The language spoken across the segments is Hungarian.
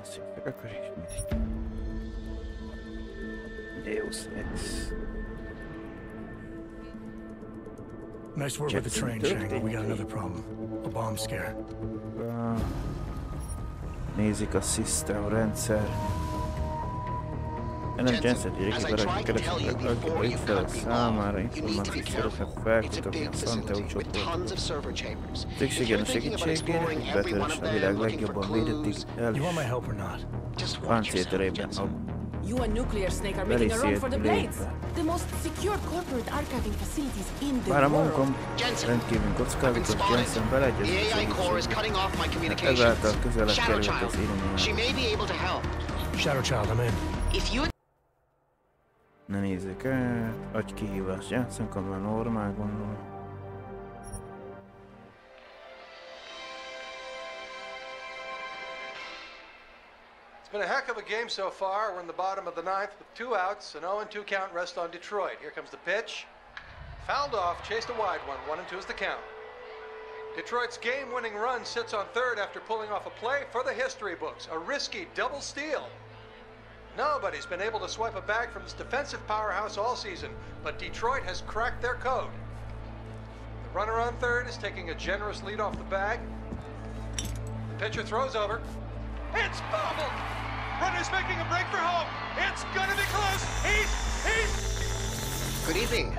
Szépek akkor is mindig. Deus Ex. Nice work with the train, Shank, but we got another problem. A bomb scare. Nézik a system rendszer. Nem Jensen direkt keresek a ügyfelek számára információt szeretnek felkutatni a Santeó csoportot. Szükségen a segítségére, hogy betörés a világ legjobban védett páncélterében a You and Nuclear Snake are making a run for the blades. The most secure corporate archiving facilities in the Már a world. munkom rendkívül kockázatos, Jensen beleegyezik a segítségét. Ezáltal közelebb került az irányába. Shadow Child, I'm in. Ne nézzük át, adj kihívást, játszunk a normál gondolom. It's been a heck of a game so far. We're in the bottom of the ninth with 2 outs, an 0-2 count rest on Detroit. Here comes the pitch. Fouled off, chased a wide one, 1-2 is the count. Detroit's game-winning run sits on third after pulling off a play for the history books, a risky double steal. Nobody's been able to swipe a bag from this defensive powerhouse all season, but Detroit has cracked their code. The runner on third is taking a generous lead off the bag. The pitcher throws over. It's bobbled! Runner's making a break for home. It's gonna be close. He's... Good evening.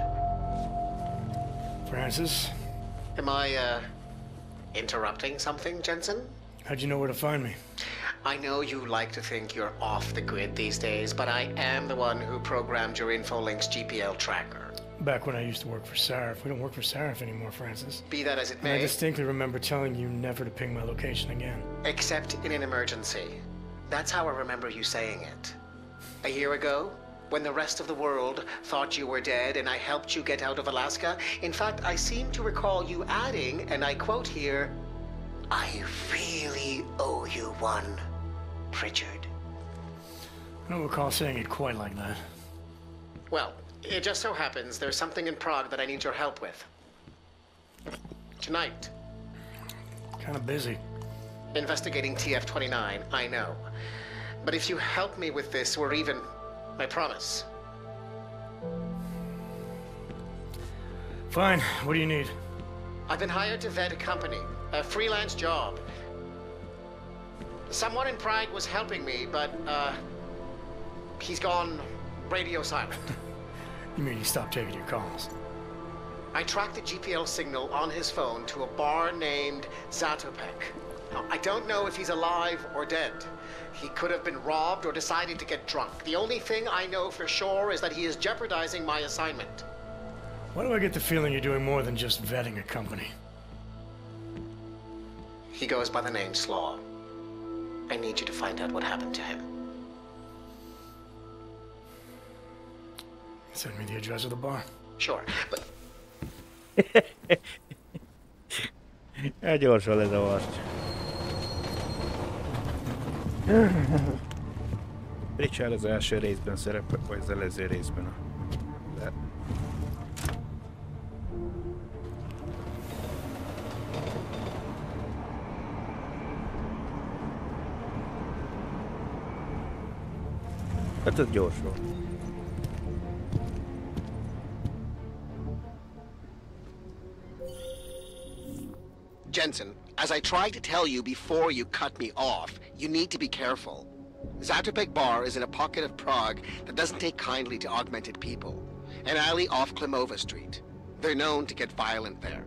Francis? Am I, interrupting something, Jensen? How'd you know where to find me? I know you like to think you're off the grid these days, but I am the one who programmed your Infolink's GPL tracker. Back when I used to work for Sarif. We don't work for Sarif anymore, Francis. Be that as it And may. I distinctly remember telling you never to ping my location again. Except in an emergency. That's how I remember you saying it. A year ago, when the rest of the world thought you were dead and I helped you get out of Alaska, in fact, I seem to recall you adding, and I quote here, "I really owe you one, Pritchard." I don't recall saying it quite like that. Well, it just so happens there's something in Prague that I need your help with. Tonight. Kind of busy. Investigating TF-29, I know. But if you help me with this, we're even. I promise. Fine. What do you need? I've been hired to vet a company. A freelance job. Someone in Prague was helping me, but, he's gone radio silent. You mean he stopped taking your calls? I tracked the GPL signal on his phone to a bar named Zatopek. Now, I don't know if he's alive or dead. He could have been robbed or decided to get drunk. The only thing I know for sure is that he is jeopardizing my assignment. Why do I get the feeling you're doing more than just vetting a company? He goes by the name Slaw. I need you to find out what happened to him. Send me the address of the bar. Sure, but... Gyorsan lezavart. Richard az első részben szerepel, vagy az előző részben. De... Hát ez gyors volt. Jensen, as I tried to tell you before you cut me off, you need to be careful. Zatopek Bar is in a pocket of Prague that doesn't take kindly to augmented people. An alley off Klimova Street. They're known to get violent there.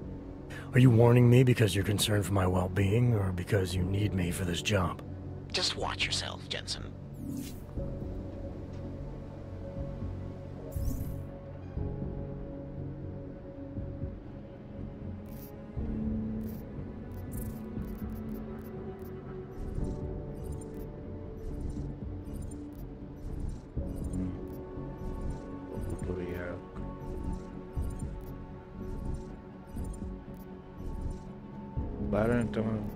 Are you warning me because you're concerned for my well-being, or because you need me for this job? Just watch yourself, Jensen. Bár nem tudom.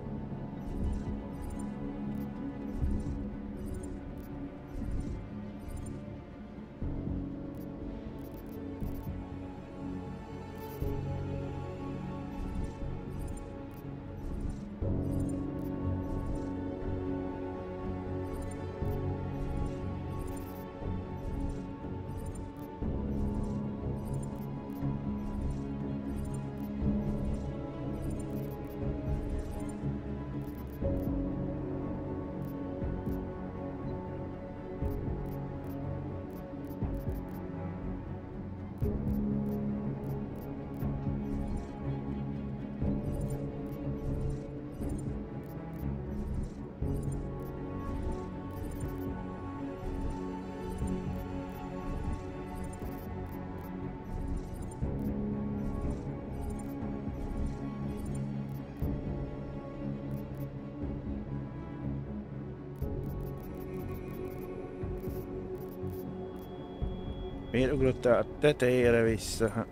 Miért ugrottál a tetejére vissza?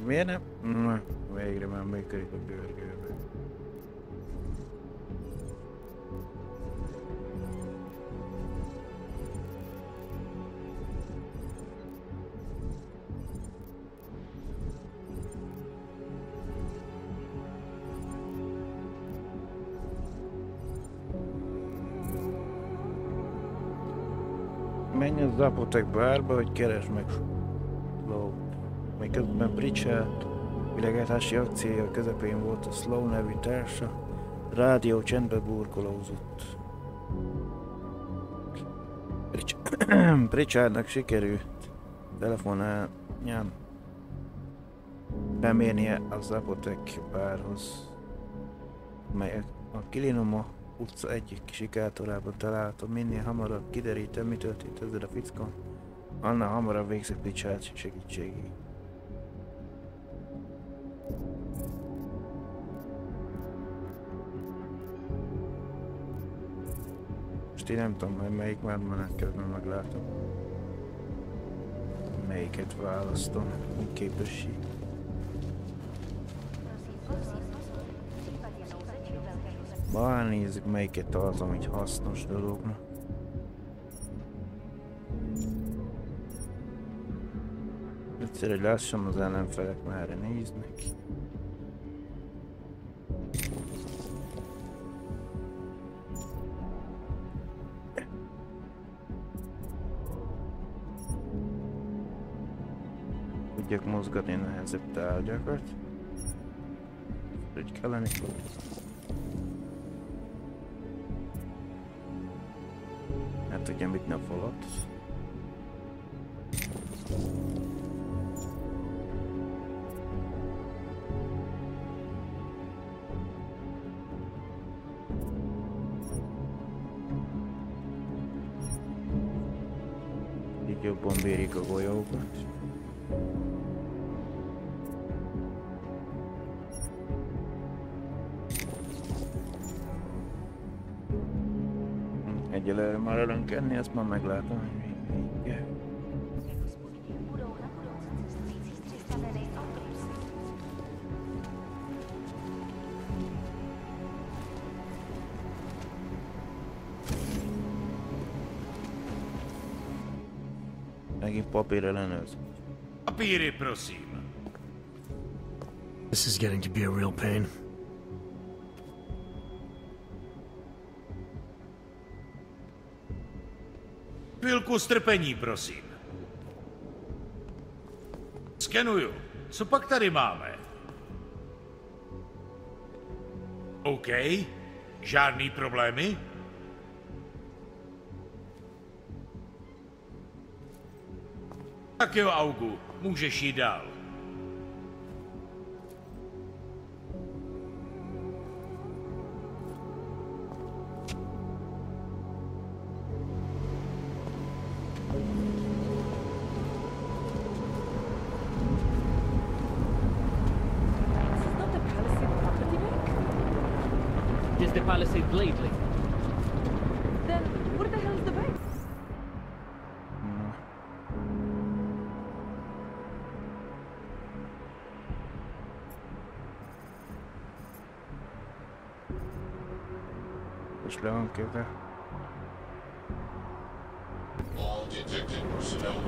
Miért nem? Na, végre már működik a görgőbe. Menj az apotek bárba, hogy keresd meg Slow. Miközben Pritchard világítási akciója közepén volt, a Slow nevű társa rádió csendbe burkolózott. Pritchardnak sikerült telefonálni bemérnie az apotek bárhoz, mely a Kilinoma utca egyik sikátorában található. Minél hamarabb kiderítem, mi történt ezzel a fickon, annál hamarabb végzek Pritchard segítségéig. Most én nem tudom, hogy melyik már menet közben meglátom. Melyiket választom, mint képesség. Már nézzük, melyiket tartom egy hasznos dolognak. Egyszer, hogy lássam, az ellenfelek merre néznek. Tudjak mozgatni nehezebb tárgyakat. Hogy kellene. Hát ugye mit nem fogott. Így jobban bírik a golyókat. Egyelőre már elönkenni, ezt már meglátom, hogy még. Megint papír ellenőrző. Papíry, prosím. This is getting to be a real pain. Chvilku strpení, prosím. Skenuju. Co pak tady máme? OK. Žádný problémy? Tak jo, Augu. Můžeš jít dál. Palisade Blade Link. Then, what the hell is the base? Most le van képve.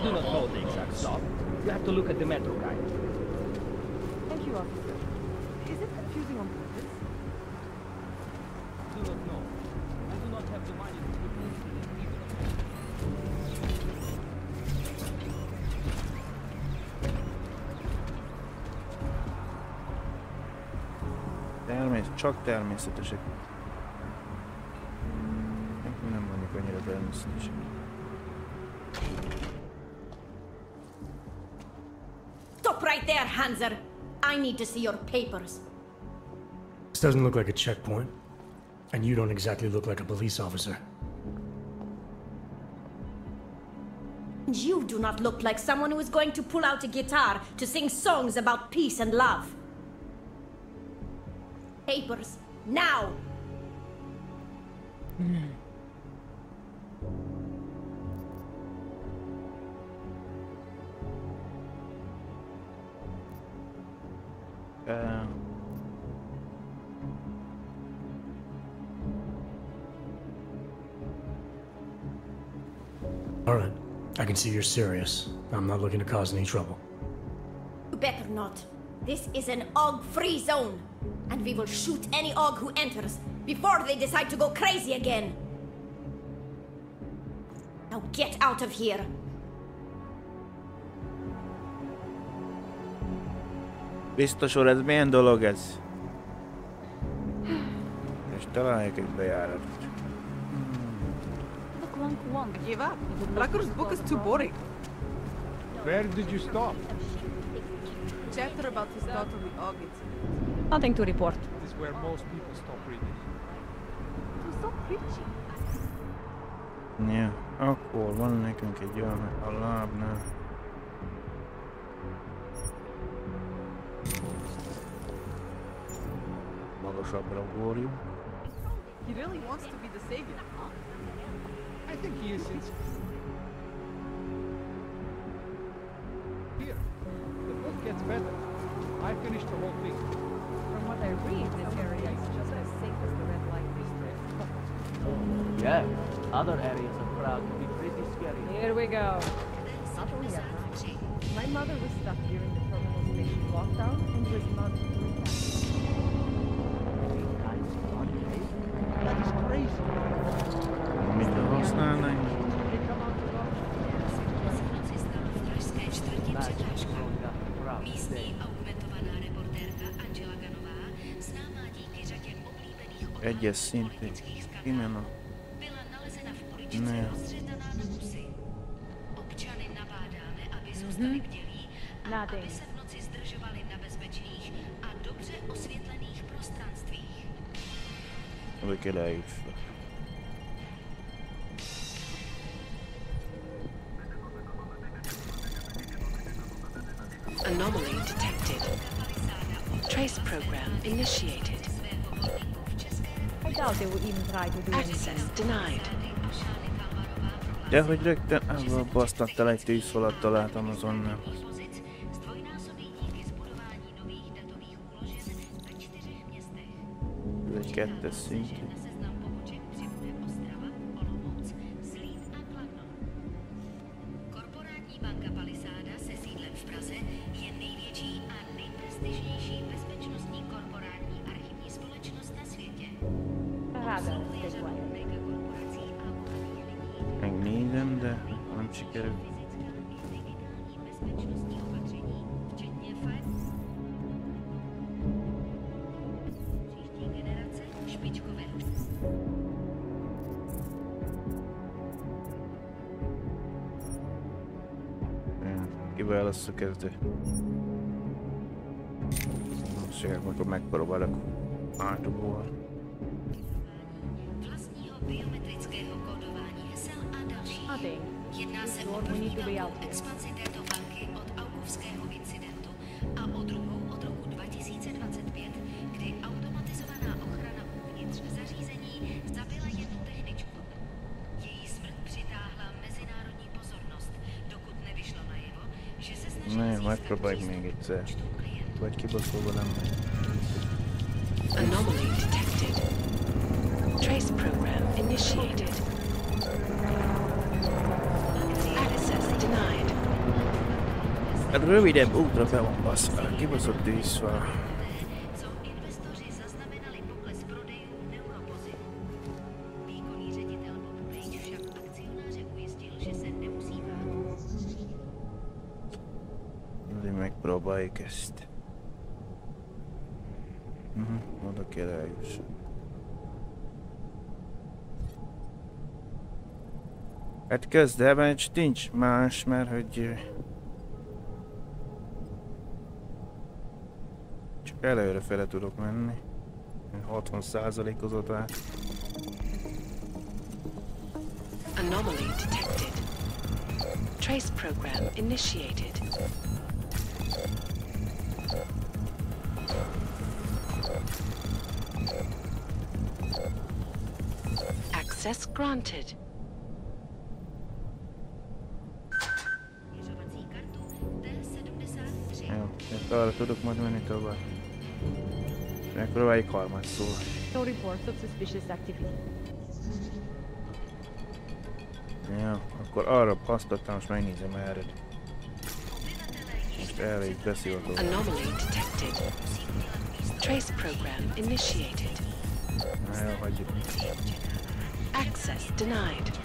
Do not know the exact stop. You have to look at the metro guide. Thank you, officer. Is it confusing on purpose? Do not know. I do not have the money to put this in it even. Csak természetesek. Nem mondjuk annyira természetesek. Stop right there, Hanser! I need to see your papers. This doesn't look like a checkpoint. And you don't exactly look like a police officer. You do not look like someone who is going to pull out a guitar to sing songs about peace and love. Papers, now! Alright, I can see you're serious. I'm not looking to cause any trouble. You better not. This is an AUG-free zone, and we will shoot any AUG who enters before they decide to go crazy again. Now get out of here. Biztos úr, ez milyen dolog ez? És találjuk egy bejáratot. Give up. Racker's book is too boring. Where did you stop? Chapter about his thought on the AUG incident. Nothing to report. This is where most people stop reading. To stop preaching. Ja, akkor van nekünk egy olyan a lábnál. Magasabbra ugorjunk. He really wants to be the savior, huh? I think he is Here, the book gets better. I finished the whole thing. From what I read, this area is just as safe as the red light district. Yeah, other areas of Prague can be pretty scary. Here we go. Not only at night. My mother was stuck during the terminal station lockdown and was not doing that. That is crazy. Mit használnánk? Egyes szintén. Innen a... Ne. Nothing. Oda kell eljutni. Anomaly detected. Trace program initiated. I doubt they will even try to do Access denied. De hogy rögtön abba basztattál egy tűzfalat találtam azonnal. Ez egy kettes szintű. Megnézem, de nem sikerül. Kiválasszuk ezt, de... Most akkor megpróbálok átugolni. Nothing. Jedná se o expanzi této banky od augovského incidentu a o druhou od roku 2025, kdy automatizovaná ochrana uvnitř zařízení zabila jednu techničku. Její smrt přitáhla mezinárodní pozornost, dokud nevyšlo najevo, že se snažila získat přístup k klientům. Anomaly detected. Trace program initiated. Rövidebb útra be van baszva, kibaszott tűzfal. Megpróbáljuk ezt. Oda kell eljusson. Hát közdeben nincs más, mert hogy... Csak előrefele tudok menni. 60%-ozott át. Anomaly detected. Trace program initiated. Access granted. Jó, arra tudok majd menni tovább. Megpróbáljuk harmadszor. No reports of suspicious activity. Ja, akkor arra passzoltam, most megnézem erre. Most elég beszélhető. Anomaly detected. Trace program initiated. Na jó, hagyjuk. Access denied.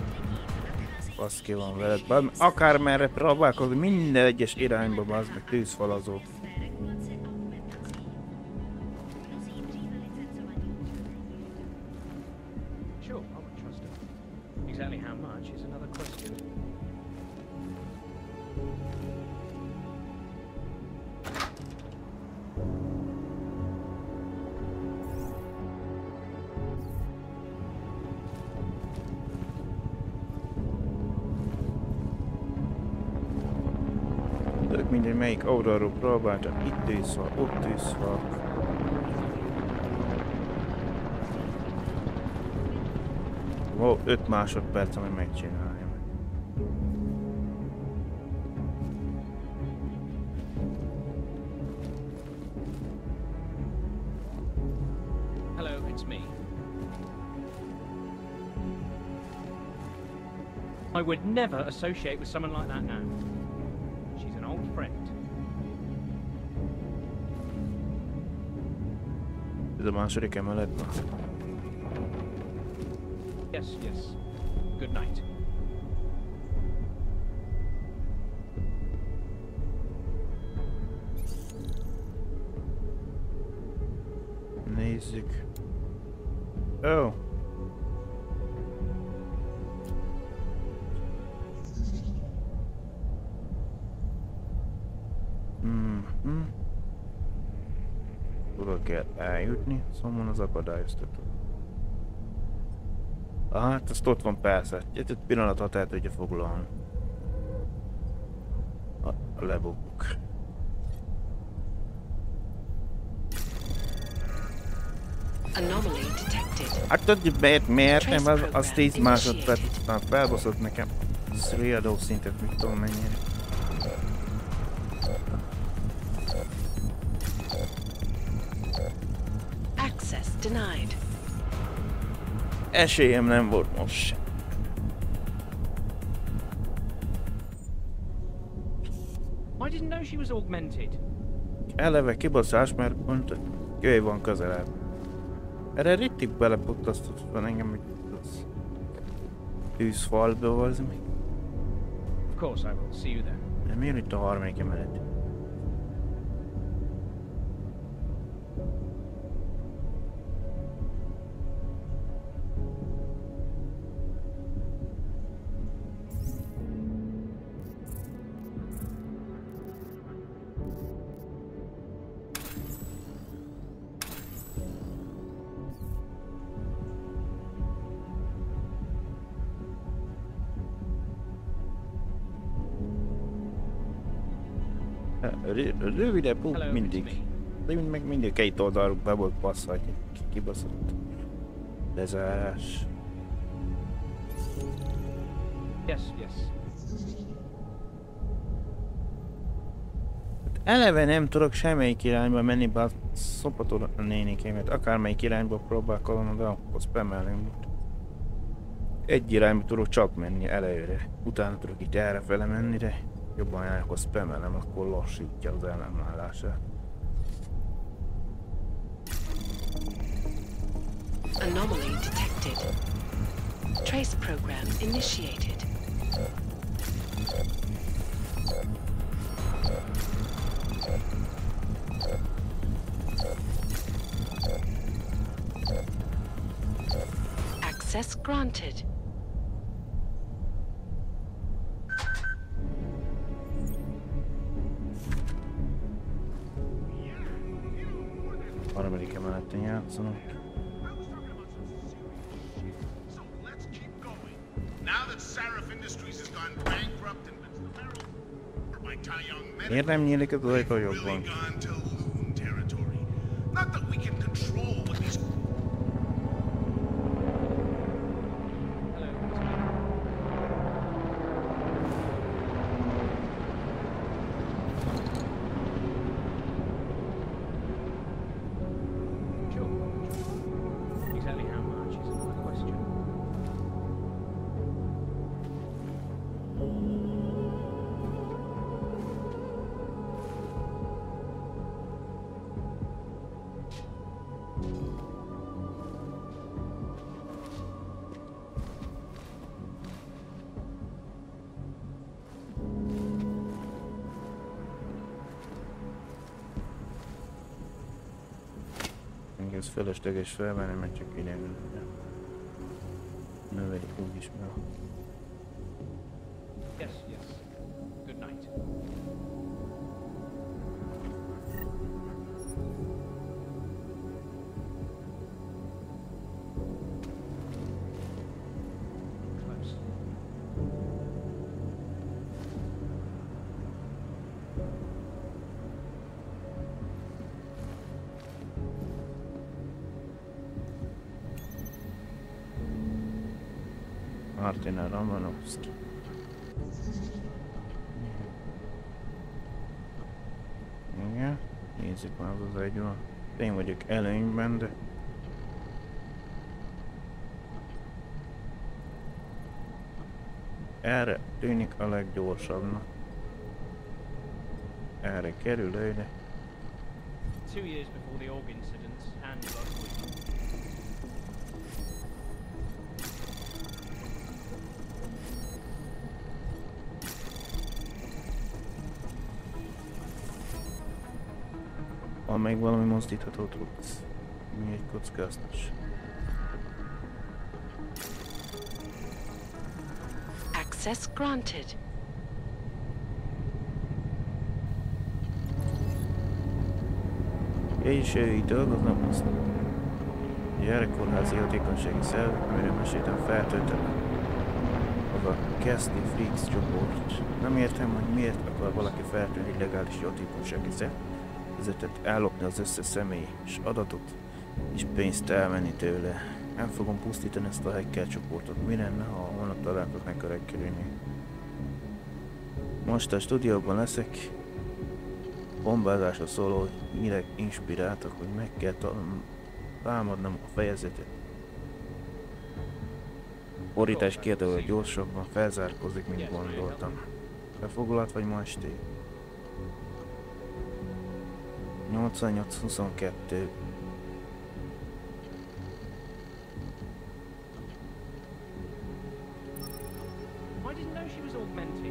Basz ki van veled. Akármerre próbálkozni, minden egyes irányba, bazd meg tűzfalazó. Exactly how much is another question. Tök mindegy, melyik oldalról próbáltam. Itt tűzfal, ott tűzfal. Ó, 5 másodperc, amit megcsináljam. Hello, it's me. I would never associate with someone like that now. She's an old friend. Ez a második emeletben. Yes, yes. Good night. Nézzük. Oh. Oda kell eljutni, szóval az akadályoztató. Hát, azt ott van persze. Egy pillanat, ha el tudja foglalni. Lebukok. Anomaly detected. Hát tudja, miért nem az 10 másodperc után felbaszott nekem. Ez Kiadó szintet, mit tudom mennyire. Access denied. Esélyem nem volt most sem. I didn't know she was augmented. Eleve kibaszás, mert mondta, jöjj van közelebb. Erre rittig beleputtasztott van engem, hogy az tűzfalba az mi. Of course I will. See you there. De miért itt a harmadik emelet? Röviden puk mindig. De meg mindig két oldaluk be volt passzal, kibaszott. Lezárás. Yes, yes. Eleve nem tudok semmelyik irányba menni, bár szopatod a nénikémet. Akármelyik irányba próbálkozom, de akkor spamelni. Egy irányba tudok csak menni előre. Utána tudok itt errefele menni, de jobban jár, akkor spamelem, akkor lassítja az ellenállását. Anomaly detected. Trace program initiated. Access granted. Harmadik emeleten játszanak. Miért nem nyílik az ajtó jobban? Még ez felesleges felvenni, mert csak ide növelik úgyis meg. Yes, yes. Good night. Close. Martina Romanovski. Igen, nézzük már az egy van. Én vagyok előnyben, de... Erre tűnik a leggyorsabbnak. Erre kerül ide. 2 years before the org incidents and last week. Van még valami mozdítható tudsz. Mi egy kockáztas. Access granted. És ő így dolgoznak, azt gyerekkorházi hatékonysági szerv, amire meséltem, feltöltöm. Az a Kezdi Freaks csoport. Nem értem, hogy miért akar valaki feltölteni illegális hatékonysági szervezetet, ellopni az összes személy és adatot, és pénzt elmenni tőle. Nem fogom pusztítani ezt a hacker csoportot. Mi lenne, ha holnap találkoznak a reggelini? Most a stúdióban leszek. Bombázásra szóló hírek inspiráltak, hogy meg kell támadnom a fejezetet. Borítás Kiadó gyorsabban felzárkózik, mint gondoltam. Befoglalt vagy ma esté? 88-22.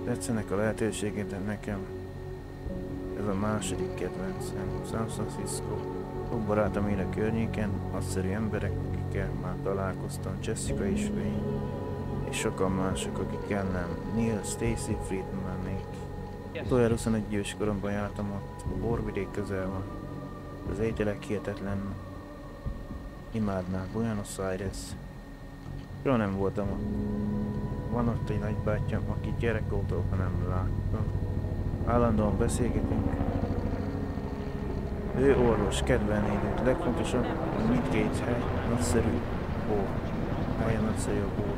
Tetszenek a lehetőséget, de nekem ez a második kedvencem. San Francisco. Sok barátom él a környéken, nagyszerű emberek, akikkel már találkoztam, Jessica és Wayne, és sokan mások, akikkel nem. Neil, Stacy, Friedmanék. Utoljára 21 éves koromban jártam ott, a borvidék közel van. Az ételek hihetetlen. Imádnám Buenos Aires. Soha nem voltam ott. Van ott egy nagybátyám, aki gyerek óta nem láttam. Állandóan beszélgetünk. Ő orvos, kedvelné őt. Legfontosabb, hogy mindkét hely nagyszerű bor. Helyen nagyszerű a bor.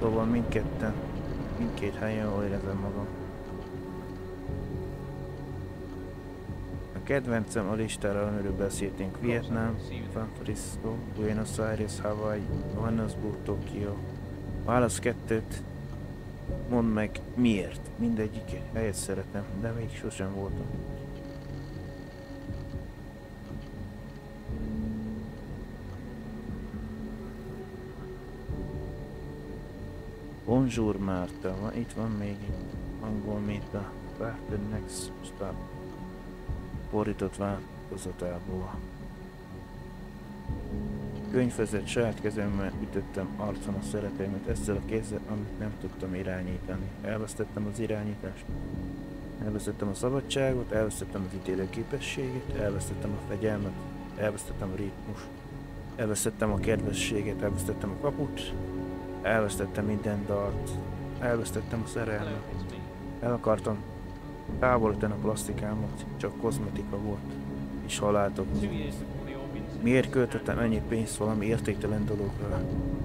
Szóval mindkét helyen jól érezem magam. A kedvencem a listára, amiről beszéltünk. Vietnám, San Francisco, Buenos Aires, Hawaii, Johannesburg, Tokyo. Válasz 2-t. Mondd meg miért. Mindegyik helyet szeretem, de még sosem voltam. Bonjour Márta, itt van még egy angol méta. Back the next stop. Fordított változatából. Könyvvezet saját kezemmel ütöttem arcon a szeretelmet ezzel a kézzel, amit nem tudtam irányítani. Elvesztettem az irányítást. Elvesztettem a szabadságot, elvesztettem az ítélőképességet, elvesztettem a fegyelmet, elvesztettem a ritmust, elvesztettem a kedvességet, elvesztettem a kaput, elvesztettem minden dalt, elvesztettem a szerelmet. El akartam távolítani a plastikámat, csak kozmetika volt, és halált okozott. Miért költöttem ennyi pénzt valami értéktelen dologra?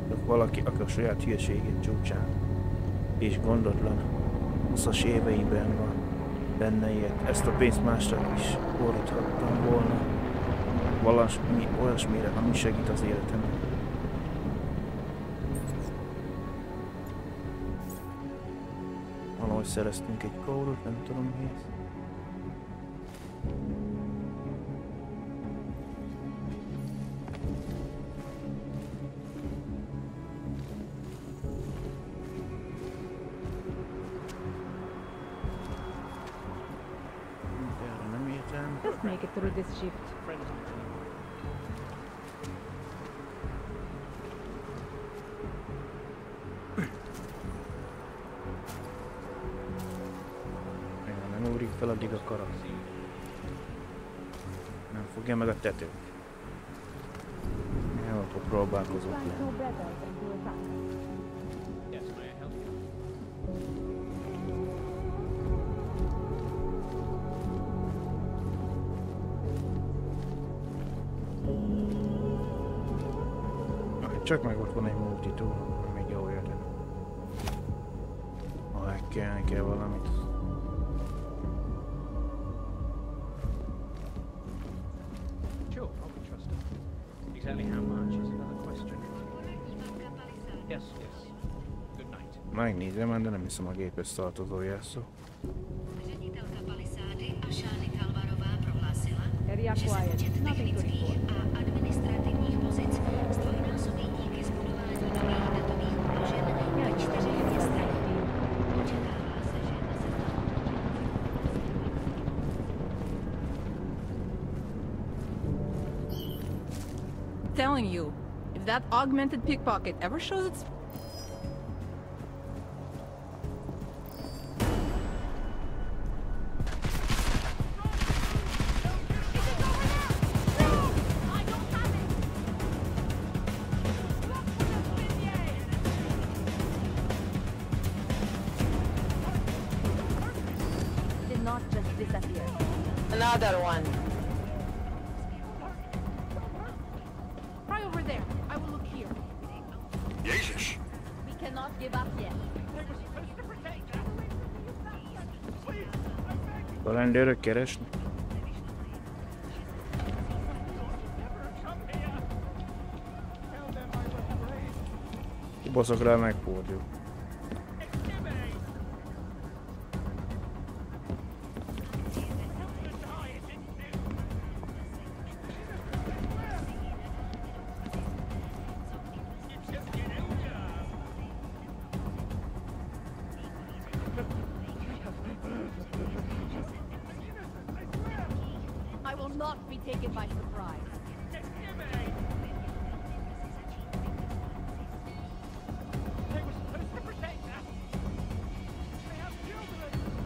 Csak valaki, aki a saját hülyeségét csúcsán és gondotlan 20-as éveiben van benne ilyet. Ezt a pénzt másra is fordíthattam volna. Valami olyasmire, ami segít az életemben. Valahogy szereztünk egy kódot, nem tudom mi ez. Just make it through this shift. fel, addig a karak. Nem fogja meg a tetőt. Jó, akkor próbálkozok le. Csak meg ott van egy multitool, még jó jön. Ha hackelni kell valamit. Megnézem, de nem hiszem a gépes tartozója szó. Area quiet. Nothing to report. Telling you, if that augmented pickpocket ever shows its... Did not just disappear. Another one. Right over there. I will look here. Jezus! We cannot give up yet. A rendőrök keresni. Kibaszok rá, megfordul. I will not be taken by surprise.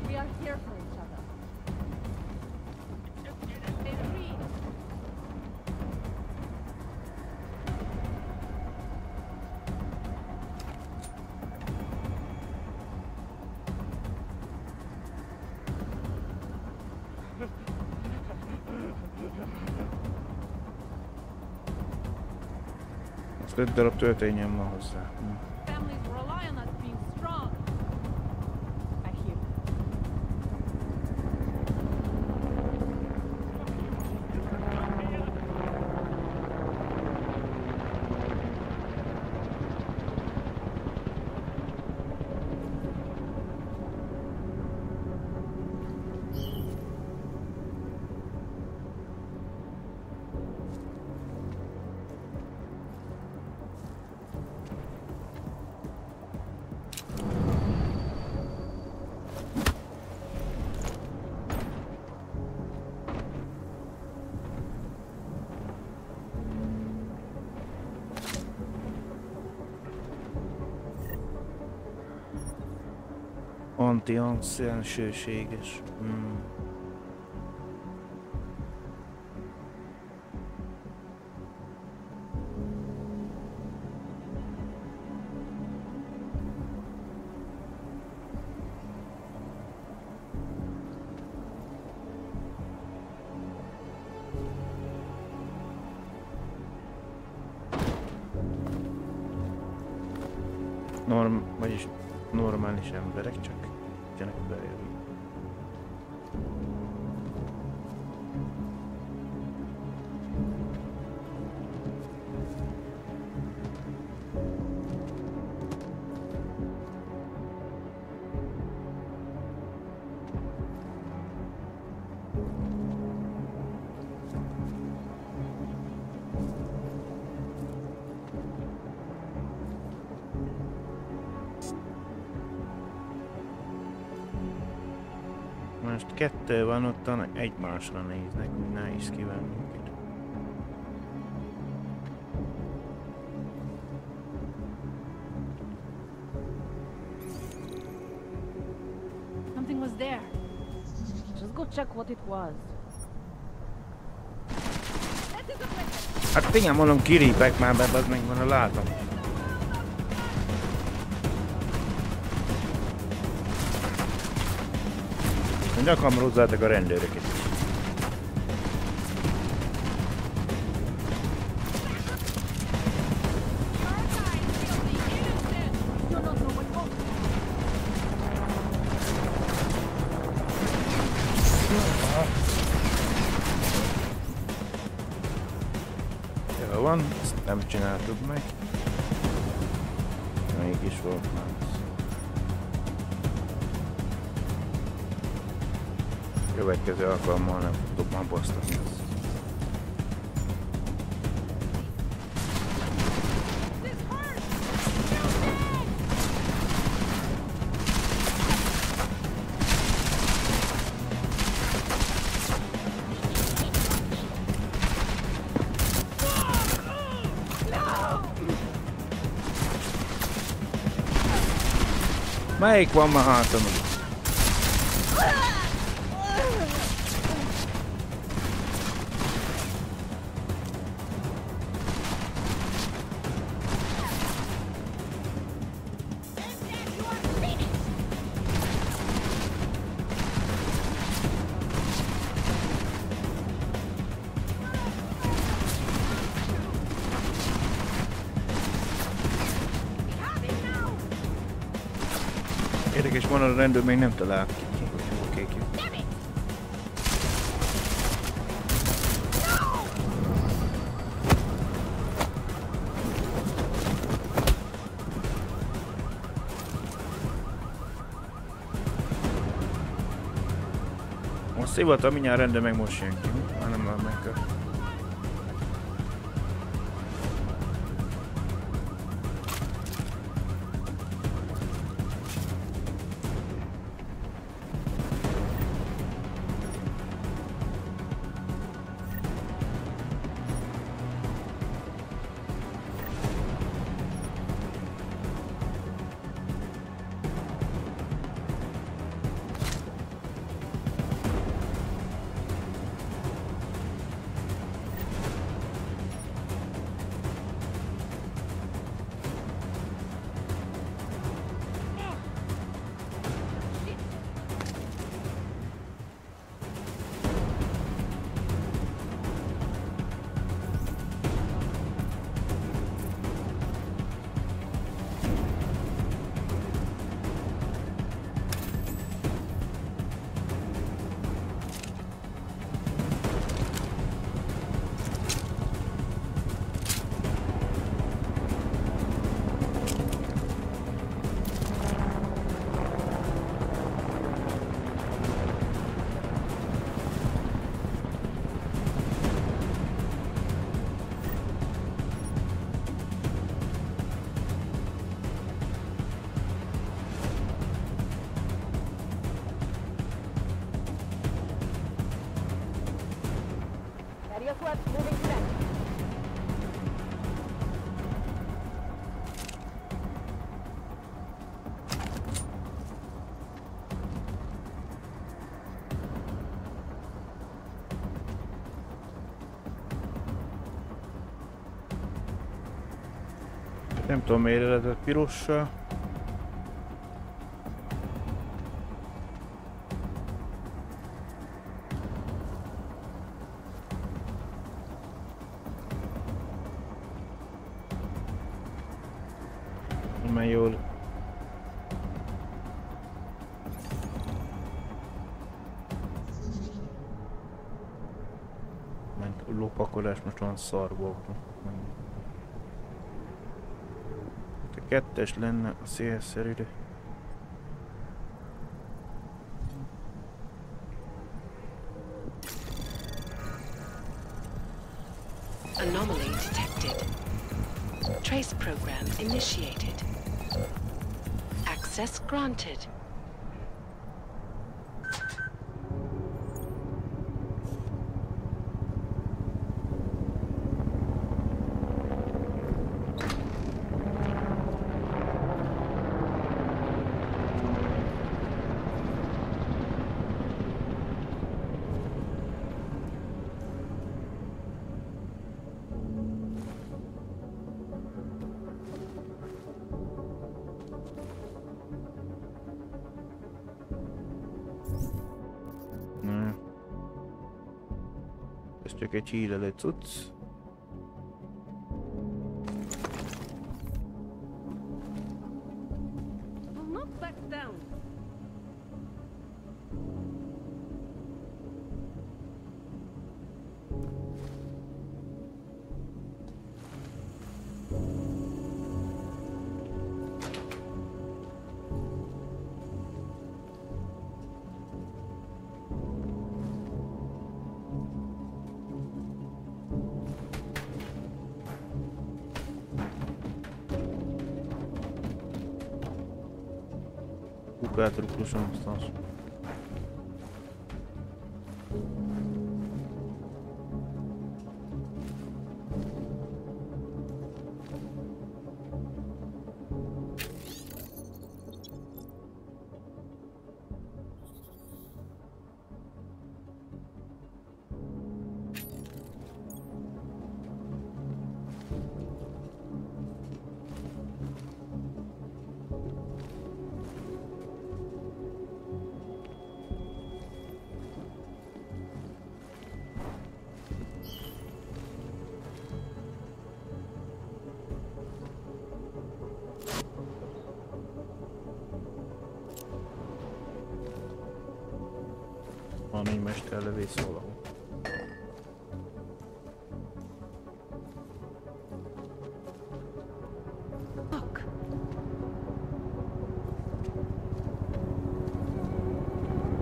We are here for each other. Most 5 darab töltényem van hozzá. Families rely on us being strong. I hear. Anti-szélsőséges. Vagyis normális emberek, csak gyenek bejövünk. Most kettő van ottan, egymásra néznek, nehéz kivenni őket. Something was there. Just double check what it was. Hát figyelj, mondom, kirívek már be, az meg van, látom. Nyakamrozzátok a rendőröket is. Jó van, ezt nem csináltuk meg. Mégis volt már. Következő alkalommal nem tudok már basztatni. Melyik van már hátamon? Érdekes van, a rendőr még nem talált ki. Oké. Most szivatta, mindjárt rendőr meg most jön ki. Nem már meg kell. Nem tudom, miért eredett pirossal. Már jól. Ment lopakodás, most olyan szarból. Kettes lenne a célszerű, de... Anomaly detected. Trace program initiated. Access granted. Ez csak egy hílelő cucc. Quatro circunstâncias. Van egy mesterlövész valahol.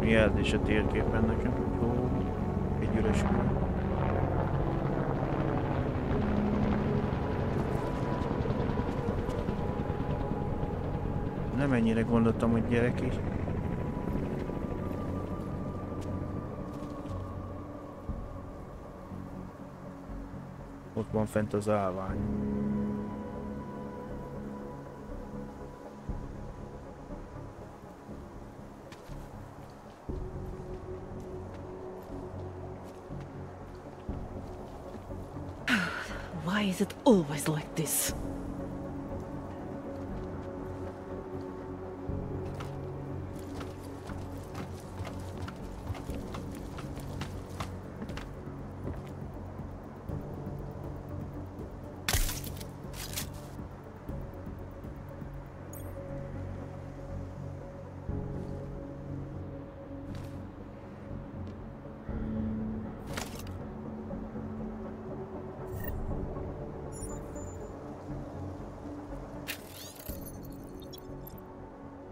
Jelzés a térképen nekem, hogy ó, egy üres kör. Nem ennyire gondoltam, hogy gyerek is. Ott van fent az állvány. Why is it always like this?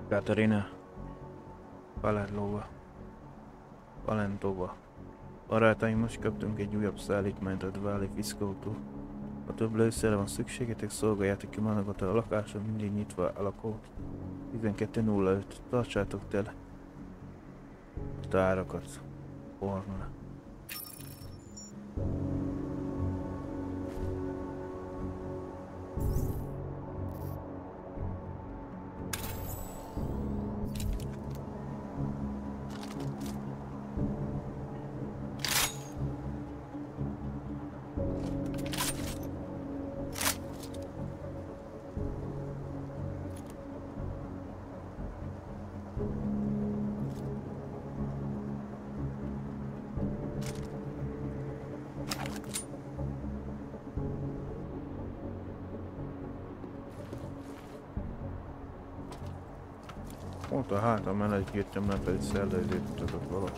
Katarina Valentova. Barátaim, most kaptunk egy újabb szállítmányt a Dváli Fiszkótól. Ha több lőszerre van szükségetek, szolgáljátok ki managot a lakáson, mindig nyitva a lakót. 12.05. Tartsátok tele a tárakat. Formula. Ott a hátam mellett jöttem, nem pedig szellőzőt mutatott valahol.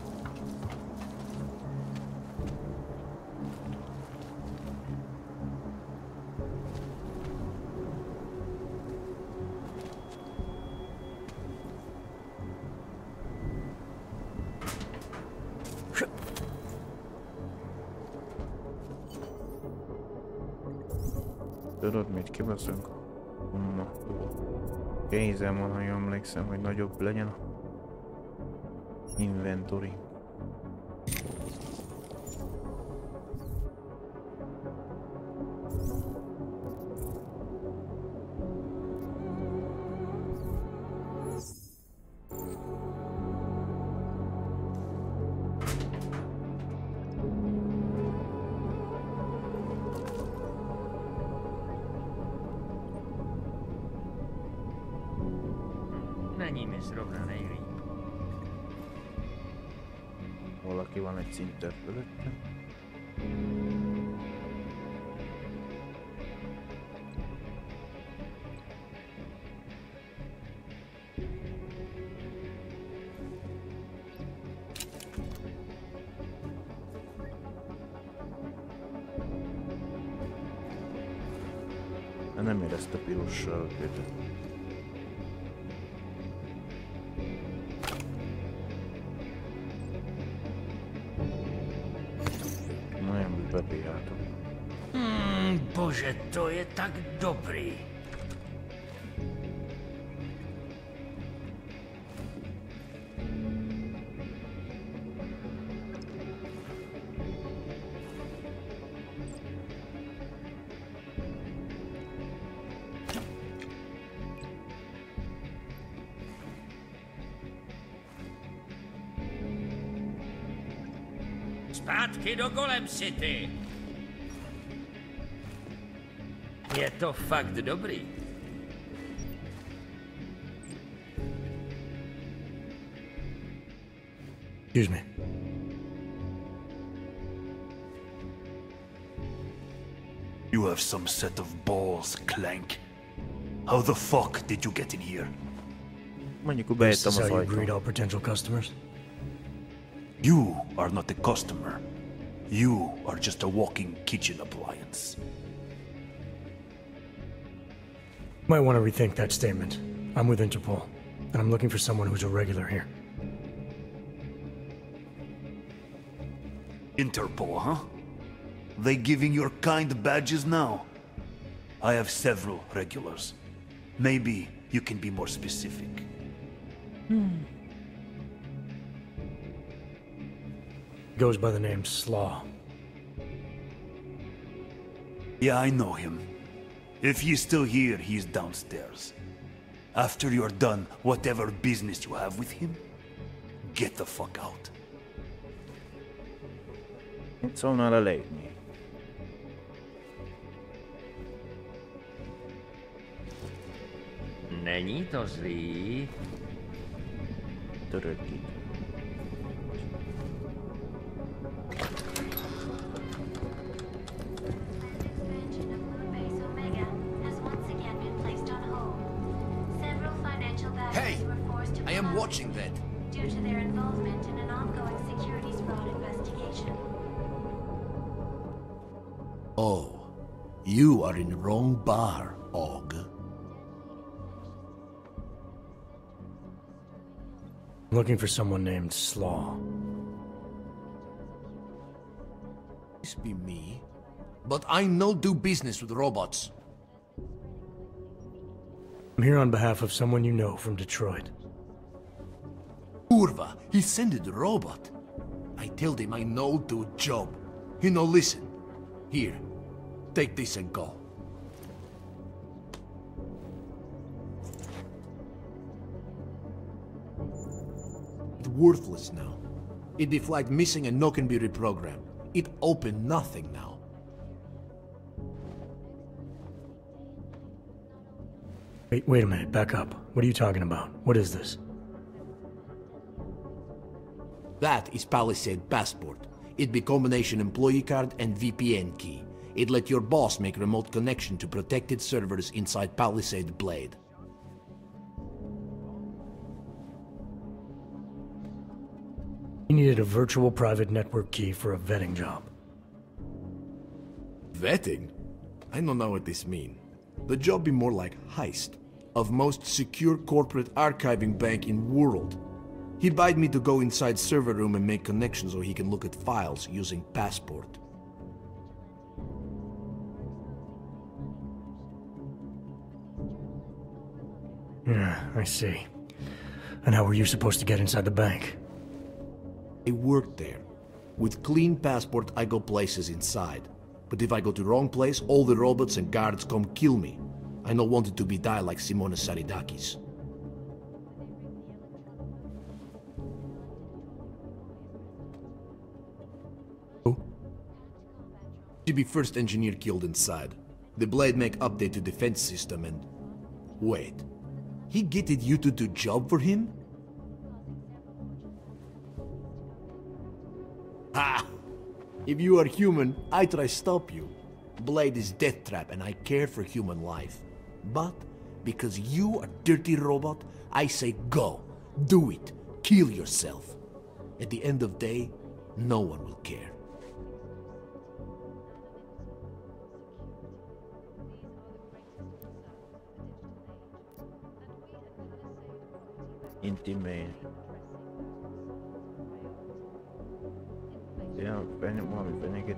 Tudod mit, kibaszunk? Kézem van, ha jól emlékszem, hogy nagyobb legyen a inventory. Valaki van egy szinten fölöttem. Nem érezte piros sarkét. Nagyon bebíjátok. Bože, to je tak dobrý. Zpátky do Golem City. Je to fakt dobrý. Excuse me. You have some set of balls, Clank. How the fuck did you get in here? This is how you greet all potential customers? You are not a customer. You are just a walking kitchen appliance. Might want to rethink that statement. I'm with Interpol, and I'm looking for someone who's a regular here. Interpol, huh? They giving your kind badges now? I have several regulars. Maybe you can be more specific. Goes by the name Slaw. Yeah, I know him. If he's still here, he's downstairs. After you're done whatever business you have with him, get the fuck out. It's on a lady. Není to zlý. Turkey. Hey! I am watching that. Due to their involvement in an ongoing securities fraud investigation. Oh, you are in the wrong bar, Og. I'm looking for someone named Slaw. This be me, but I no do business with robots. I'm here on behalf of someone you know from Detroit. Kurva, he sent the robot. I told him I no do job. He no listen. Here, take this and go. It's worthless now. It deflagged missing and no can be reprogrammed. It opened nothing now. Wait a minute, back up. What are you talking about? What is this? That is Palisade Passport. It be combination employee card and VPN key. It let your boss make remote connection to protected servers inside Palisade Blade. You needed a virtual private network key for a vetting job. Vetting? I don't know what this mean. The job be more like heist of most secure corporate archiving bank in world. He bid me to go inside server room and make connections so he can look at files using Passport. Yeah, I see. And how were you supposed to get inside the bank? I worked there. With clean Passport, I go places inside. But if I go to wrong place, all the robots and guards come kill me. I no wanted to be die like Simona Saridakis. Who? She be first engineer killed inside. The Blade make update to defense system and... Wait. He getted you to do job for him? Ha! If you are human, I try stop you. Blade is death trap and I care for human life. But, because you are dirty robot, I say go. Do it. Kill yourself. At the end of day, no one will care. Intimate. Ja, valami fenyeget.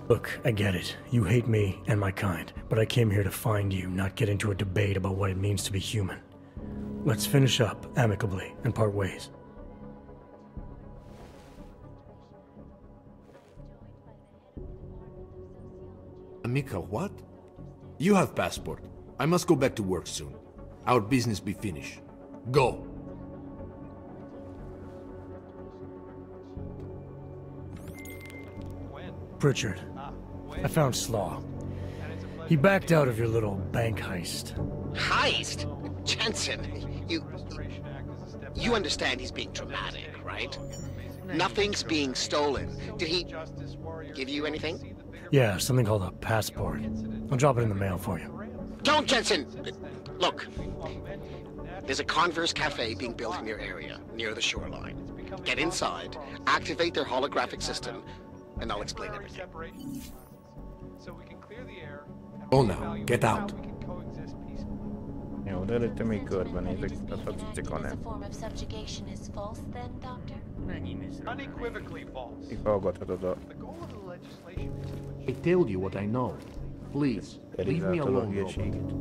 Look, I get it. You hate me and my kind, but I came here to find you, not get into a debate about what it means to be human. Let's finish up amicably and part ways. Amika, what? You have passport. I must go back to work soon. Our business be finished. Go! Pritchard, I found Slaw. He backed out of your little bank heist. Heist? Jensen, you understand he's being dramatic, right? Nothing's being stolen. Did he give you anything? Yeah, something called a passport. I'll drop it in the mail for you. Don't, Jensen! Look, there's a Converse cafe being built in your area, near the shoreline. Get inside, activate their holographic system, and I'll explain everything. Go now, get out. Jó, de előtte még körbenézek, tehát a cicikonem. Így hallgathatod a... I told you what I know. Please, leave me alone, Robert.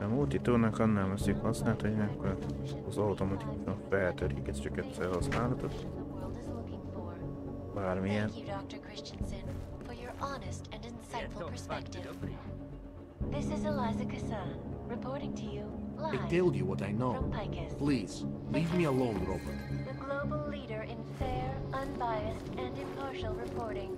A multitónak annál veszik használt, hogy akkor az automatikusan feltörik, ez csak egyszer használatot. Bármilyen. I told you what I know. Please, leave me alone, Robert. The global leader in fair, unbiased, and impartial reporting.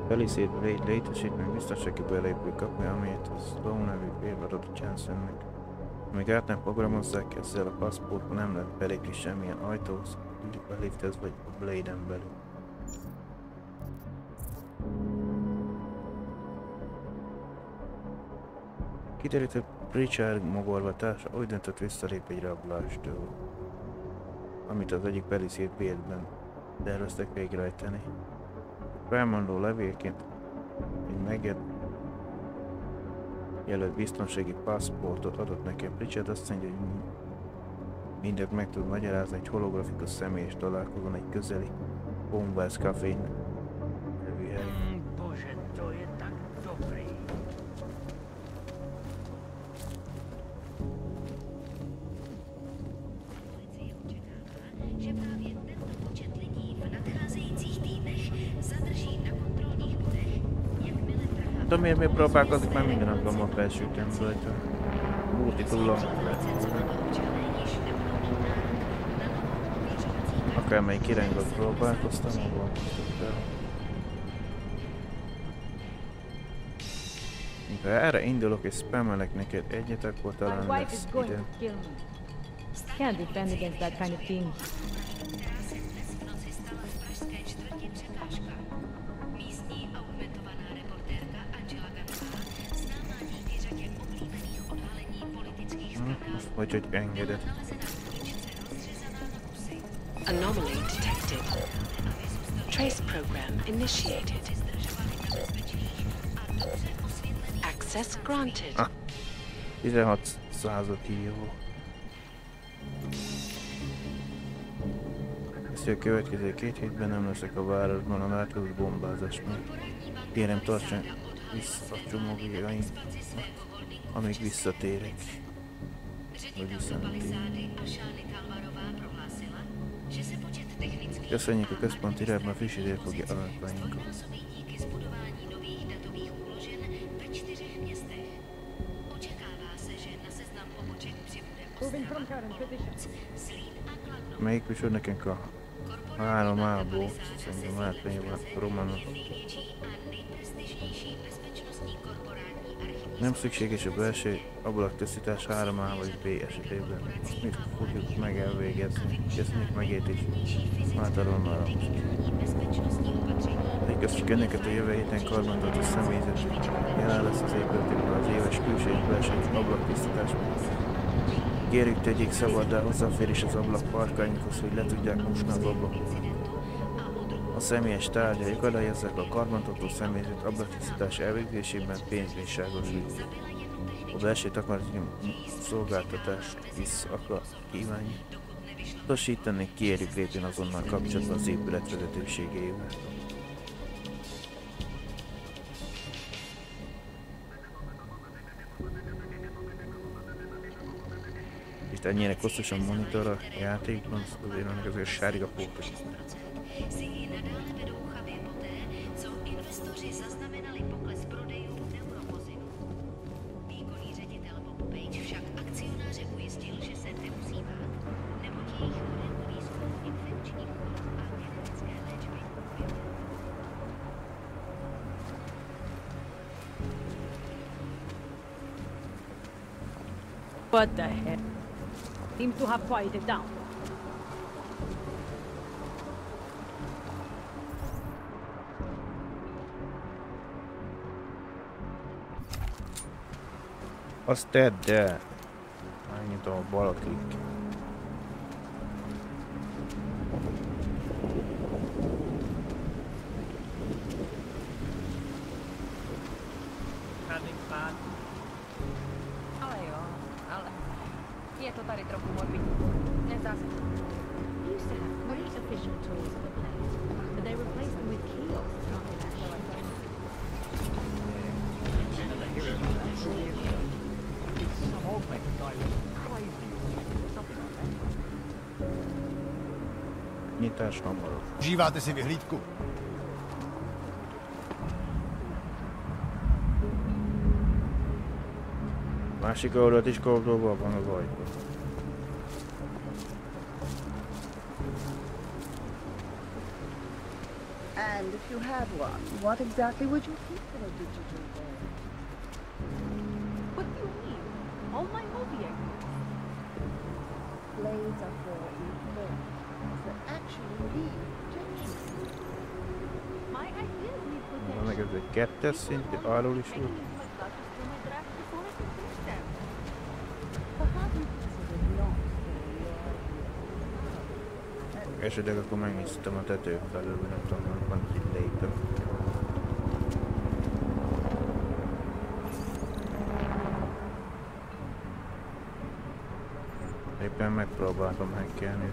Felicét Blade létesítmény biztonsági belépő kapja, amelyet a Slow nevű fél adott Jensennek. Amíg át nem programozzák, ezzel a passzportban nem lehet belépni semmilyen ajtóhoz, a lifthez vagy a Blade-en belül. Kiderült, hogy Pritchard mogorvatása úgy döntött visszalép egy rablástól, amit az egyik Felicét Blade-ben terveztek végrehajtani. Felmondó levélként egy megjelölt biztonsági passzportot adott nekem. Pritchard azt mondja, hogy mindent meg tud magyarázni egy holografikus személyes találkozón egy közeli Converse Café nevű hely. De miért próbálkozik már minden alkalommal felsültem rajta? Multitúlom. Akármelyik irányba próbálkoztam, ahol el. Ha erre indulok és spammelek neked egyet, akkor talán lesz ide. Can't defend against that kind of thing. Vagy hogy engeded. Anomaly detected. Trace program initiated. Access granted. 1600 hívó. Ezt a következő 2 hétben nem leszek a városban a változó bombázás miatt. Kérem, tartson vissza a csomagjaimat, amíg visszatérek. Vagy visszatérek. Köszönjük a központi repben, frissíteni fogja adatainkat. Melyik műsor nekünk a 3A-ból, szerintem átvenjében románok. Nem szükséges a belső ablaktisztítás 3A vagy B esetében. Ezt mit fogjuk meg elvégezni? Köszönjük megértést. Általában már most. Köszönjük enneket a jövő héten karbantartó személyzet. Jelen lesz az épületében az éves külső és belső ablaktisztítás. Kérjük, tegyék szabaddá hozzáférés az ablakparkainkhoz, hogy le tudják mosni az ablakokat. A személyes tárgyaik akadályozzák a karbantartó személyzet ablaktisztítás elvégzésében pénzbírságos ügyet. A belső takarítási szolgáltatást is kívánja. Utasítani, kérjük, lépjen azonnal kapcsolatba az épület vezetőségével. Itt ennyire hosszas a monitor a játékban, azért vannak azért sárga pótok. What the heck? Seems to have quieted down. Azt tedd el! Megnyitom a bal klikk. Nyitás hamarosan. Užíváte si vyhlídku? Másik oldalt is kódolva van az ajtó. And if you had one, what exactly would you keep in a digital world? What do you mean? All my movie ideas. Blades are for informers that actually need protection. My ideas need protection. Van meg ez egy kettes szint, arról is volt. Esetleg akkor megnéztem a tető felől, nem tudom, van itt léptem. Éppen megpróbáltam hackelni.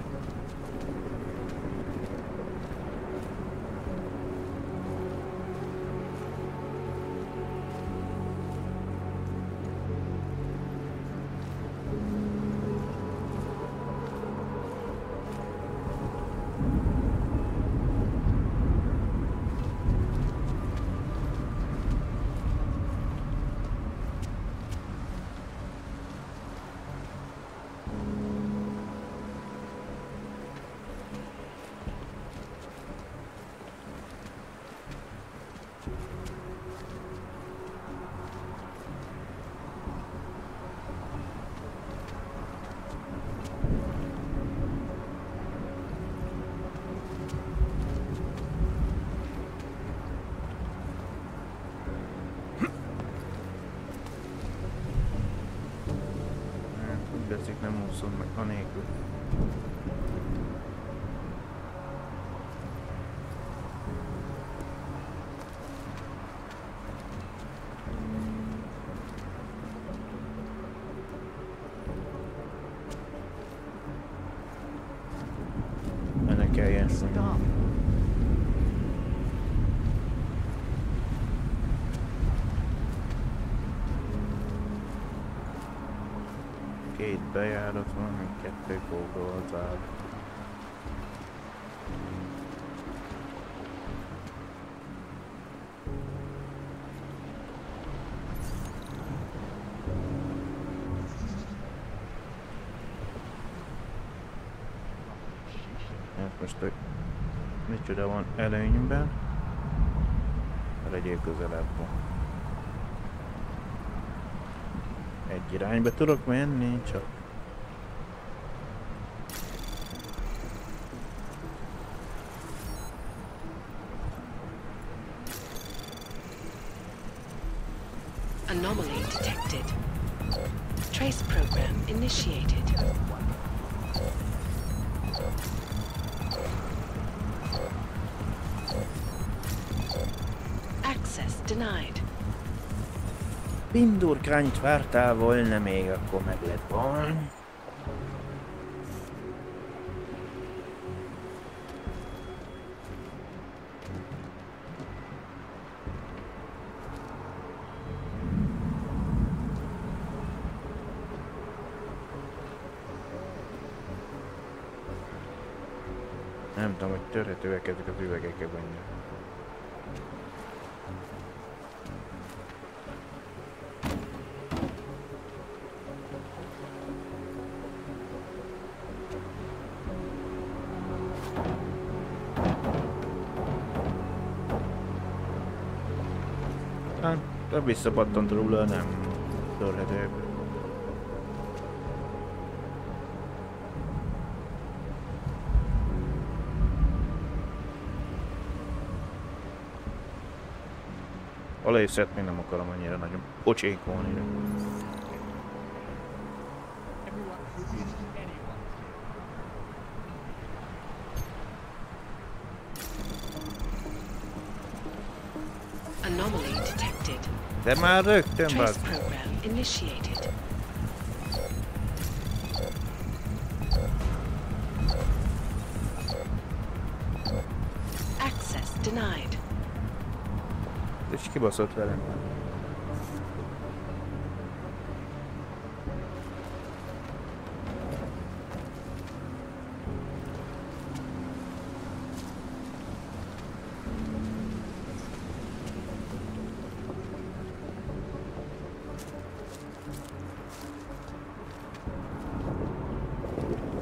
Nem úszom meg anélkül. ilyesmi. Két bejárat van, meg kettő kódol az áll. Most micsoda van előnyben, legyél közelebb. Egy irányba tudok menni, csak Anomaly detected. Trace program initiated. Access denied. Pindurkányt vártál volna még, akkor meg lett volna. Nem tudom, hogy törhetőek ezek az üvegek benne. De visszapattant róla, nem törhetőek. A lészet még nem akarom annyira nagyon pocsékolni. Anomaly detected. De már rögtön Trace program initiated. Access denied. És kibaszott velem.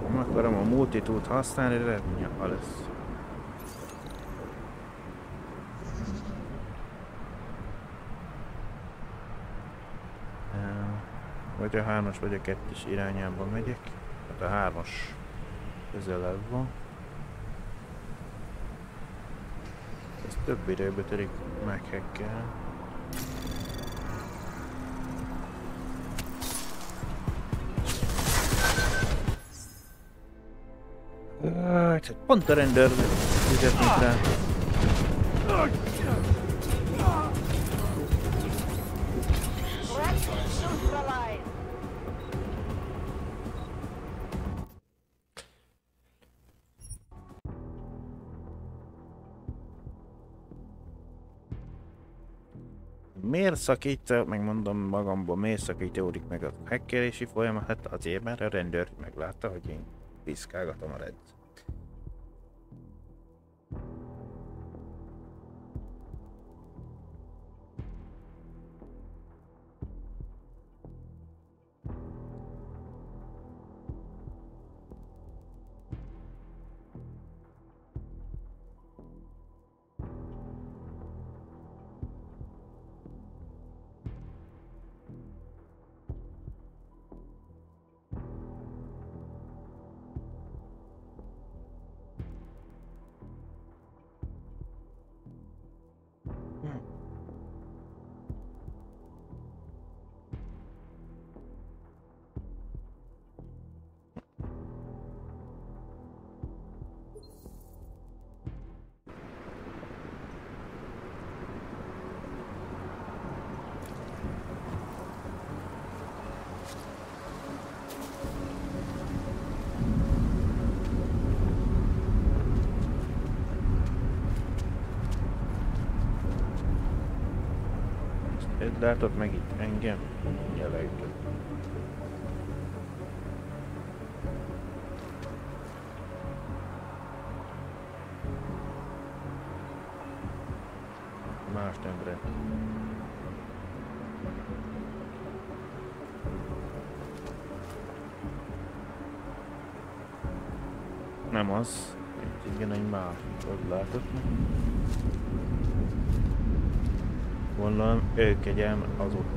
Nem akarom a multitút használni, de ja, lesz. Vagy a 3-as, vagy a 2-es irányába megyek. Hát a 3-as közelebb van. Ez több időbe telik meghekkel. Hát pont a rendőr ügyetnek rá. Miért szakít, megmondom magamból, miért szakítódik meg a hackerési folyamat? Hát azért, mert a rendőr meglátta, hogy én piszkálgatom a reddet. Látod meg itt engem? Jelentő. Más nemre. Nem az. Itt igen, egy másik. Látod meg? Gondolom, ők egyem az ott.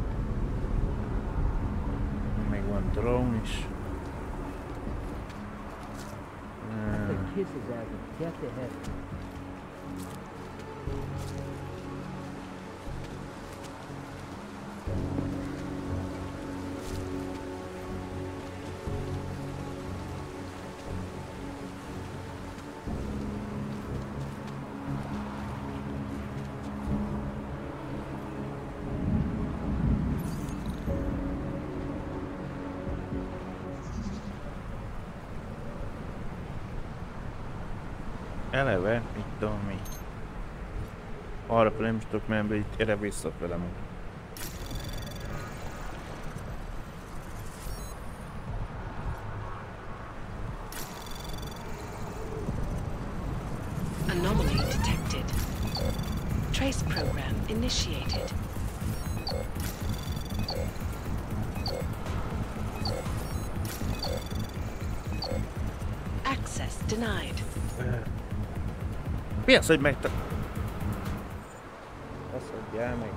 Még van drone is. Eleve, mit tudom mi. Arra nem is tudok menni, itt erre vissza velem. Anomaly detected. Trace program initiated. Access denied. Mi az, hogy megta... Azt mondjál meg.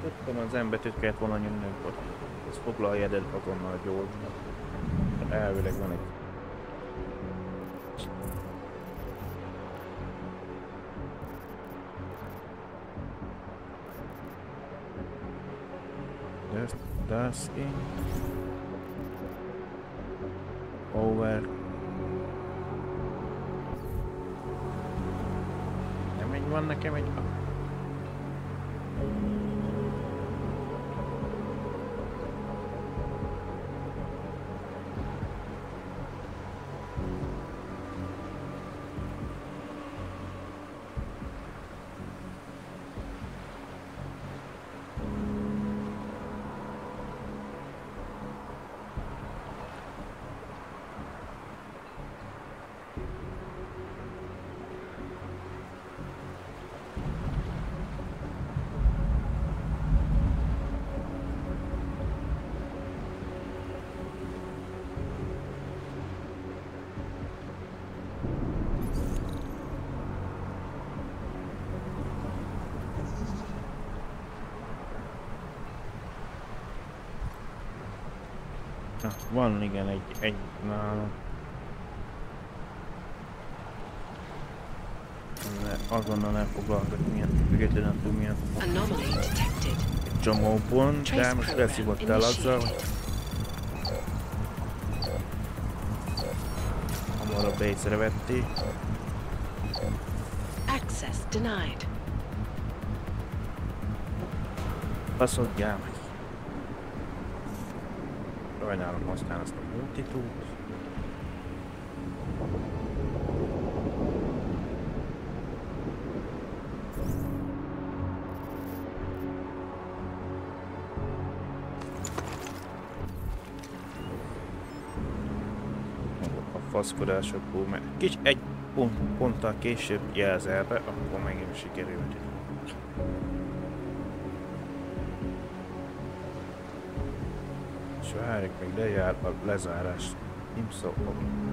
Tudtam, az M betűt kellett volna nyomni, hogy ezt foglalja el azonnal gyorsan. Elvileg van egy... Das in... Over... Van nekem egy... Na, van igen egy nálam. Azonnal elfoglalgat milyen, függetlenül túl milyen. Egy csomó pont, de most leszigottál azzal, hogy hamarabb észrevették. Access denied. Faszodjál meg. Sajnálom aztán azt a multitút. A faszkodásokból, mert kicsi egy ponttal később jelzel be, akkor megint sikerült. És várjuk meg, de jár a lezárás. Nem szólom.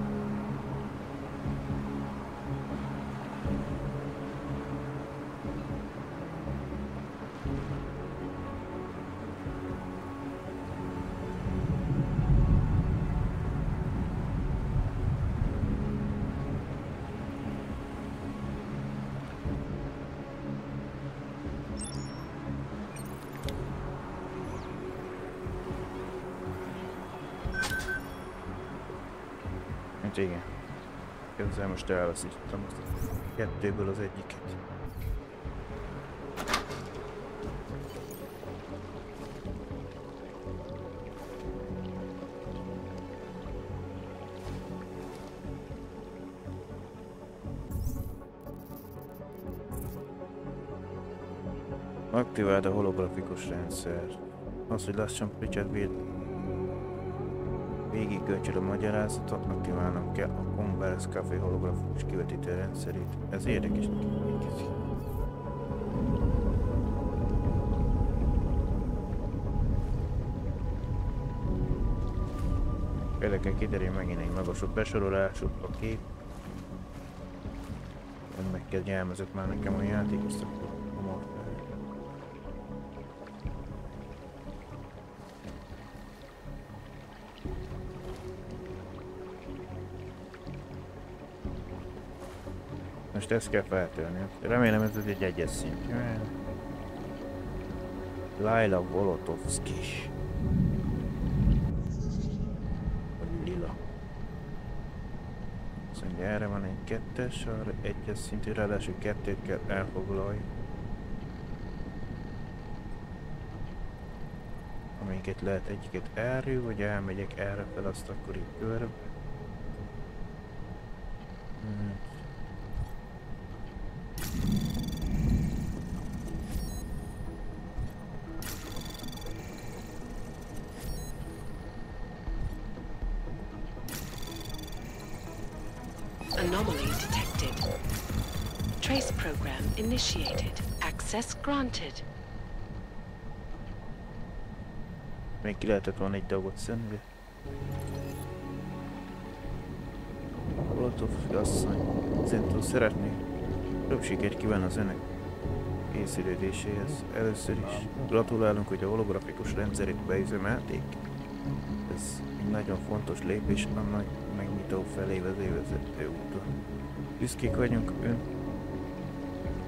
Igen. Ezzel most elveszítettem azt a kettőből az egyiket. Aktiváld a holografikus rendszer. Az, hogy lassan Richard végig kölcsön a magyarázatot, aktiválnom kell a Converse Café holografikus kivetítő rendszerét. Ez érdekes neki. Például kiderül megint egy magasabb besorolású a kép. Meg kell gyelmezett már nekem a játék, azt akkor hamar fel. Most ezt kell feltölni. Remélem ez egy egyes szintű. Laila Volotovski. Lila. Azt mondja, erre van egy kettes, arra egyes szintű, ráadásul kettőt kell elfoglalni. Amiket lehet egyiket erről, vagy elmegyek erre fel, azt akkor így körbe. Anomaly detected. Trace program initiated. Access granted. Még ki lehetett volna egy dolgot szedni. Volotovski asszony, Zentó szeretné több sikert kíván az önök készülődéséhez. Először is gratulálunk, hogy a holografikus rendszerét beüzemelték. Ez egy nagyon fontos lépés a nagy megnyitó felé vezető úton. Büszkék vagyunk ön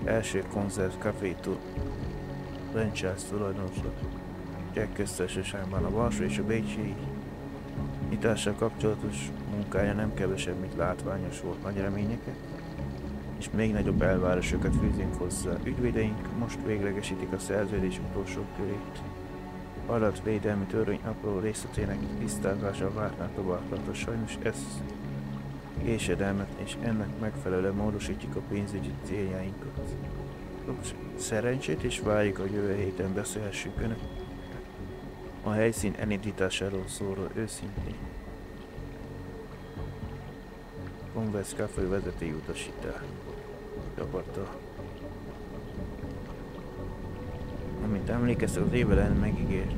első konzerv kafétól franchise tulajdonosa. Csak köztársaságban a Varsó és a Bécsi nyitással kapcsolatos munkája nem kevesebb, mint látványos volt, nagy reményeket, és még nagyobb elvárásokat fűzünk hozzá. Ügyvédeink most véglegesítik a szerződés utolsó körét. Adatvédelmi törvény apró részletének tisztázása vártnál tovább. Sajnos ez késedelmet, és ennek megfelelően módosítjuk a pénzügyi céljainkat. Szerencsét, és várjuk, hogy jövő héten beszélhessünk önök a helyszín elindításáról szóló őszintén. Converse Café vezetői utasítás csapata. Amint emlékeztek, az évvel ellen megígért,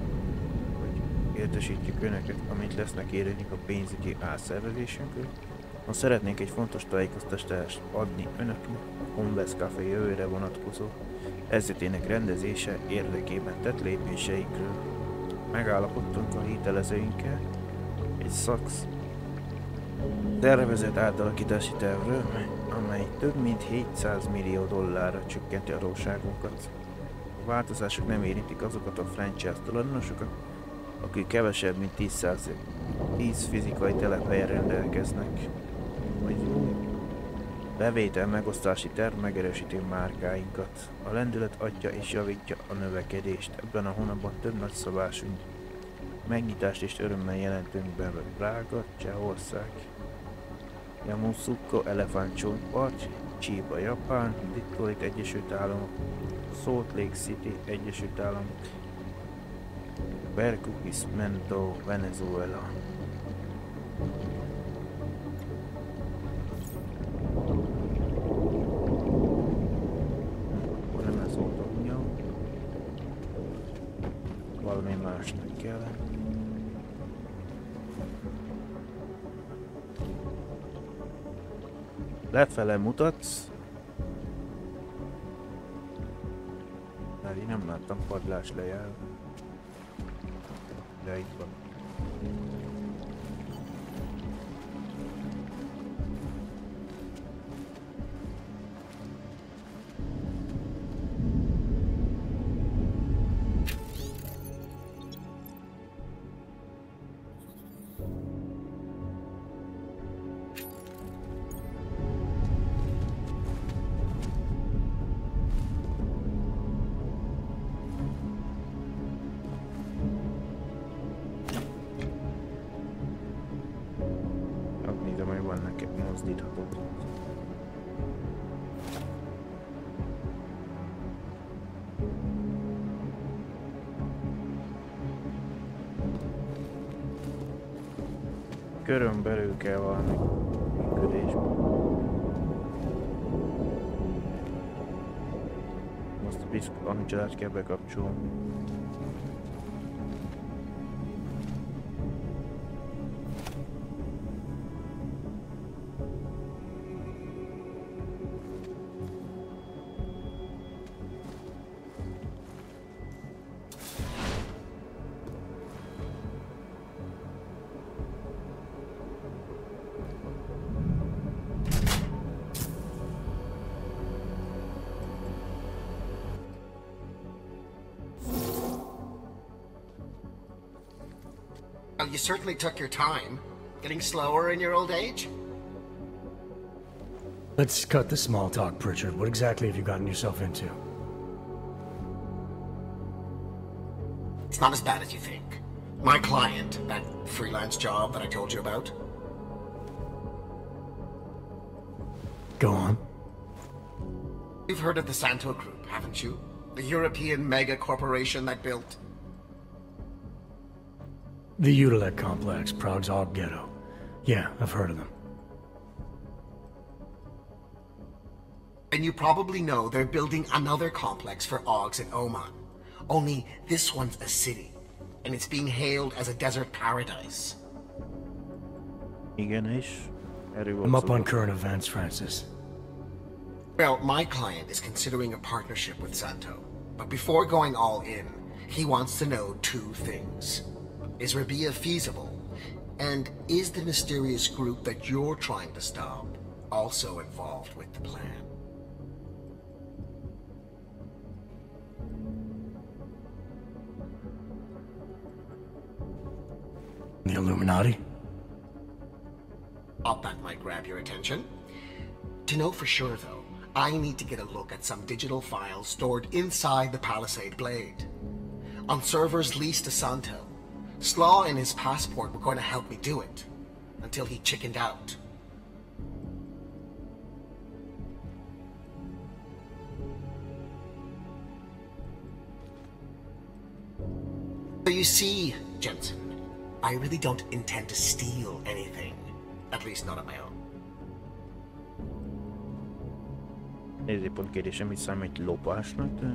hogy értesítjük önöket, amint lesznek éredik a pénzügyi átszervezésünkről. Ha szeretnénk egy fontos tájékoztatást adni önöknek a Converse Café jövőre vonatkozó helyzetének rendezése érdekében tett lépéseikről. Megállapodtunk a hitelezőinkkel egy tervezett átalakítási tervről, amely több mint 700 millió dollárra csökkenti adósságunkat. A változások nem érintik azokat a franchise tulajdonosokat, akik kevesebb mint 10 fizikai telephelyen rendelkeznek, vagy bevétel megosztási terv megerősíti márkáinkat. A lendület adja és javítja a növekedést. Ebben a hónapban több nagyszabású megnyitást és örömmel jelentünk be Prága, Csehország, Yamoussoukro, Elefántcsontpart, Chiba, Japán, Detroit, Egyesült Államok, Salt Lake City, Egyesült Államok, Barquisimeto, Venezuela. Nem ez volt a hunyó. Valami másnak kell. Lefele mutatsz. Mert én nem láttam padlás lejár. De itt van. Körön belül kell valami működésben. Most biztos a család kell bekapcsolni. Well, you certainly took your time. Getting slower in your old age? Let's cut the small talk, Pritchard. What exactly have you gotten yourself into? It's not as bad as you think. My client, that freelance job that I told you about. Go on. You've heard of the Santo Group, haven't you? The European mega corporation that built... The Utilec complex, Prague's Og Ghetto. Yeah, I've heard of them. And you probably know they're building another complex for Ogs in Oman. Only this one's a city, and it's being hailed as a desert paradise. I'm up on current events, Francis. Well, my client is considering a partnership with Santo. But before going all in, he wants to know two things. Is Rabia feasible? And is the mysterious group that you're trying to stop also involved with the plan? The Illuminati? Thought that might grab your attention. To know for sure, though, I need to get a look at some digital files stored inside the Palisade Blade. On servers leased to Santo. Slaw and his passport were going to help me do it, until he chickened out. So you see, Jensen, I really don't intend to steal anything. At least not on my own. Nézzépont kérdésem, hogy számít lopásnak, de...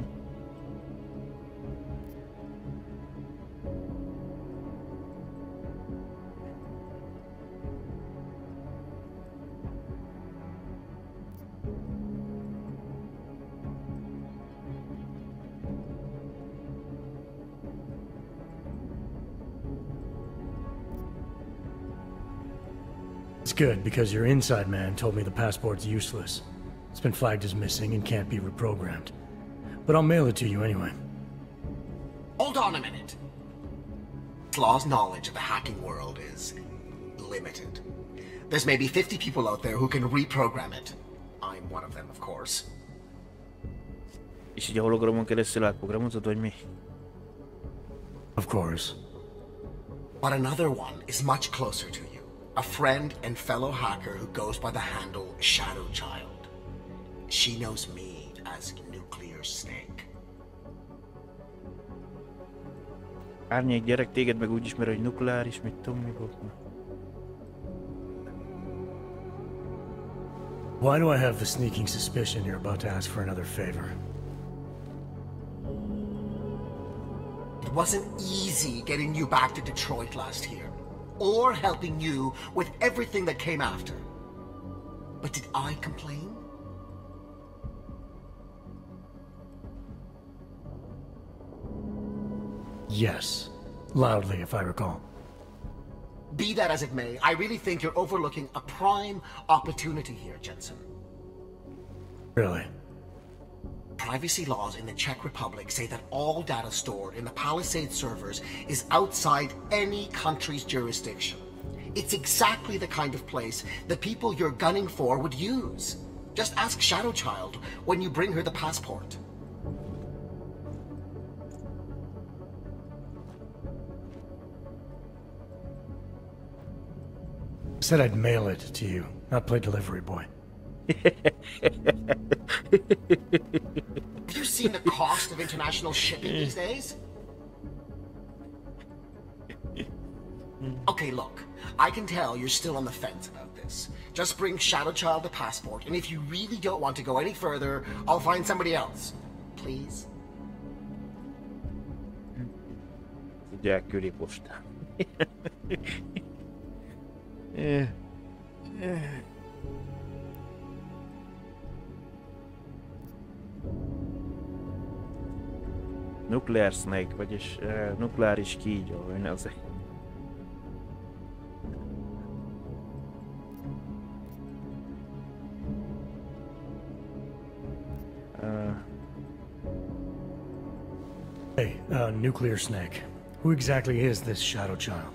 It's good, because your inside man told me the passport's useless. It's been flagged as missing and can't be reprogrammed. But I'll mail it to you anyway. Hold on a minute. Slaw's knowledge of the hacking world is limited. There's maybe 50 people out there who can reprogram it. I'm one of them, of course. És így a hologramon keresztül átprogramozod, vagy mi? Of course. But another one is much closer to you. A friend and fellow hacker who goes by the handle Shadow Child. She knows me as Nuclear Snake. Árnyék gyerek, téged meg úgy ismer, hogy nukleáris, mit tudom mi volt. Why do I have the sneaking suspicion you're about to ask for another favor? It wasn't easy getting you back to Detroit last year. Or helping you with everything that came after. But did I complain? Yes. Loudly, if I recall. Be that as it may, I really think you're overlooking a prime opportunity here, Jensen. Really? Privacy laws in the Czech Republic say that all data stored in the Palisade servers is outside any country's jurisdiction. It's exactly the kind of place the people you're gunning for would use. Just ask Shadow Child when you bring her the passport. I said I'd mail it to you, not play delivery boy. Have you seen the cost of international shipping these days? Okay, look. I can tell you're still on the fence about this. Just bring Shadow Child the passport, and if you really don't want to go any further, I'll find somebody else. Please? Ugye küli postán. Nuclear Snake, vagyis nukleáris kígyó, vagy az. Hey, Nuclear Snake. Who exactly is this Shadow Child?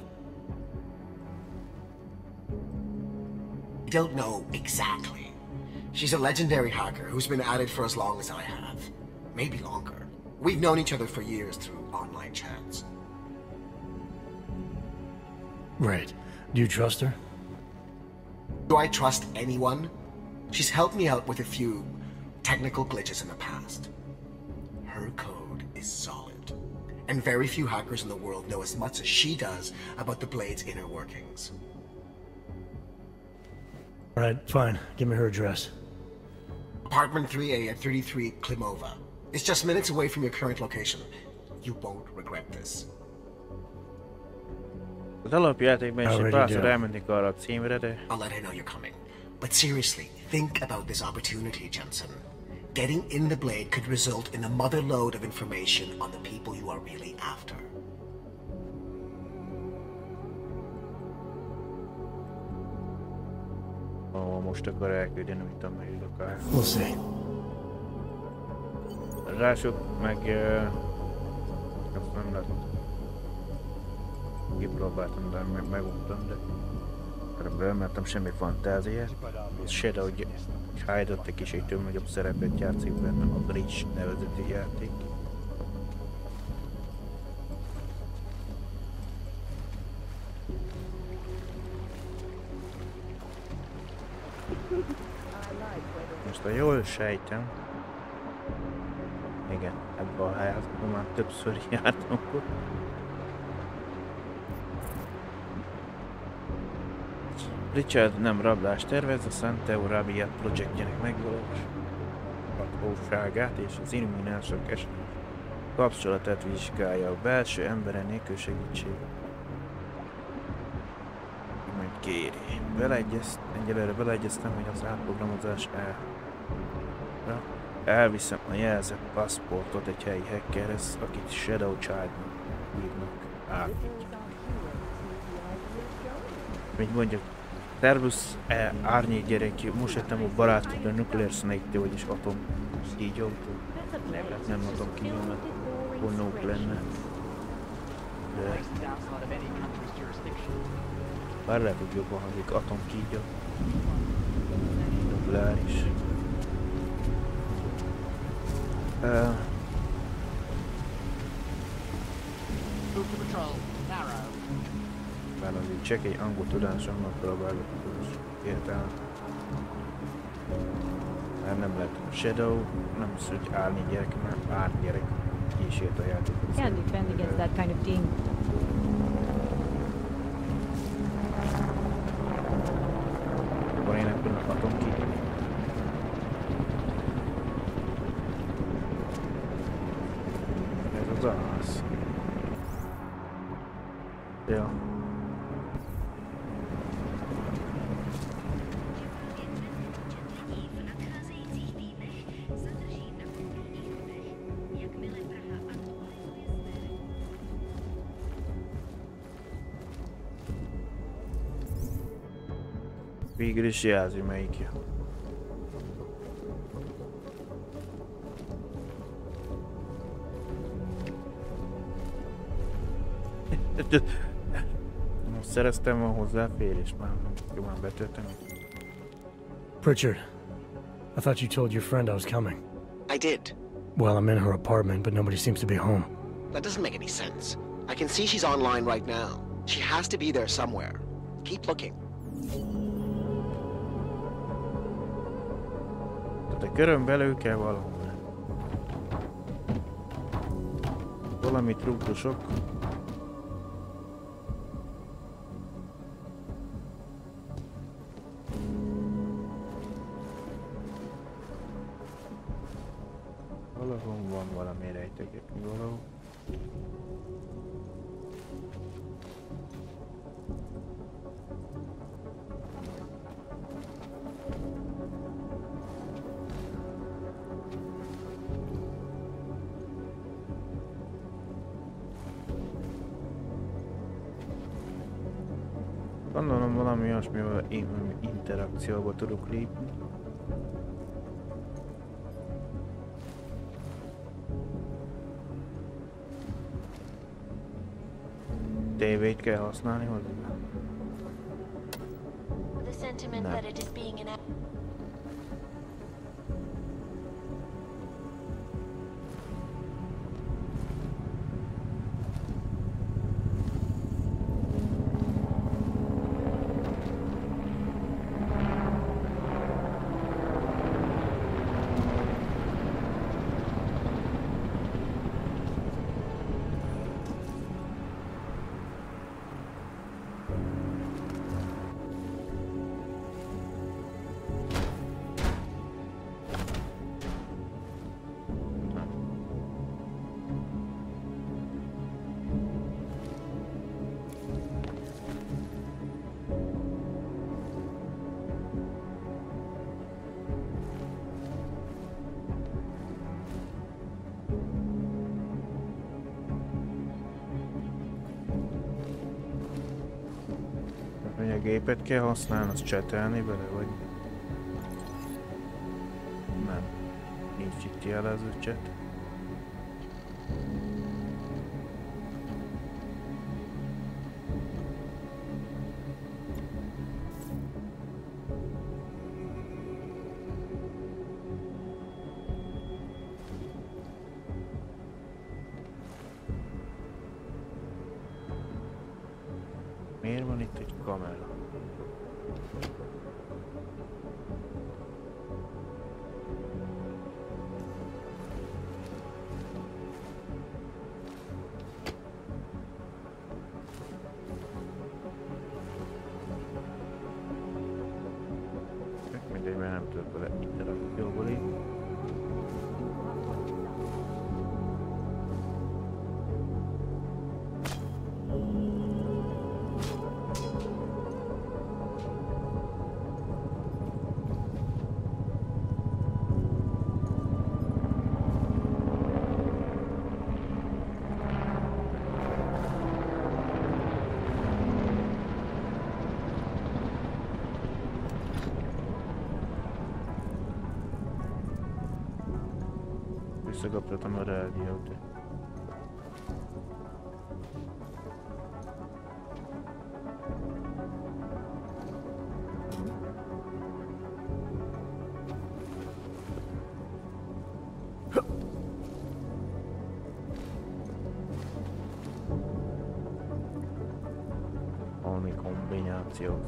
I don't know exactly. She's a legendary hacker who's been at it for as long as I have. Maybe longer. We've known each other for years through online chats. Right. Do you trust her? Do I trust anyone? She's helped me out with a few technical glitches in the past. Her code is solid. And very few hackers in the world know as much as she does about the Blade's inner workings. Alright, fine. Give me her address. Apartment 3A at 33 Klimova. It's just minutes away from your current location. You won't regret this. Az alapjátékban is párszor elmennék arra a címre, de... I'll let her know you're coming. But seriously, think about this opportunity, Jensen. Getting in the Blade could result in a mother load of information on the people you are really after. Ó, most akar elküldeni, mit tudom, melyik akár. We'll see. Rások meg... azt nem látom. Kipróbáltam, de meguntam, de... nem mertem semmi fantáziát. Shadow Child egy kicsit nagyobb szerepet játszik benne a Bridge nevezetű játék. Most ha jól sejtem... Igen, ebben a házban már többször jártam akkor. Richard nem rablást tervez, a Santa Rabia projektjének megvalósíthatóságát és az illuminások kapcsolatát vizsgálja a belső embere nélkül segítség. Majd kéri. Egyelőre beleegyeztem, hogy az átprogramozás elviszem a jelzett paszportot egy helyi hackerhez, akit Shadow Child-nak írnak át. Mint mondjuk, Tervusz árnyék gyerek, most jöttem a barátod a Nuclear Snake-től, vagyis atom kígyótól. Nem atom kígyó, mert vonók lenne. De... bár lehet, hogy jobban hangzik atom kígyó. Nukleáris. Valami csak egy angol tudásommal próbálok értelni. Már nem lehet Shadow, nem az, hogy árni gyerek, mert árni gyerek kísért a játékot. Can't defend against that kind of team. Van én ebben a atomkígyó. Ez az az. Ja. Végül is jelzi melyikje. Most szereztem van hozzáférés, már jobban betöltem. Pritchard, I thought you told your friend I was coming. I did. Well, I'm in her apartment, but nobody seems to be home. That doesn't make any sense. I can see she's online right now. She has to be there somewhere. Keep looking. De körön belül kell valahol. Valami trúkosok. Valahol van valami rejtegetni valahol. Gondolom valami olyasmivel én interakcióba tudok lépni. Tévét kell használni hozzá. Nem. A gépet kell használni, azt csetelni vele, vagy nem? Nincs itt jelező chat. Miért van itt egy kamera? Mindegy, mert nem tudok vele interakcióba lépni. Visszakapcsoltam a rádiót. Valami kombináció.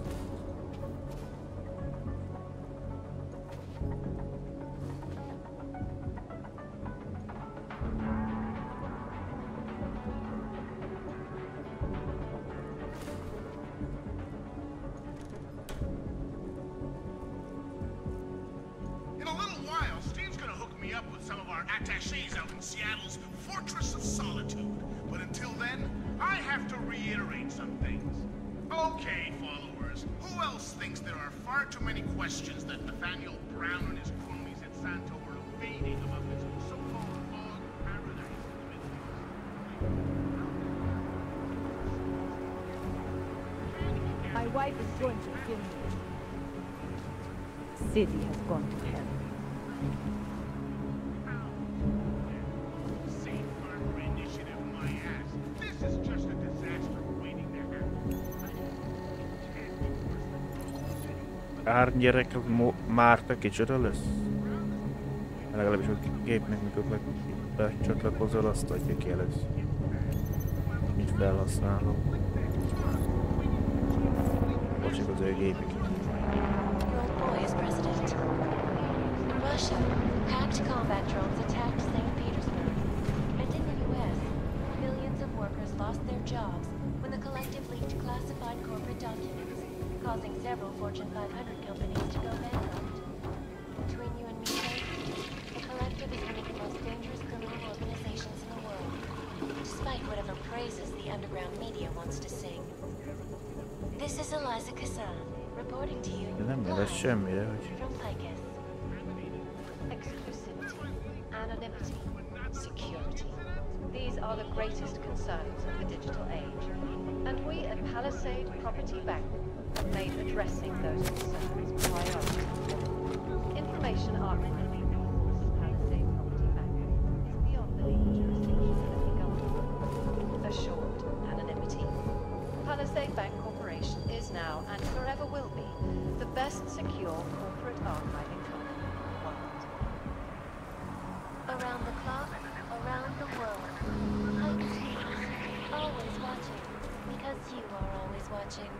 My wife is going to kill me. City has gone to hell. Árnyerek Márta kicsoda lesz? Legalábbis a gépnek, mikor becsatlakozol, azt adja ki először. Mint felhasználó. Bocsik az ő gépik. Russia, hacked combat drones attacked St. Petersburg. And in the US, millions of workers lost their jobs when the collective leaked classified corporate documents, causing several Fortune 500 companies to go bankrupt. Between you and me, the collective is one of the most dangerous underground media wants to sing. This is Eliza Kassan, reporting to you Nem lesz semmire, hogy... from Picus. Exclusivity, anonymity, security. These are the greatest concerns of the digital age. And we at Palisade Property Bank have made addressing those concerns priority. Information archive. Palisade Property Bank is beyond the legal jurisdiction of the government. Assured anonymity. Palisade Bank Corporation is now and forever will be the best secure corporate archiving company in the world. Around the clock, around the world. Always watching, because you are always watching.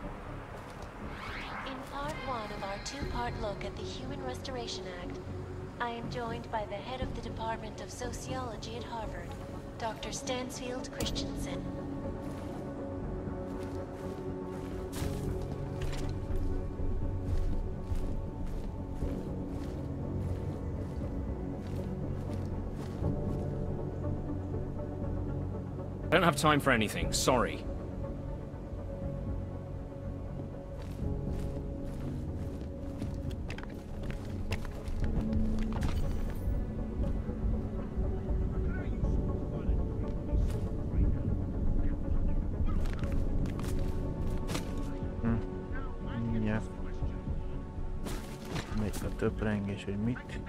In part one of our two-part look at the Human Restoration Act, I am joined by the head of the Department of Sociology at Harvard, Dr. Stansfield Christensen. I don't have time for anything, sorry. Ja. Még a töprengés, hogy mit?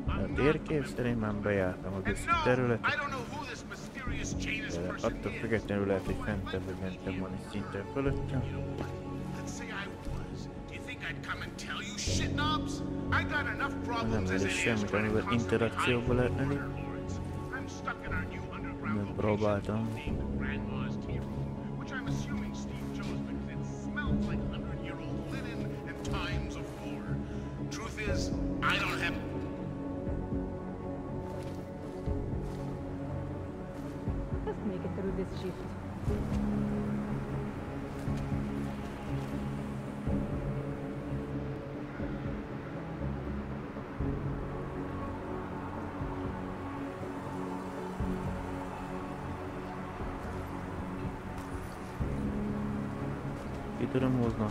A térkép szerint már bejártam az összes területet. De attól függetlenül lehet, hogy fentebb vagy mentebb van egy szinten fölöttem. Nem lesz semmit, amivel interakcióba lehet lenni. Megpróbáltam. Let's make it through this shift. Ki tudom hozni.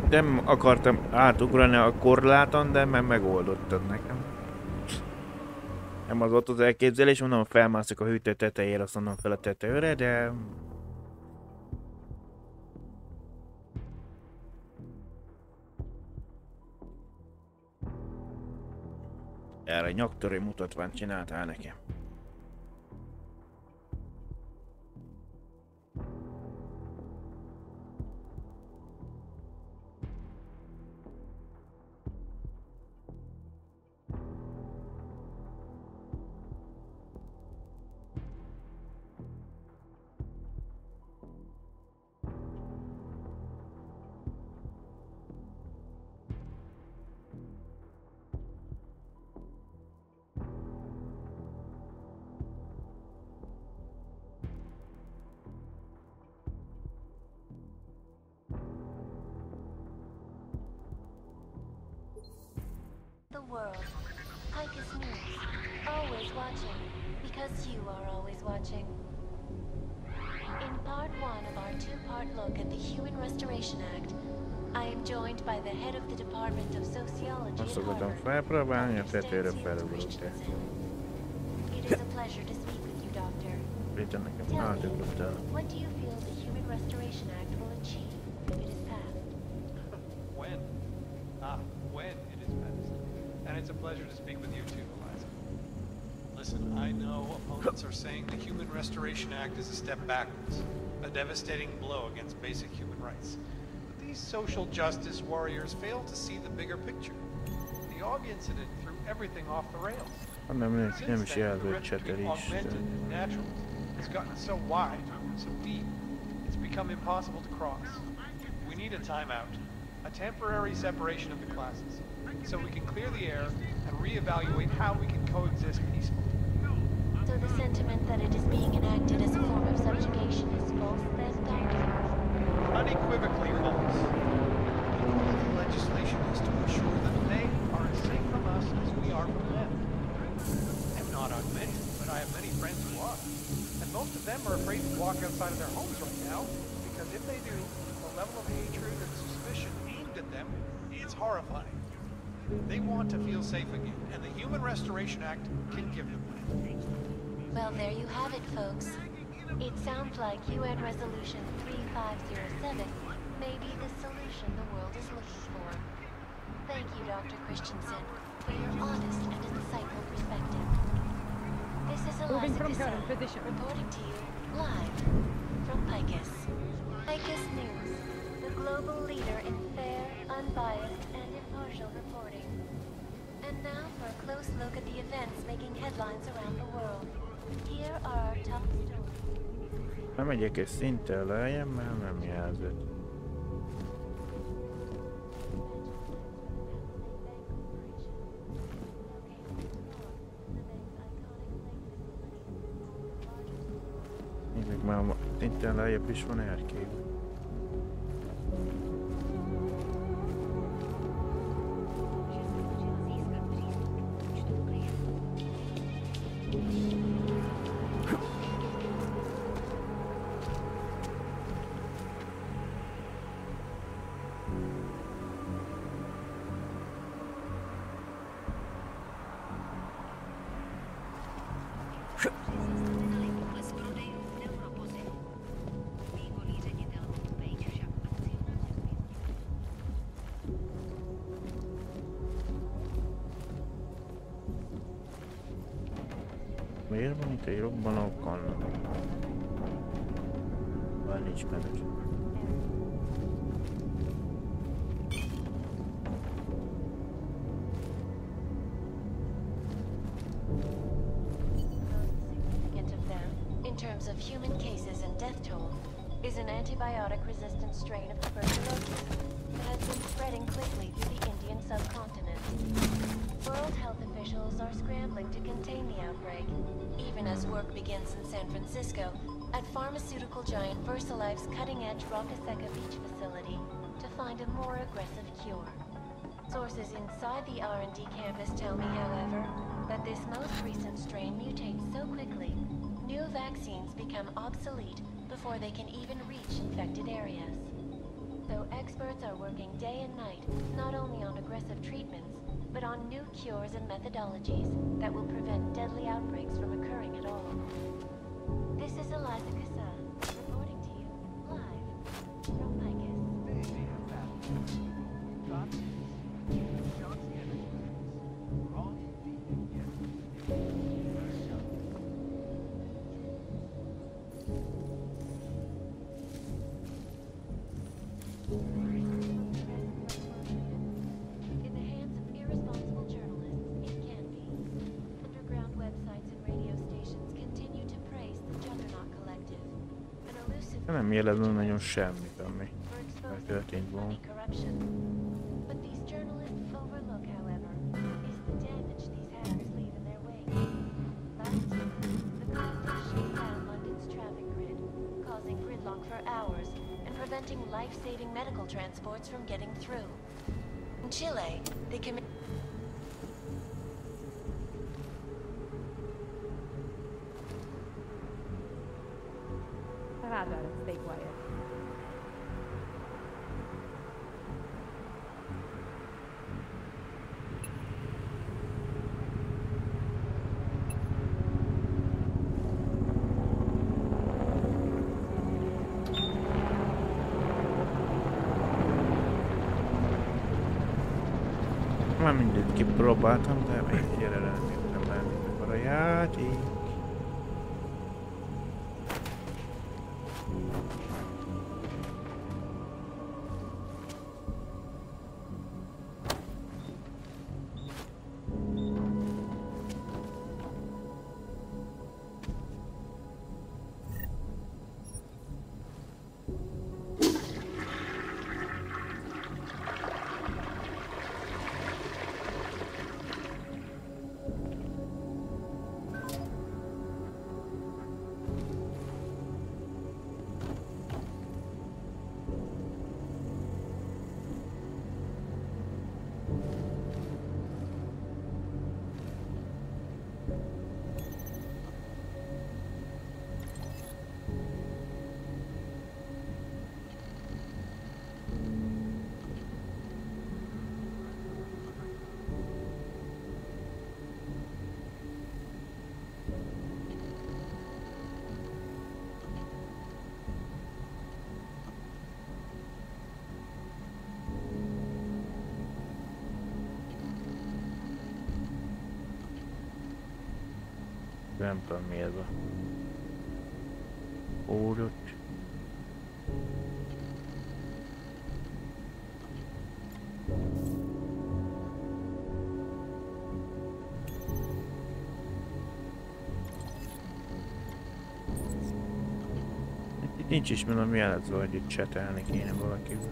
Nem akartam átugrani a korláton, de megoldottad nekem. Nem az ott az elképzelés, mondom, felmászok a hűtő tetejére, azt onnan fel a tetőre, de... Erre nyaktörő mutatványt csináltál nekem. The world. Picus News. Always watching, because you are always watching. In part one of our two-part look at the Human Restoration Act, I am joined by the head of the Department of Sociology at Harvard, Dr. Stansfield Christensen. It is a pleasure to speak with you, Doctor. Tell me, what do you feel the Human Restoration Act will achieve if it is passed? When? When? pleasure to speak with you too, Eliza. Listen, I know opponents are saying the Human Restoration Act is a step backwards, a devastating blow against basic human rights. But these social justice warriors fail to see the bigger picture. The AUG incident threw everything off the rails. Since then, the rift between augmented and naturals has gotten so wide, so deep, it's become impossible to cross. We need a timeout, a temporary separation of the classes, so we can clear the air and reevaluate how we can coexist peacefully. So the sentiment that it is being enacted as a form of subjugation is false, then, Doctor? Unequivocally false. The goal of the legislation is to ensure that they are as safe from us as we are from them. I'm not augmented, but I have many friends who are. And most of them are afraid to walk outside of their homes right now, because if they do, the level of hatred and suspicion aimed at them is horrifying. They want to feel safe again, and the Human Restoration Act can give them that. Well, there you have it, folks. It sounds like UN Resolution 3507 may be the solution the world is looking for. Thank you, Dr. Christensen, for your honest and insightful perspective. This is Eliza Cassell, reporting to you live from Picus. Picus News, the global leader in fair, unbiased, and impartial reporting. And now for a close look at the events making headlines around the world. Here are our top stories. Bemegyek egy szinttel lejjebb, mert nem jelzett. Még már szinten lejjebb is van erkély. Miért van itt egy robbanó kanna? Bár nincs menedzser. In terms of human cases and death toll, is an antibiotic-resistant strain of tuberculosis that has been spreading quickly through the Indian subcontinent. World health officials are scrambling to contain the outbreak, even as work begins in San Francisco at pharmaceutical giant VersaLife's cutting-edge Rocaseca Beach facility to find a more aggressive cure. Sources inside the R&D campus tell me, however, that this most recent strain mutates so quickly, new vaccines become obsolete before they can even reach infected areas. So experts are working day and night, not only on aggressive treatments, but on new cures and methodologies that will prevent deadly outbreaks from occurring at all. This is Eliza Cassell, reporting to you live from Picus. Nem jelezne nagyon semmit, ami megtörtént volna. Life-saving medical transports from getting through. In Chile, they commit. Rather stay quiet. Már mindent kipróbáltam, de egyre nem jöttem be, mikor a játék. Nem tudom mi ez a kódot. Itt nincs is mondom jelezve, hogy itt csetelni kéne valakivel.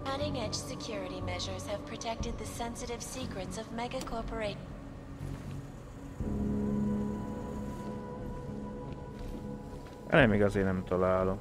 Cutting-edge security measures have protected the sensitive secrets of megacorporations. Nem, még azért nem találom.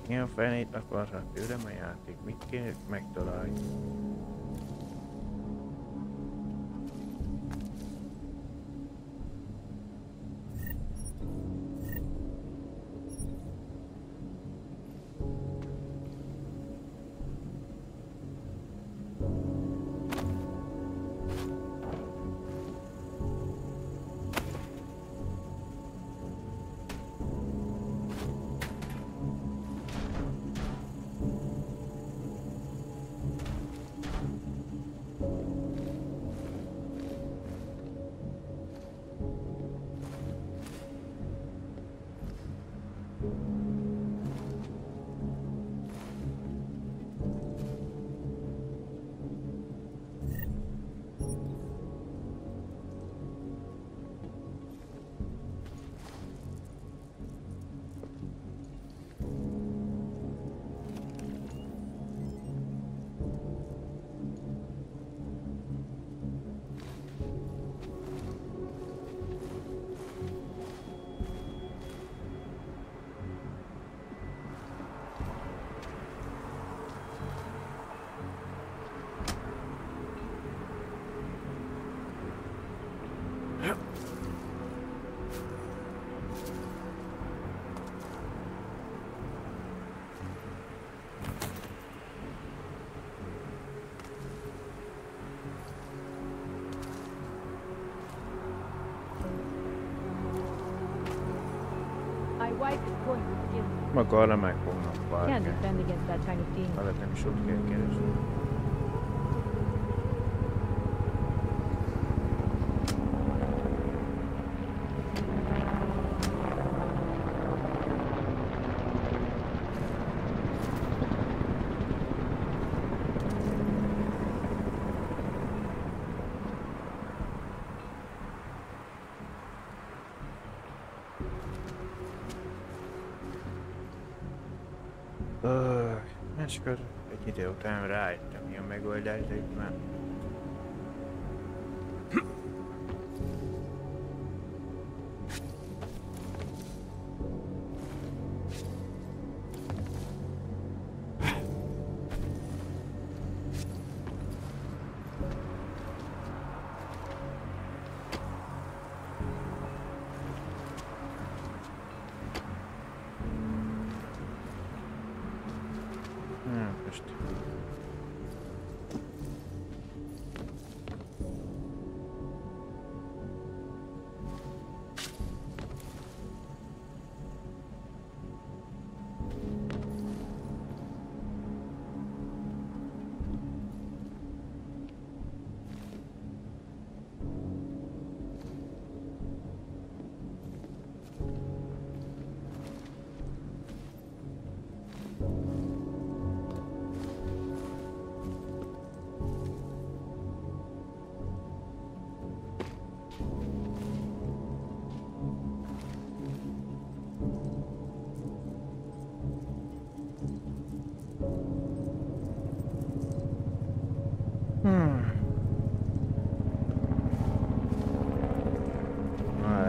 Milyen fenét akarnak tőlem a játék? Mit kéne megtalálni? is going to kill me. Maga arra meg fognak Can't várni. defend against that kind of thing. Veletem is ott kell keresni. És akkor egy idő után rájöttem, mi a megoldás, de itt már...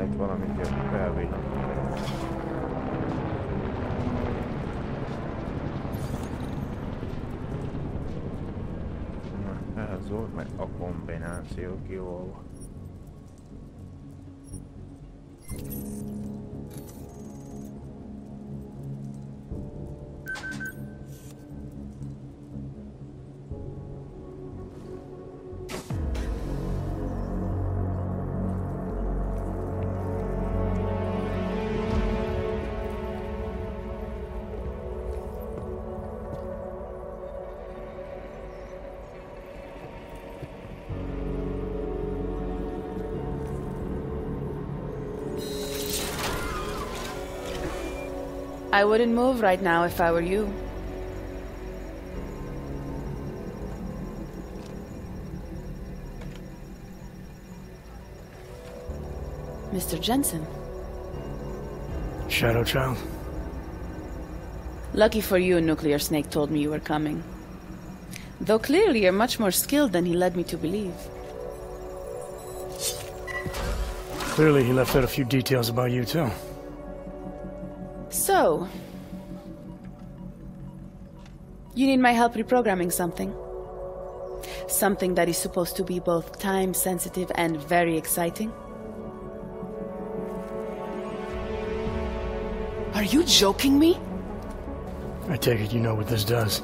Itt valamit jött felvillantott. Na, ez volt meg a kombináció kiolva. I wouldn't move right now if I were you. Mr. Jensen. Shadow Child? Lucky for you, Nuclear Snake told me you were coming. Though clearly you're much more skilled than he led me to believe. Clearly he left out a few details about you too. So, you need my help reprogramming something. Something that is supposed to be both time-sensitive and very exciting. Are you joking me? I take it you know what this does.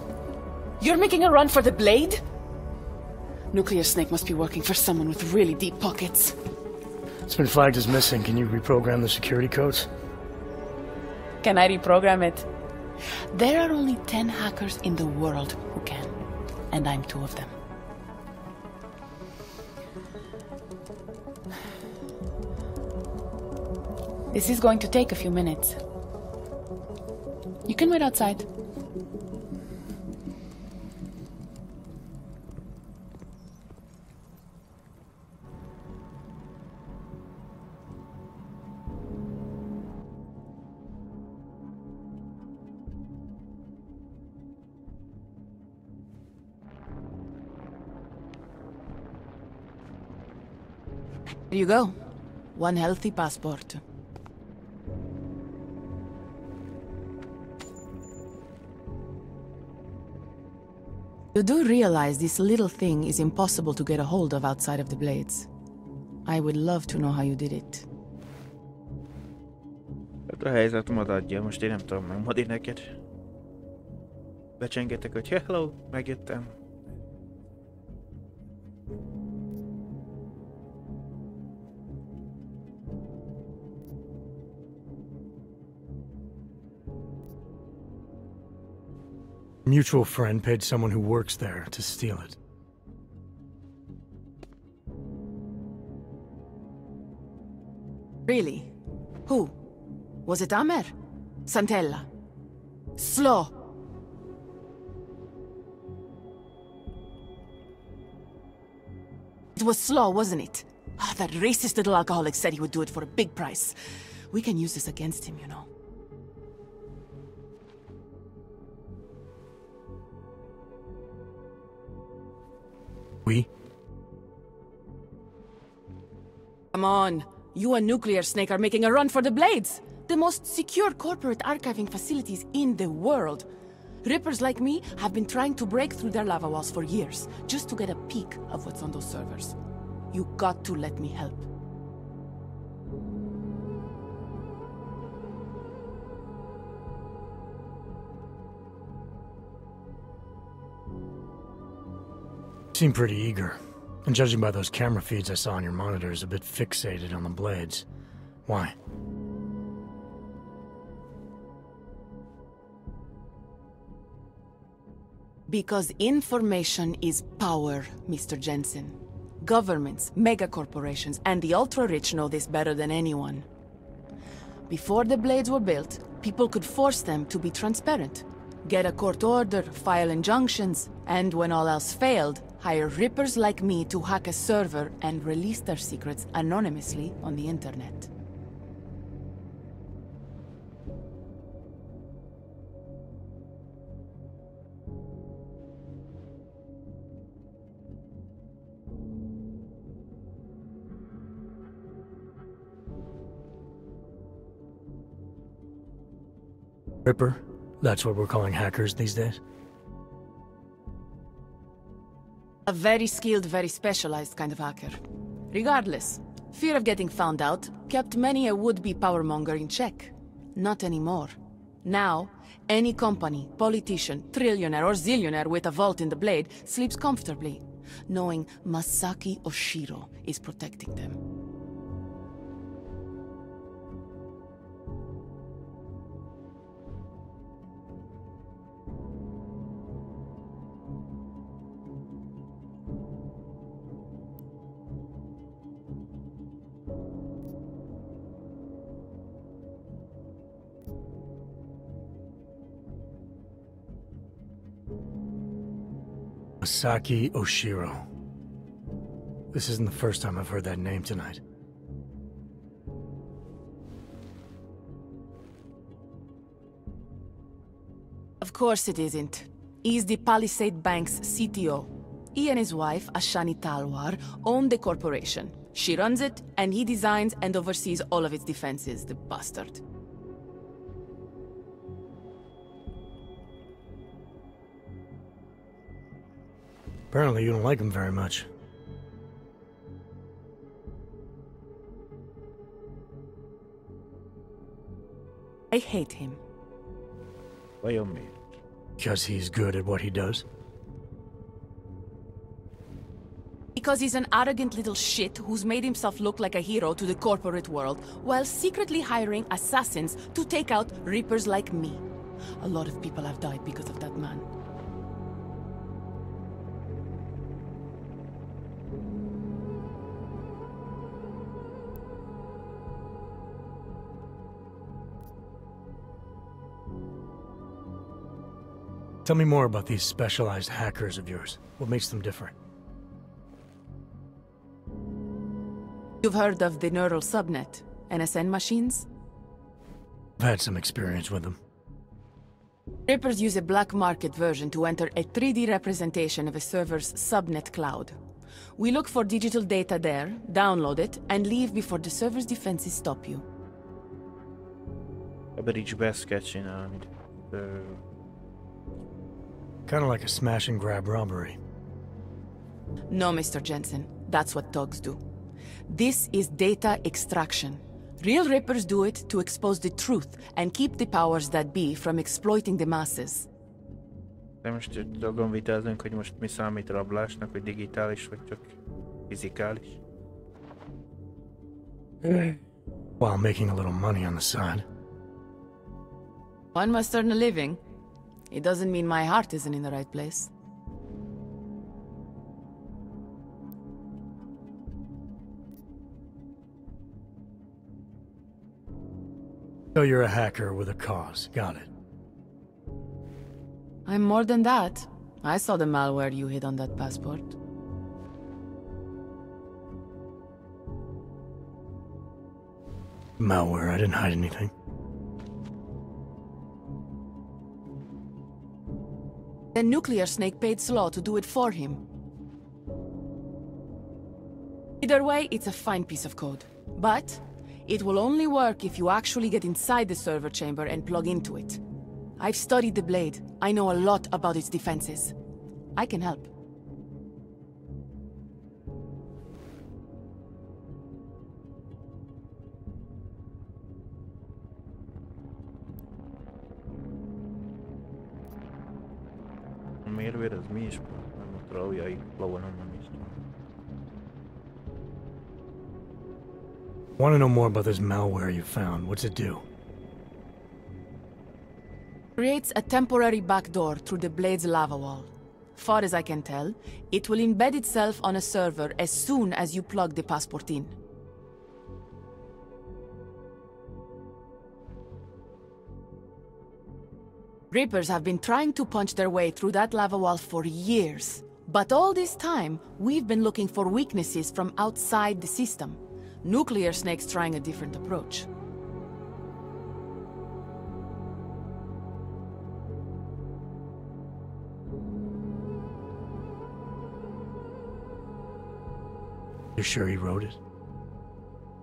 You're making a run for the blade? Nuclear Snake must be working for someone with really deep pockets. It's been flagged as missing. Can you reprogram the security codes? Can I reprogram it? There are only 10 hackers in the world who can, and I'm 2 of them. This is going to take a few minutes. You can wait outside. Here you go. 1 healthy passport. You do realize this little thing is impossible to get a hold of outside of the blades. I would love to know how you did it. Hát a helyzetemet adja, most én nem tudom megmondani neked. Becsengetek, hogy hello, megjöttem. Mutual friend paid someone who works there to steal it. Really? Who? Was it Amer? Santella? Slow? It was Slow, wasn't it? Ah, that racist little alcoholic said he would do it for a big price. We can use this against him, you know. We? Come on. You and Nuclear Snake are making a run for the Blades. The most secure corporate archiving facilities in the world. Rippers like me have been trying to break through their lava walls for years, just to get a peek of what's on those servers. You got to let me help. Seem pretty eager. And judging by those camera feeds I saw on your monitors, a bit fixated on the Blades. Why? Because information is power, Mr. Jensen. Governments, megacorporations, and the ultra-rich know this better than anyone. Before the Blades were built, people could force them to be transparent. Get a court order, file injunctions, and when all else failed, hire rippers like me to hack a server and release their secrets anonymously on the internet. Ripper? That's what we're calling hackers these days? A very skilled, very specialized kind of hacker. Regardless, fear of getting found out kept many a would-be powermonger in check. Not anymore. Now, any company, politician, trillionaire or zillionaire with a vault in the Blade sleeps comfortably, knowing Masaki Oshiro is protecting them. Masaki Oshiro. This isn't the first time I've heard that name tonight. Of course it isn't. He's the Palisade Bank's CTO. He and his wife, Ashani Talwar, own the corporation. She runs it, and he designs and oversees all of its defenses, the bastard. Apparently you don't like him very much. I hate him. Why on me? Because he's good at what he does? Because he's an arrogant little shit who's made himself look like a hero to the corporate world, while secretly hiring assassins to take out Reapers like me. A lot of people have died because of that man. Tell me more about these specialized hackers of yours. What makes them different? You've heard of the neural subnet, NSN machines? I've had some experience with them. Rippers use a black market version to enter a 3D representation of a server's subnet cloud. We look for digital data there, download it, and leave before the server's defenses stop you. Ebben így best kell csinálni. Kind of like a smash and grab robbery. No, Mr. Jensen. That's what thugs do. This is data extraction. Real Rippers do it to expose the truth and keep the powers that be from exploiting the masses. De most dolgon vitázunk, hogy most mi számít rablásnak, hogy digitális vagy csak fizikális. While making a little money on the side. One must earn a living. It doesn't mean my heart isn't in the right place. So you're a hacker with a cause. Got it. I'm more than that. I saw the malware you hid on that passport. Malware, I didn't hide anything. The nuclear snake paid Slaw to do it for him. Either way, it's a fine piece of code. But it will only work if you actually get inside the server chamber and plug into it. I've studied the Blade. I know a lot about its defenses. I can help. Miért vérez mi is? Nem traujaik plauan is. Want to know more about this malware you found? What's it do? Creates a temporary backdoor through the Blade's lava wall. Far as I can tell, it will embed itself on a server as soon as you plug the passport in. Reapers have been trying to punch their way through that lava wall for years. But all this time, we've been looking for weaknesses from outside the system. Nuclear Snake's trying a different approach. You sure he wrote it?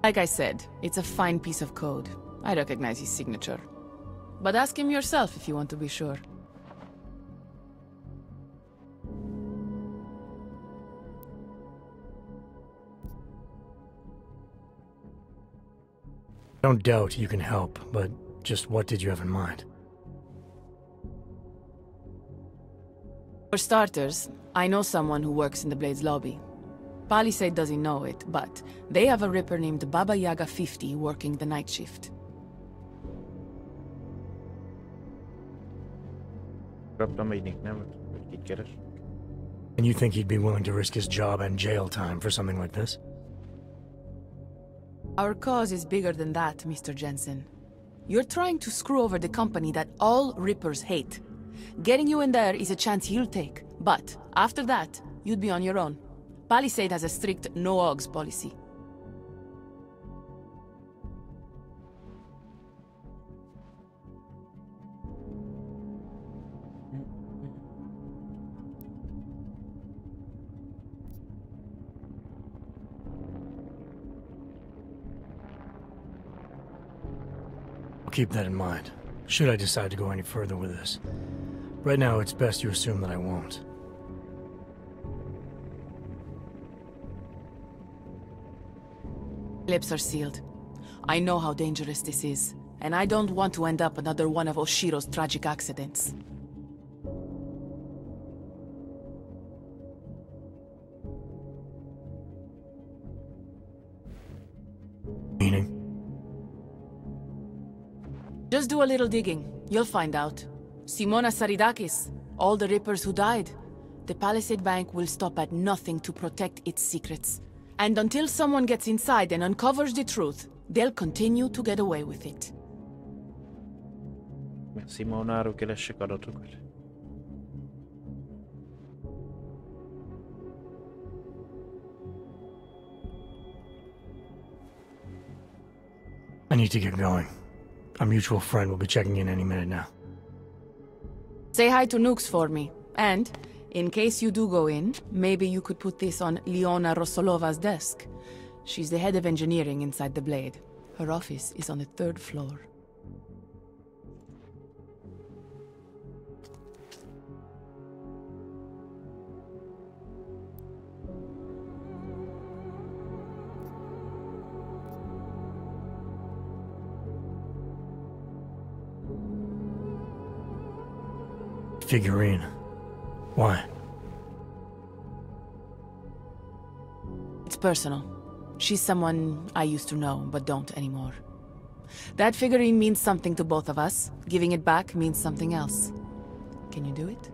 Like I said, it's a fine piece of code. I recognize his signature. But ask him yourself if you want to be sure. Don't doubt you can help, but just what did you have in mind? For starters, I know someone who works in the Blade's lobby. Palisade doesn't know it, but they have a Ripper named Baba Yaga 50 working the night shift. And you think he'd be willing to risk his job and jail time for something like this? Our cause is bigger than that, Mr. Jensen. You're trying to screw over the company that all Rippers hate. Getting you in there is a chance he'll take, but after that, you'd be on your own. Palisade has a strict no-OGs policy. Keep that in mind, should I decide to go any further with this. Right now, it's best you assume that I won't. Lips are sealed. I know how dangerous this is, and I don't want to end up another one of Oshiro's tragic accidents. Meaning? Just do a little digging. You'll find out. Simona Saridakis, all the Rippers who died. The Palisade Bank will stop at nothing to protect its secrets. And until someone gets inside and uncovers the truth, they'll continue to get away with it. Simonáról keressek adatokat. I need to get going. Our mutual friend will be checking in any minute now. Say hi to Nukes for me. And, in case you do go in, maybe you could put this on Leona Rosolova's desk. She's the head of engineering inside the Blade. Her office is on the 3rd floor. Figurine. Why? It's personal. She's someone I used to know, but don't anymore. That figurine means something to both of us. Giving it back means something else. Can you do it?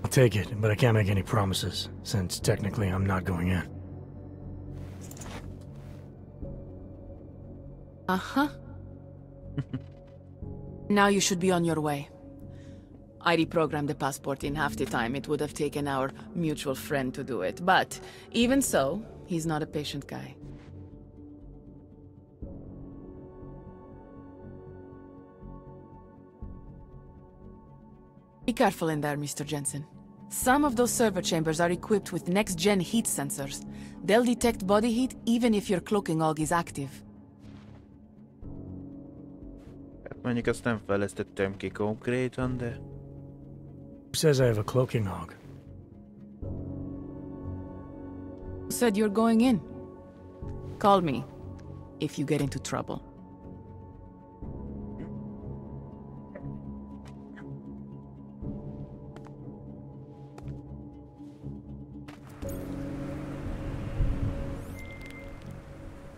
I'll take it, but I can't make any promises, since technically I'm not going in. Uh-huh. Now you should be on your way. I reprogrammed the passport in half the time it would have taken our mutual friend to do it, but even so, he's not a patient guy. Be careful in there, Mr. Jensen. Some of those server chambers are equipped with next-gen heat sensors. They'll detect body heat even if your cloaking aug is active. Mondjuk azt nem fejlesztettem ki konkrétan, de... Who says I have a cloaking aug? Who said you're going in? Call me if you get into trouble.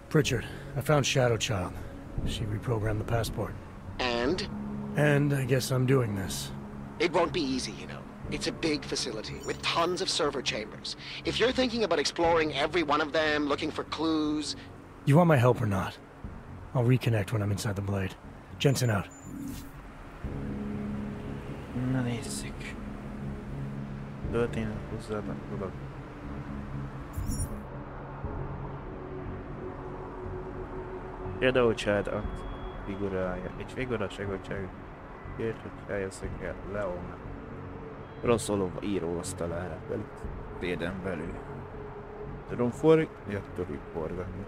Pritchard, I found Shadow Child. She reprogrammed the passport. And? And I guess I'm doing this. It won't be easy, you know. It's a big facility with tons of server chambers. If you're thinking about exploring every one of them, looking for clues... You want my help or not? I'll reconnect when I'm inside the blade. Jensen out. Na nézzük. Történet hozzáadnak oda. Kiadó csád a figurája. Egy figura segítségű. Kért, hogy helyezzük el Leónak. Rosszolóva íróasztalára velük. Téden belül. Tudom forgatni.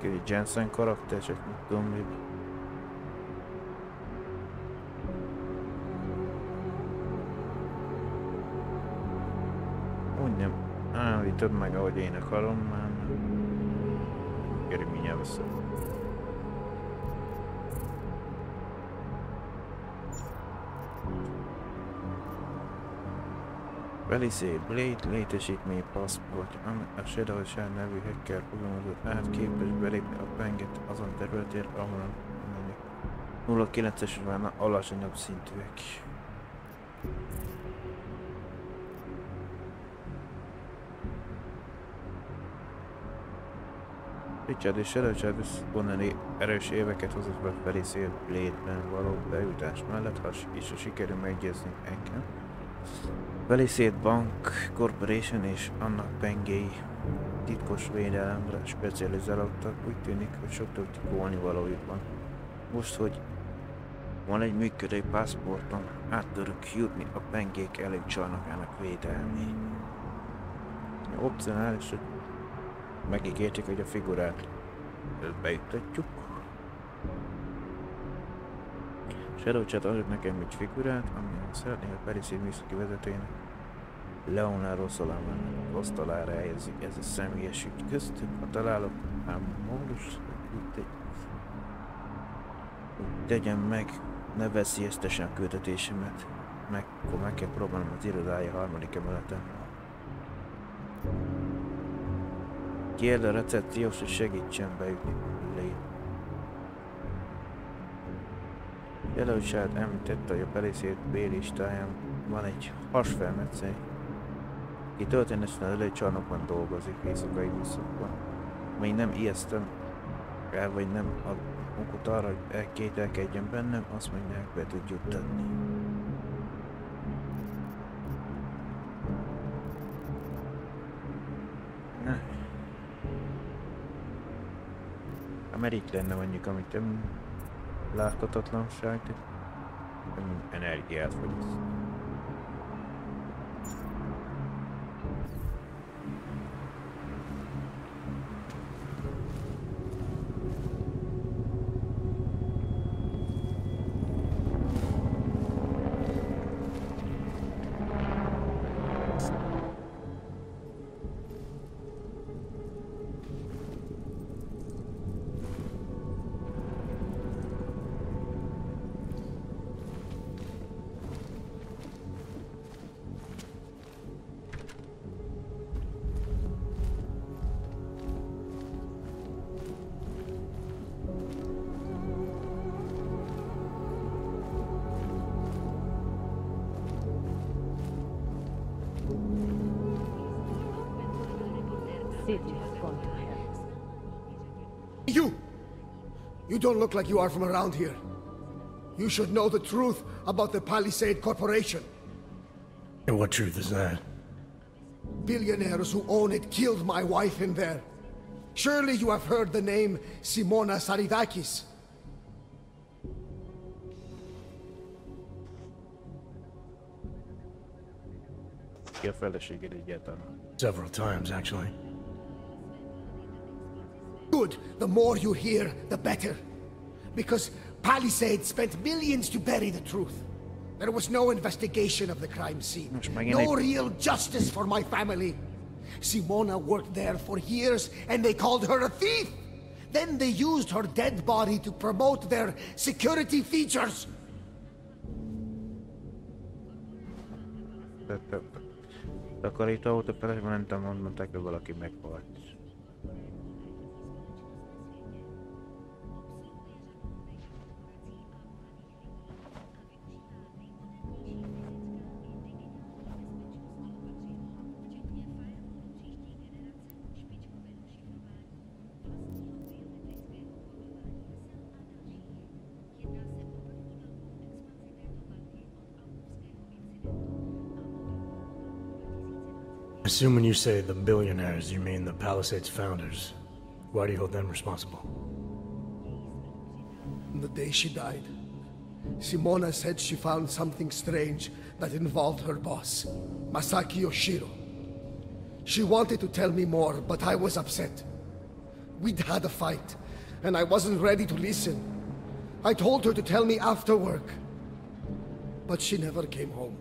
Egy Jensen karakter, csak nem tudom még. Úgy nem állítod meg, ahogy én akarom, már körülményel veszem. Fejlesztő Blade létesítmény passzport, a Shadow Child nevű hacker programozott át képes belépni a penget azon területért, ahol a 09-es van alacsonyabb szintűek. Richard és Shadow Child onnan erős éveket hozott be Fejlesztő Blade-ben való bejutás mellett, és a sikerül megegyezni engem. Fejlesztő Bank Corporation és annak pengéi titkos védelemre specializálódtak, úgy tűnik, hogy sok több tippolni valójuk van. Most, hogy van egy működő passzporton, át tudok jutni a pengék előcsarnokának védelmén. Opcionális, hogy megígérték, hogy a figurát bejutatjuk. Shadow Chat adott nekem egy figurát, amilyen szeretném a Fejlesztő műszaki vezetőjének Leonardo Solamának asztalára helyezik. Ez a személyes ügy köztük, ha találok ám módus, hogy tegyem meg, ne veszélyeztessem küldetésemet, akkor meg kell próbálnom az irodája harmadik emeleten. Kérd a recepciós, hogy segítsen bejutni Blade. Shadow Child említette, hogy a Fejlesztő B listáján van egy hasfelmetszely, aki történetesen az előcsarnokban dolgozik éjszakai műszakban. Még nem ijesztem el, vagy nem ad okot arra, hogy elkételkedjen bennem, azt mondják, be tud juttatni. Mert itt lenne mondjuk, amit nem láthatatlanság, energiát fogyaszt. city has gone to hell. You don't look like you are from around here. You should know the truth about the Palisade Corporation. And what truth is that? Billionaires who own it killed my wife in there. Surely you have heard the name Simona Saridakis. Several times, actually. Good. The more you hear, the better. Because Palisade spent millions to bury the truth. There was no investigation of the crime scene. No real justice for my family. Simona worked there for years, and they called her a thief. Then they used her dead body to promote their security features. Takarítóautó felesben nem tudom, mondták, hogy valaki meghalt. I assume when you say the billionaires, you mean the Palisades founders. Why do you hold them responsible? The day she died, Simona said she found something strange that involved her boss, Masaki Yoshiro. She wanted to tell me more, but I was upset. We'd had a fight, and I wasn't ready to listen. I told her to tell me after work, but she never came home.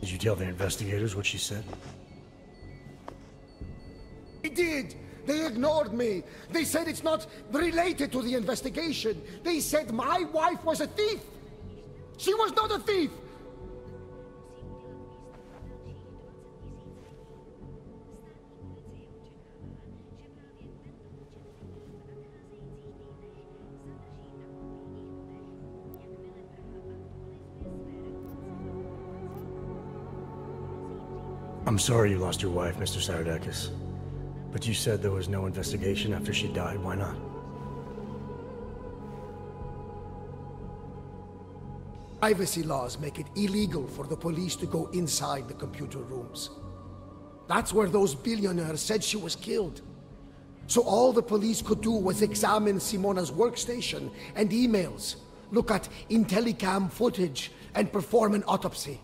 Did you tell the investigators what she said? They did! They ignored me! They said it's not related to the investigation! They said my wife was a thief! She was not a thief! I'm sorry you lost your wife, Mr. Saradakis. But you said there was no investigation after she died. Why not? Privacy laws make it illegal for the police to go inside the computer rooms. That's where those billionaires said she was killed. So all the police could do was examine Simona's workstation and emails, look at Intellicam footage, and perform an autopsy.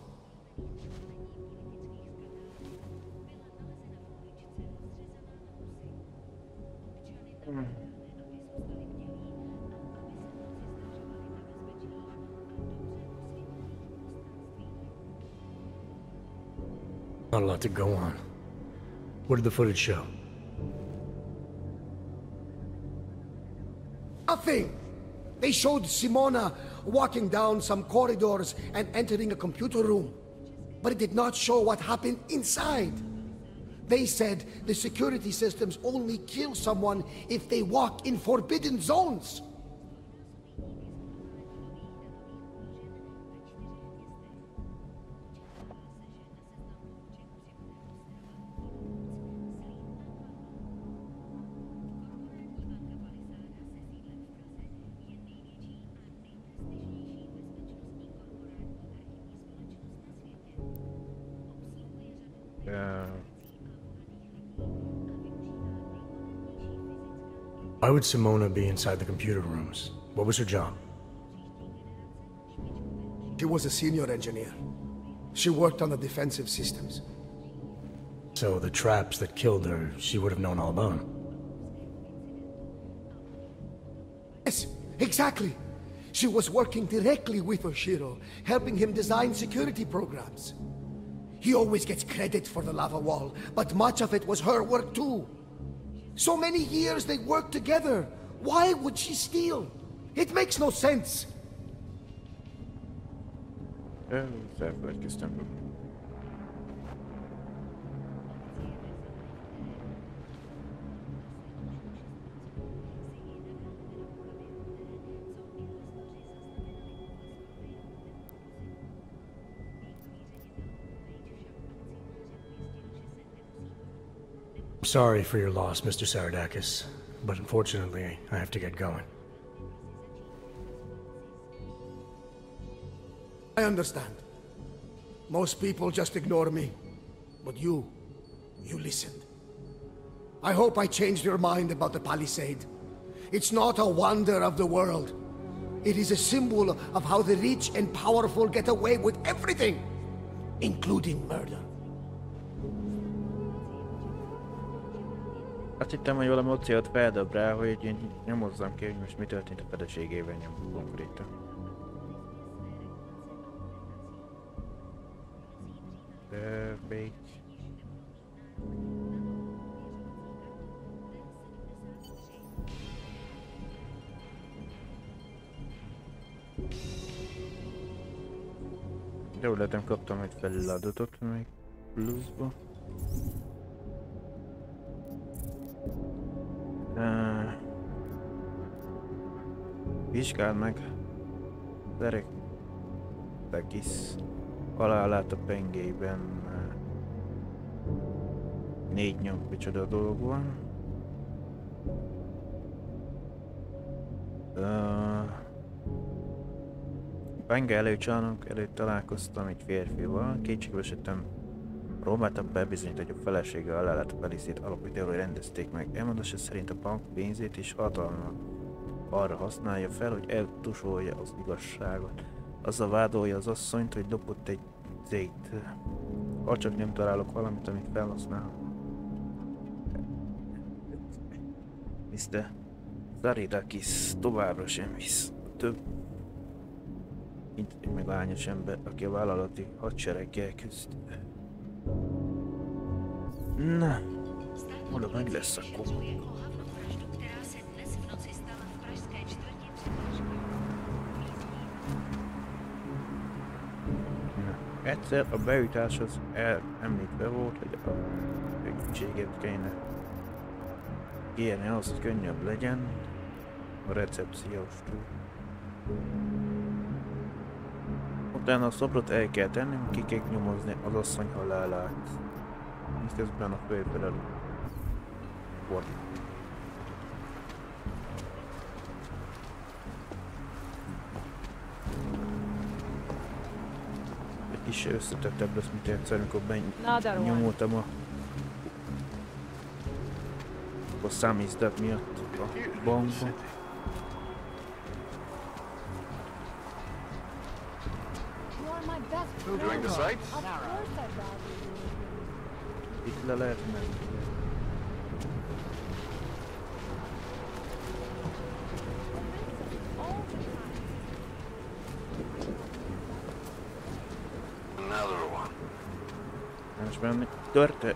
Not a lot to go on. What did the footage show? Nothing! They showed Simona walking down some corridors and entering a computer room. But it did not show what happened inside. They said the security systems only kill someone if they walk in forbidden zones. Why would Simona be inside the computer rooms? What was her job? She was a senior engineer. She worked on the defensive systems. So the traps that killed her, she would have known all about them. Yes, exactly. She was working directly with Oshiro, helping him design security programs. He always gets credit for the lava wall, but much of it was her work too. So many years they worked together. Why would she steal? It makes no sense. Elfelejtkeztem. Sorry for your loss, Mr. Saradakis, but unfortunately, I have to get going. I understand. Most people just ignore me. But you listened. I hope I changed your mind about the palisade. It's not a wonder of the world. It is a symbol of how the rich and powerful get away with everything, including murder. Azt hittem, hogy valami opciót feldob rá, hogy én nyomozzam ki, hogy most mi történt a feleségével nyomom konkrétan. Perfect. Jól lehetem, kaptam egy feladatot még pluszba. Vizsgáld meg Derekis halálát a pengélyben. 4 nyom, micsoda dolog van. Penge előcsarnok előtt találkoztam egy férfival, kétségbe esettem. Próbáltam bebizonyítani, hogy a felesége halálát a palisét alapítóról rendezték meg. Elmondása szerint a bank pénzét és hatalmat arra használja fel, hogy eltusolja az igazságot. Azzal vádolja az asszonyt, hogy lopott egy céget. Ha csak nem találok valamit, amit felhasznál. Mr. Saridakis továbbra sem hisz. Több mint egy megványos ember, aki a vállalati hadsereggel küzd. Na, oda meg lesz akkor. Egyszer a beütás az említve volt, hogy a segítséget kellene kérni ahhoz, hogy könnyebb legyen a recepciós túl. Utána a szobrot el kell tennünk, ki kell nyomozni az asszony halálát. Miközben a főfelelő volt. Egy kis összetettebb lesz, mint egyszer, amikor benyomultam a számízdat miatt a bankba. Doing the sights? Itt le lehet menni. Most már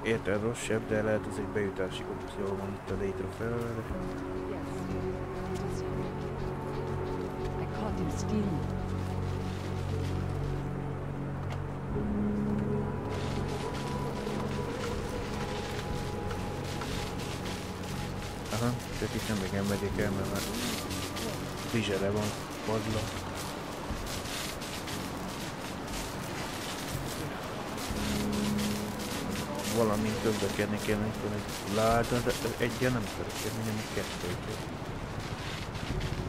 érted rosszabb, de lehet ez egy bejutási opció van itt a létre felvele. Aha, csak itt nem igen megyek el, mert már vizsere van padla. Valamint közlekedni kell, amikor egy láda, de egyen nem közlekedni, hanem egy kettőt.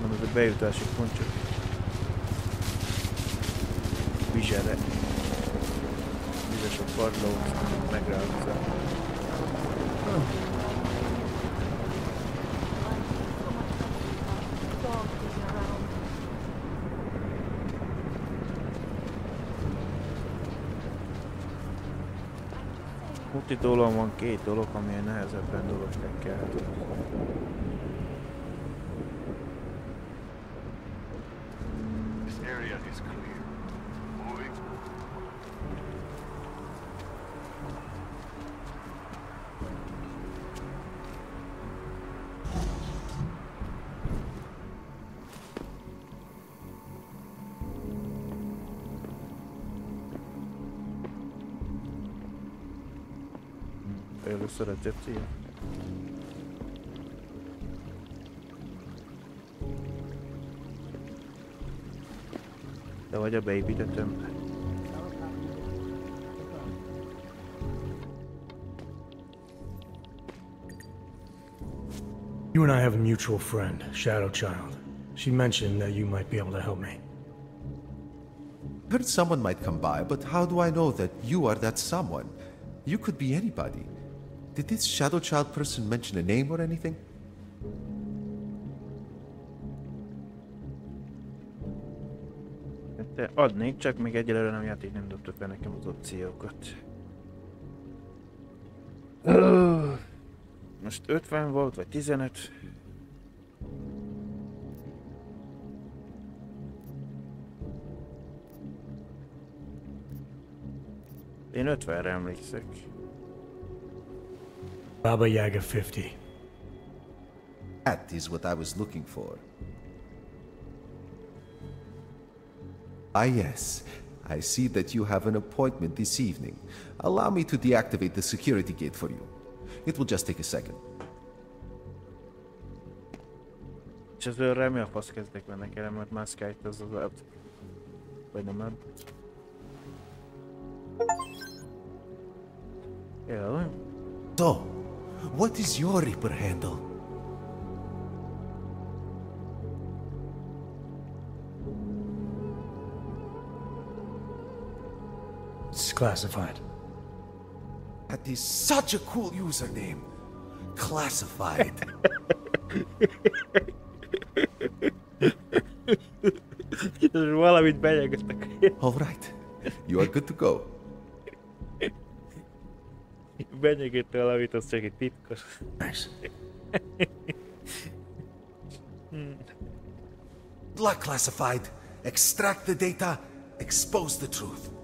Nem, ez a bejutási pont csak vizsere. Vizes a padló, megrázza. Úti dolog van, 2 dolog, amilyen nehezebben dolgozták kell. először a recepció. Te vagy a baby tetem. You and I have a mutual friend, Shadow Child. She mentioned that you might be able to help me. Heard someone might come by, but how do I know that you are that someone? You could be anybody. Did this Shadow Child person mention a name or anything? Te adnék, csak még egyelőre nem játék nem dobta fel nekem az opciókat. Most 50 volt, vagy 15? Én 50-re emlékszek. Baba Yaga 50. That is what I was looking for. Ah yes, I see that you have an appointment this evening. Allow me to deactivate the security gate for you. It will just take a second. És az őrrel mi a fasz kezdek mennek el, mert már Skype az az... Vagy nem már... Jó. So, what is your Reaper handle? It's classified. That is such a cool username. Classified. Valamit benyegeztek. All right, you are good to go. Benyegette valamit, az csak egy titkos. Nice. Black classified. Extract the data. Expose the truth.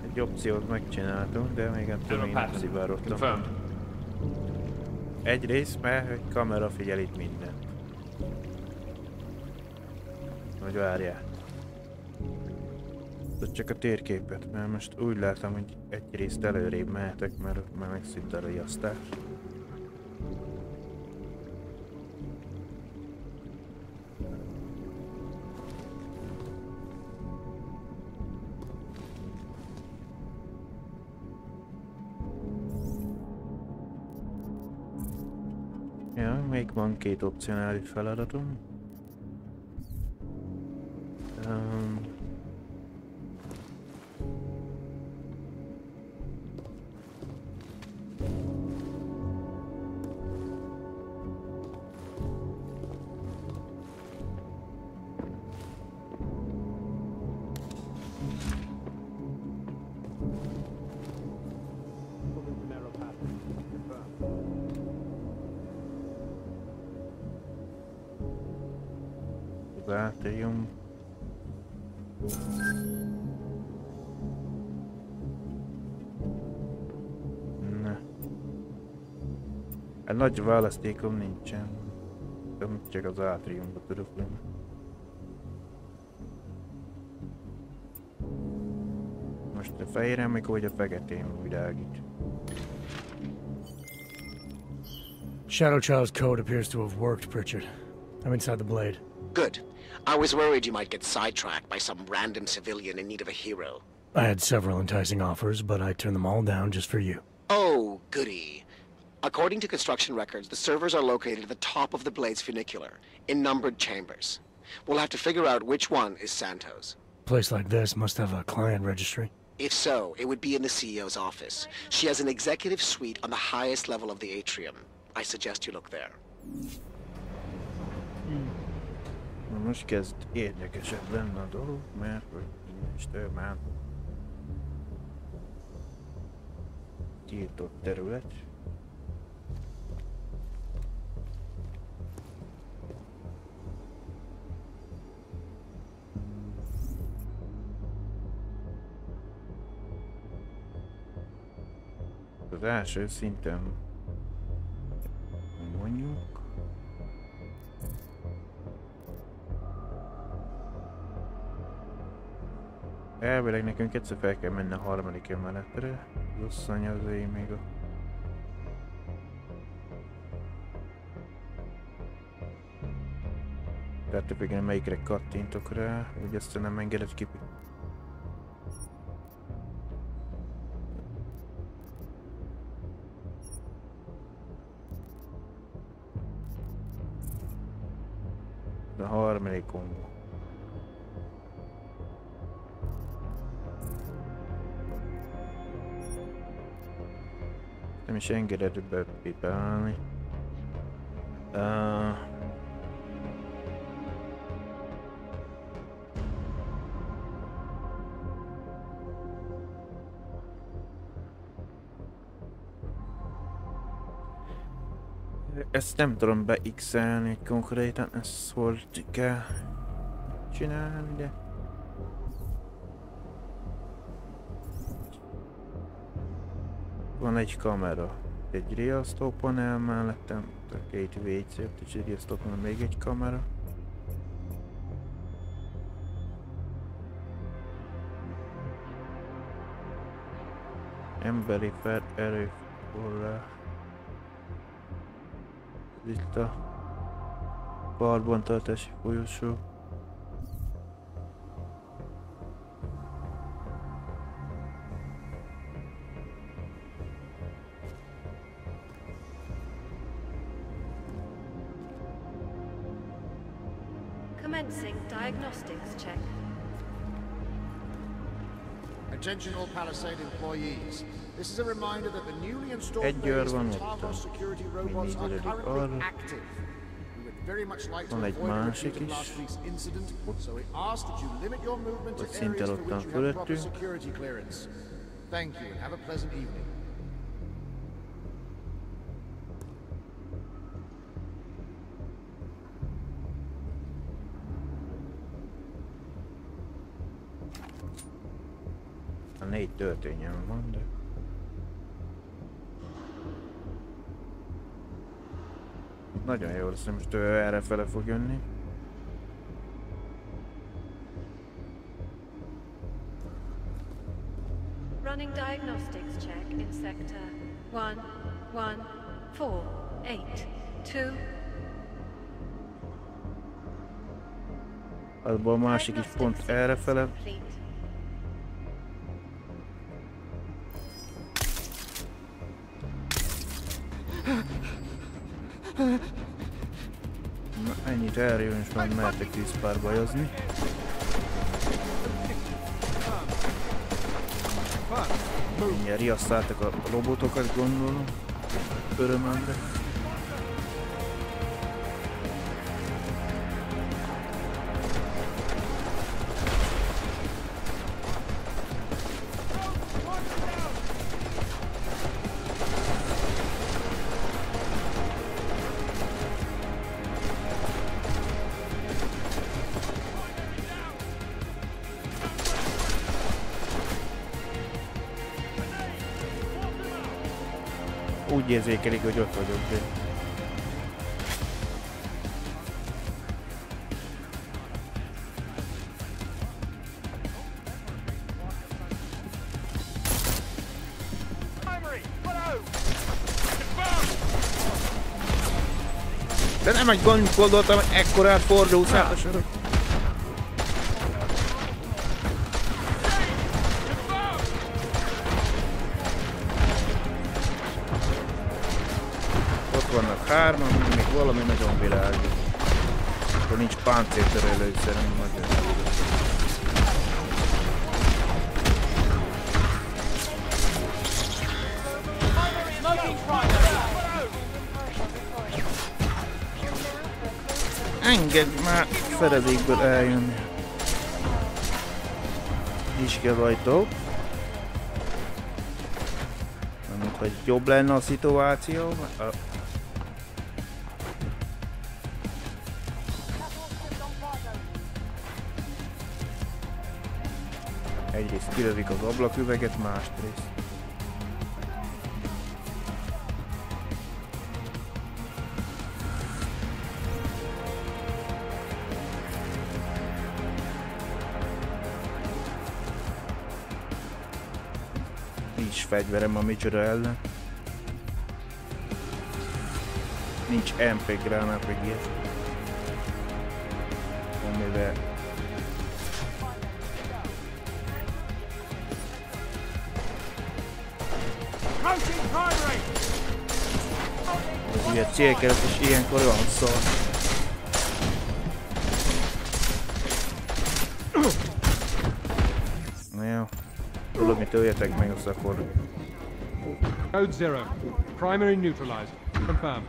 Egy opciót megcsináltunk, de még ettől még nem szivárogtam. Egyrészt, mert egy kamera figyel itt mindent. Hogy várjál. Ez csak a térképet, mert most úgy látom, hogy egyrészt előrébb mehetek, mert már megszűnt a riasztás. Ja, még van két opcionális feladatom. Baterium. Ne. Egy nagy választékom nincsen. Csak az átriumba tudok lenni. Most a fehérem, mikor vagy a feketén világít. Shadow Child's code appears to have worked, Pritchard. I'm inside the blade. Good. I was worried you might get sidetracked by some random civilian in need of a hero. I had several enticing offers, but I turned them all down just for you. Oh, goody. According to construction records, the servers are located at the top of the Blade's funicular, in numbered chambers. We'll have to figure out which one is Santos. A place like this must have a client registry. If so, it would be in the CEO's office. She has an executive suite on the highest level of the atrium. I suggest you look there. Most kezd érdekesebb lenne a dolog, mert hogy Isten már tiltott terület. Az első szinten mondjuk Elvileg nekünk egyszer fel kell menni a harmadik emeletre. Rossz anyazai még a... Tehát többségén melyikre kattintok rá, úgy aztán nem engedett ki. A harmadik kombó. Nem is engedett bepipálni. Ezt nem tudom beixelni konkrétan, ezt hol kell csinálni, de... Van egy kamera, egy riasztópanel mellettem, a két WC-t és egy riasztópanel, még egy kamera. Emberi erőforrás. Itt a partbantartási folyosó. Commencing diagnostics check. Attention all Palisade employees. This is a reminder that the newly installed base for Tartar security robots are currently active. We would very much like to avoid a repeat of last week's incident, so we ask that you limit your movement to areas for which you have proper security clearance. Thank you and have a pleasant evening. A 4 töltényem van, de... Nagyon jó lesz, most erre fele fog jönni. Running diagnostics check in sector 11482. Azból a másik is pont erre fele. Na, ennyit erről is már mertek 10 pár bajozni. Mindjárt riasztáltak a robotokat, gondolom. Örömömre. Úgy érzékelik, hogy ott vagyok, de... De nem egy gondoltam, hogy ekkorát fordulsz át a sorok. Vannak hárman, még valami nagyon világos. Akkor nincs páncéltörölő, szerintem nagyon világos. Engedj már fedezékből eljönni. Nyisd ki az ajtót. Nem mint, hogy jobb lenne a szituáció. Egyrészt kilövik az ablaküveget, másrészt. fegyverem a micsoda ellen. Nincs MP gránát, meg ilyet. Amivel... Ugye célkeret is ilyenkor van szar. Na jó. Tudod, mit öljetek meg, azt akkor... Code 0. Primary neutralized. Confirm.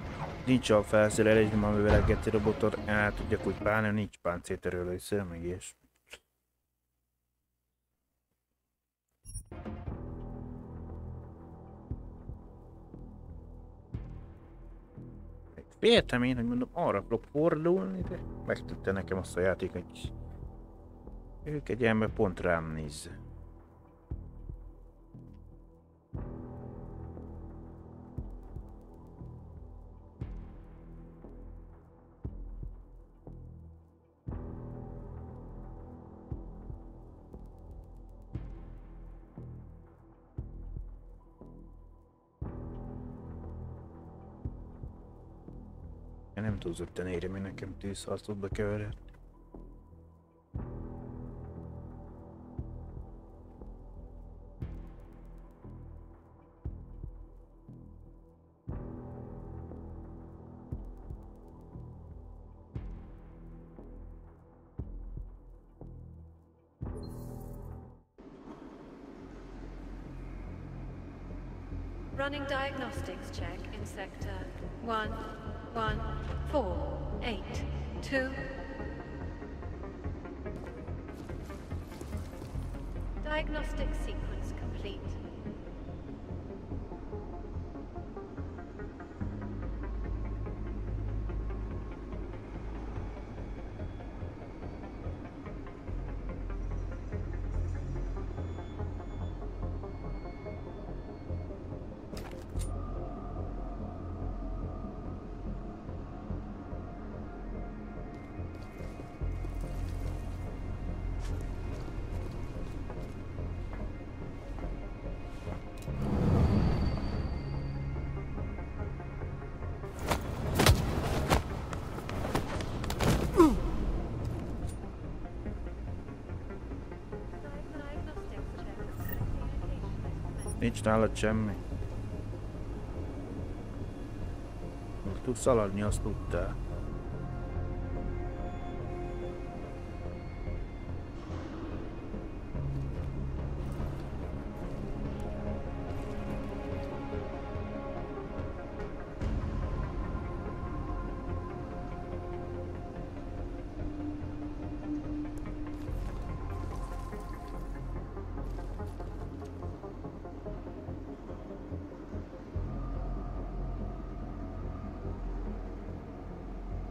Nincs a felszerelésem, amivel a geci robotot el tudjak úgy pálni, nincs páncéltörölőszer, meg ilyes. Féltem én, hogy mondom, arra akarok fordulni, de megtette nekem azt a játék, hogy ők egy ember pont rám nézze. Nem túlzottan érjem, hogy nekem tűzharcotba keveredni. Running diagnostics check in sector 11482. Diagnostic sequence complete. Nincs nálad semmi. Tudsz szaladni, azt tudtál.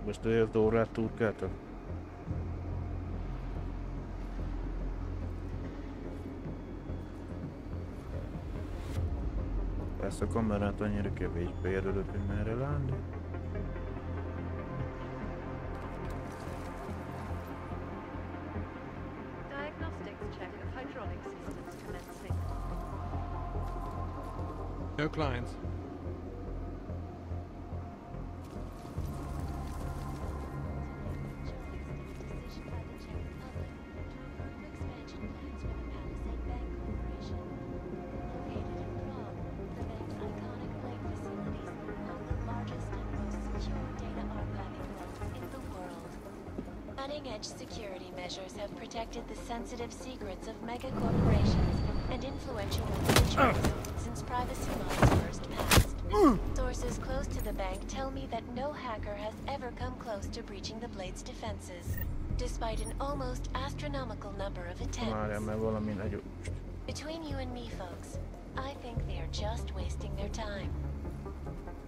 Most az órát turkáltak? Persze a kamerát annyira kevésbé jelölök, hogy merre látni. Diagnostics check of hydraulic systems commencing. No clients. Cutting-edge security measures have protected the sensitive secrets of mega-corporations and influential individuals since privacy laws first passed. Sources close to the bank tell me that no hacker has ever come close to breaching the Blade's defenses, despite an almost astronomical number of attempts. Between you and me, folks, I think they are just wasting their time.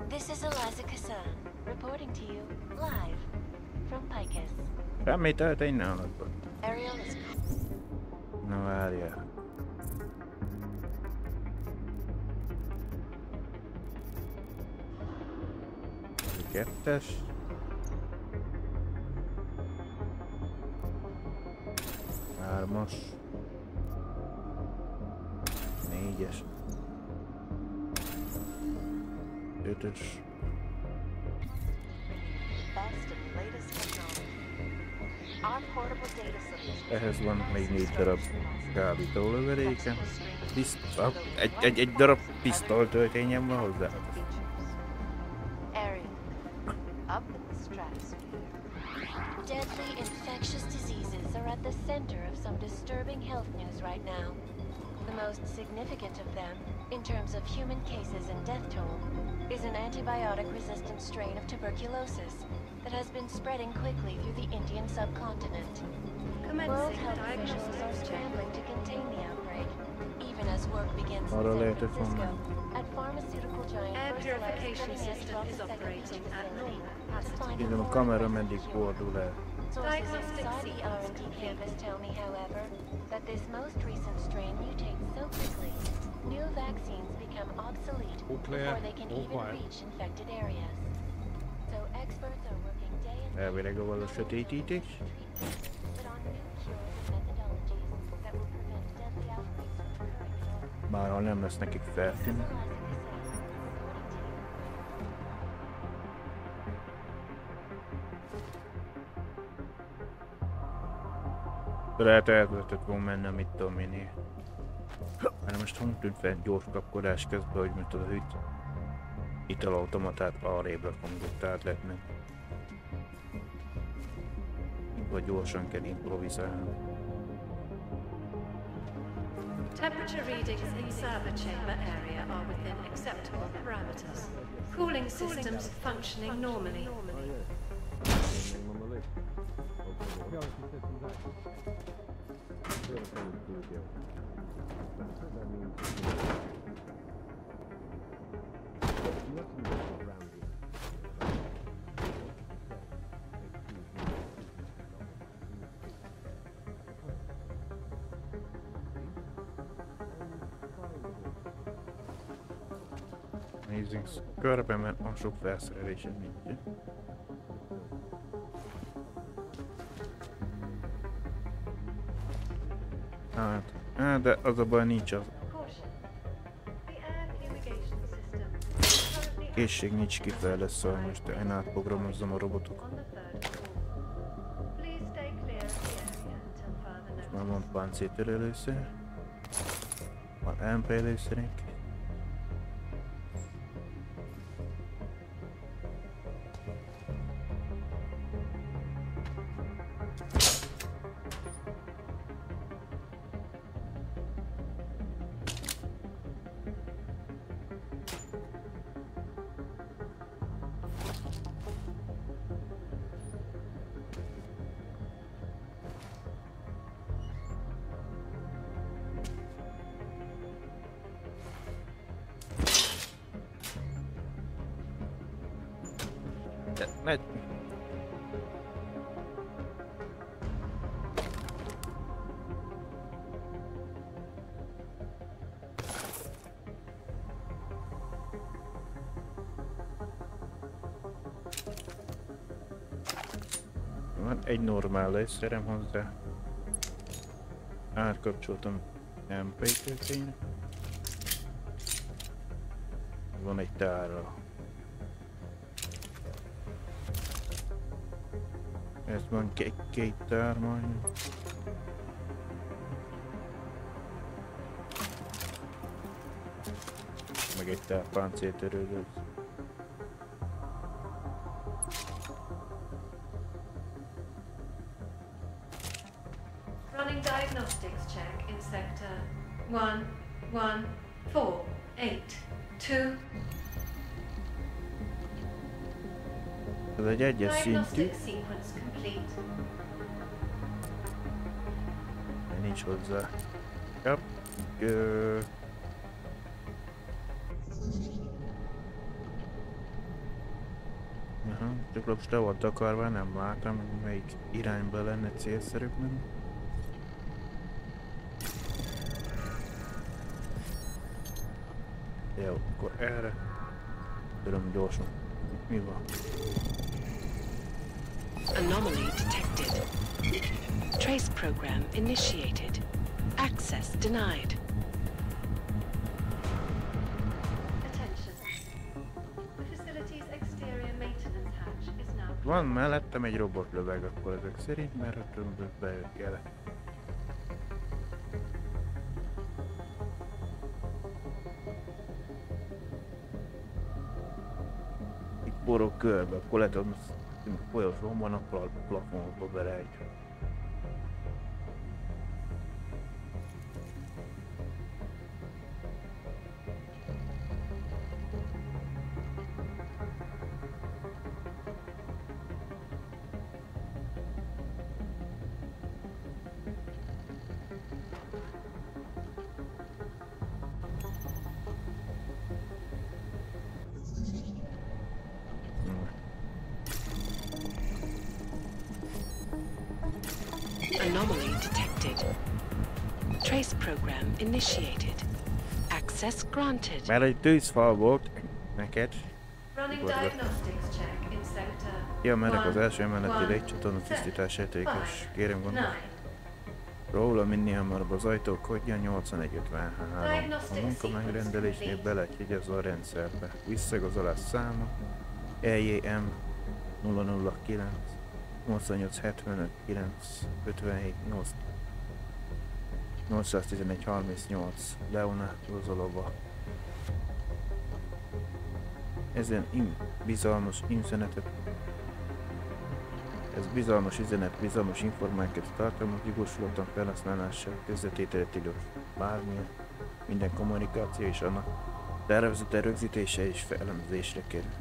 This is Eliza Kassan, reporting to you live from Picus. Semmi történt nálad? Ariel is... Na várjál. Kettes. Hármas. Négyes. 5-ös. Ehhez van még 4 darab kábító lövedéke. Egy darab pisztoly töltényem van hozzá. Deadly infectious diseases are at the center of some disturbing health news right now. The most significant of them, in terms of human cases and death toll, is an antibiotic-resistant strain of tuberculosis that has been spreading quickly through the Indian subcontinent. World health officials are scrambling to contain the outbreak, even as work begins in San Francisco at pharmaceutical giant Air purification system is operating at normal capacity. Én a kamera meddig fordul el. Sources inside the R&D campus tell me, however, that this most recent strain mutates so quickly, new vaccines become obsolete before they can even reach infected areas. So experts are working day and night Elvileg a valós sötétítés. Bárhol nem lesz nekik feltűnő. Lehet elvezetett volna mennem, mit tudom én. Mert most honnan tűnt fel gyors kapkodás közben, hogy mint az a hűt italautomatát arrébb rakom, tehát lehet meg. Vagy gyorsan kell improvizálni. Temperature readings in server chamber area are within acceptable parameters. Cooling systems functioning normally. Nézzünk körbe, mert van sok felszerelésem nincs. Hát, de az a baj nincs az. Készség nincs kifejlesztve, szóval most én átprogramozzam a robotokat. Most már van páncéltörölőszer. Van MP előszerünk. Megy. Van egy normál létszerem hozzá. Átkapcsoltam MP töltényre. Van egy tárral. Ez van két tár majdnem. Meg egy tár páncéltörődő. Running diagnostics check in sector 11482. Ez egy egyes szintű. Nincs hozzá. Yep. Aha, csak most le volt akarva, nem láttam, melyik irányba lenne célszerűbb menni. Jó, akkor erre. Tudom gyorsan. Mi van? Anomaly detected. Trace program initiated. Access denied. Attention. The van mellettem egy robotlöveg, akkor ezek szerint már a tömbök bejöjjele. Itt borog körbe, akkor lehet, hogy folyosón van a plafonba belejtve. Anomaly detected. Trace program initiated. Access granted. Mert egy tűzfal volt neked. Ja, mennek az első emeleti légcsatorna tisztítás értékes. Kérem gondolom. Róla minél hamarabb az ajtó kodja 8153. A munka megrendelésnél be lett jegyezve a rendszerbe. Visszaigazolás száma EJM 009 88 75 9 57 8 811 38 Leona Rozolova. Ezen bizalmas üzenetet. Ez bizalmas üzenet, bizalmas információt tartalmaz, jogosulatlan felhasználással, közvetétele tilos. Bármilyen, minden kommunikáció és annak tervezete rögzítése és felemzésre kerül.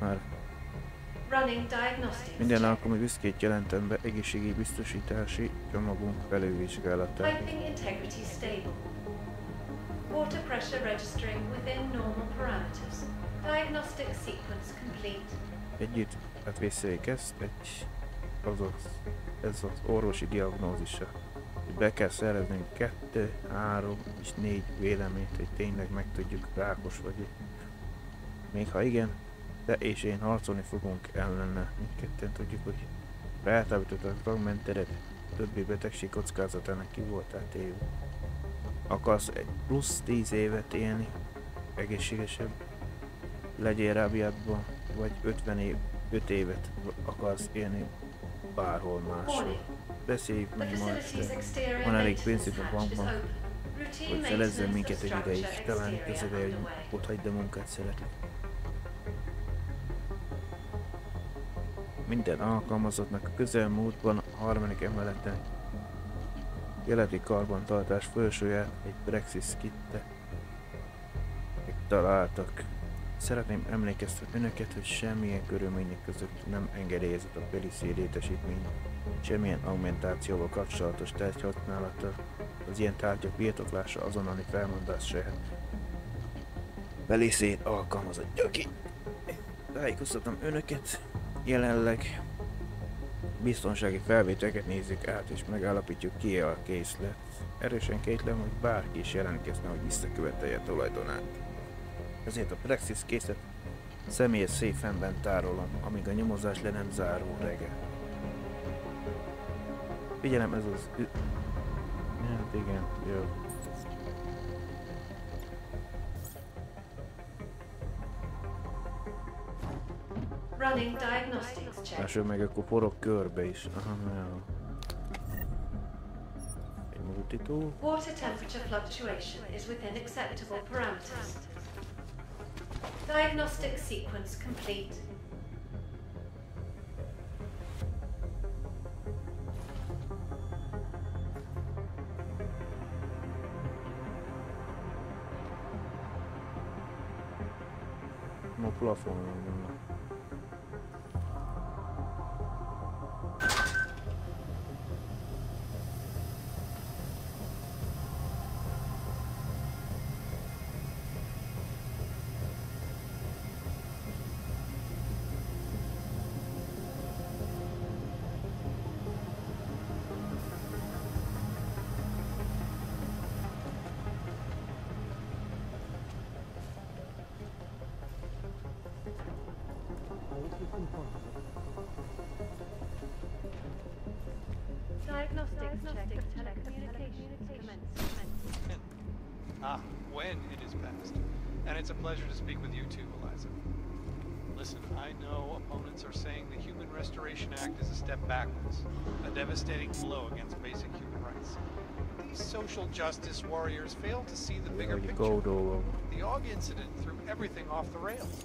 Már minden alkalmi büszkét jelentem be egészségi biztosítási csomagunk felülvizsgálatát. Water pressure registering within normal parameters. Diagnostic sequence complete. Együtt átvészéljük ezt, ez az orvosi diagnózisa. Be kell szereznünk 2, 3 és 4 véleményt, hogy tényleg megtudjuk, rákos vagy. Még ha igen, te és én harcolni fogunk ellene. Mindketten tudjuk, hogy rátávított a fragmentered, többi betegség kockázatának ki voltál téve. Akarsz egy plusz 10 évet élni, egészségesebb, legyél rábiádban, vagy 5 évet akarsz élni bárhol máshol. Beszéljük meg ma este. Van elég pénzünk a bankban, hogy felezzen minket egy ideig. Talán közöve, hogy ott hagyd a munkát, szeretlek. Minden alkalmazottnak a közelmúltban a harmadik emeleten keleti karbantartás felsőját egy Brexis kitte találtak. Szeretném emlékeztetni önöket, hogy semmilyen körülmények között nem engedélyezett a pelicé létesítmény, semmilyen augmentációval kapcsolatos tárgyhasználata, az ilyen tárgyak birtoklása azonnali felmondásáért. Pelicét alkalmazottja ki. Tájékoztatom önöket, jelenleg biztonsági felvételeket nézzük át és megállapítjuk ki a készlet. Erősen kétlem, hogy bárki is jelentkezne, hogy visszakövetelje a tulajdonát. Ezért a Brexis készlet személyes széfemben tárolom, amíg a nyomozás le nem zárul reggel. Figyelem, ez az... Hát igen, jó. Running diagnostics check. Lássuk meg, akkor forog körbe is. Aha, jó. Egy multitól. Water temperature fluctuation is within acceptable parameters. Diagnostic sequence complete. Ma plafonon van. When it is past. And it's a pleasure to speak with you too, Eliza. Listen, I know opponents are saying the Human Restoration Act is a step backwards, a devastating blow against basic human rights. These social justice warriors fail to see the bigger picture. The AUG incident threw everything off the rails.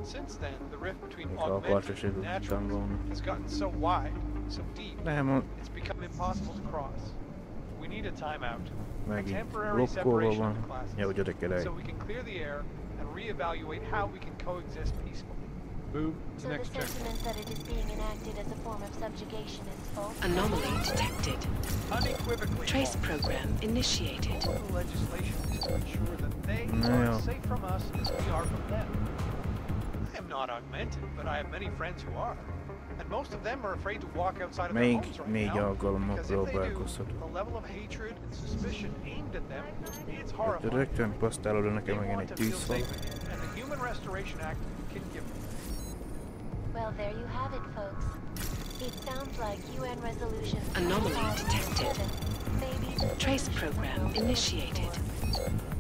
Since then, the rift between augmented and natural has gotten so wide, so deep, it's become impossible to cross. We need a timeout, a temporary separation of the classes, so we can clear the air and reevaluate how we can coexist peacefully. Move to next check. So the sentiment that it is being enacted as a form of subjugation is false? Anomaly detected. Unequivocally. Trace program initiated. The legislation is to ensure that they are as safe from us as we are from them. I am not augmented, but I have many friends who are. And most of them are afraid to walk outside of their homes right now. Because if they do, the level of hatred and suspicion aimed at them, it's horrifying. Rögtön posztálod nekem They megint want egy to feel tűzfal. safe again, and the Human Restoration Act can give them. Well, there you have it, folks. It sounds like UN resolution. Anomaly detected. Maybe Trace program initiated.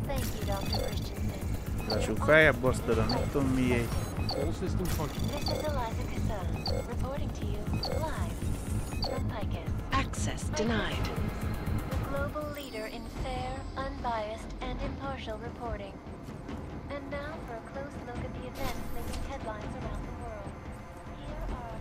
Thank you, Dr. Christensen. Lássuk feljebb osztod, nem tudom miért. All system function. This is Eliza Casson, reporting to you live from Picus. Access denied. The global leader in fair, unbiased, and impartial reporting. And now for a close look at the events making headlines around the world. Here are...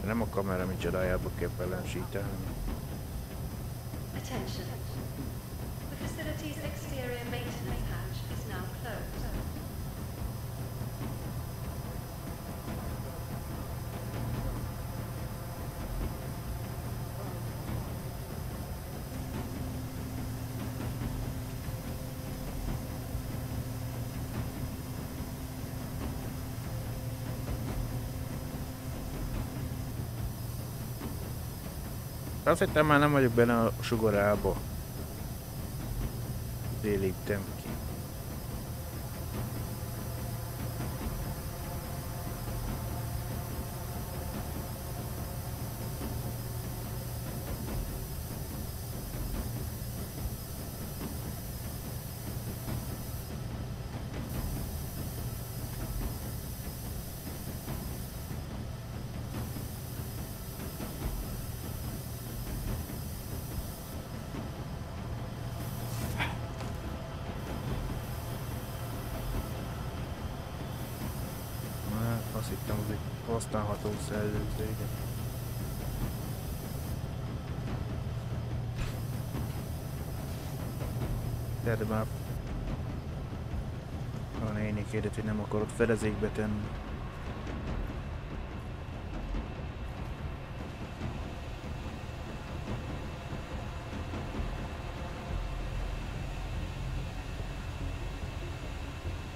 Nem a kamera micsodájába kell ellensíteni. Attention. The facility's exterior maintenance hatch is now closed. Azt hittem már nem vagyok benne a sugarába. Léptem ki. Azt hittem, hogy egy használható szellőző. De már a néni kérdött, hogy nem akarod fedezékbe tenni.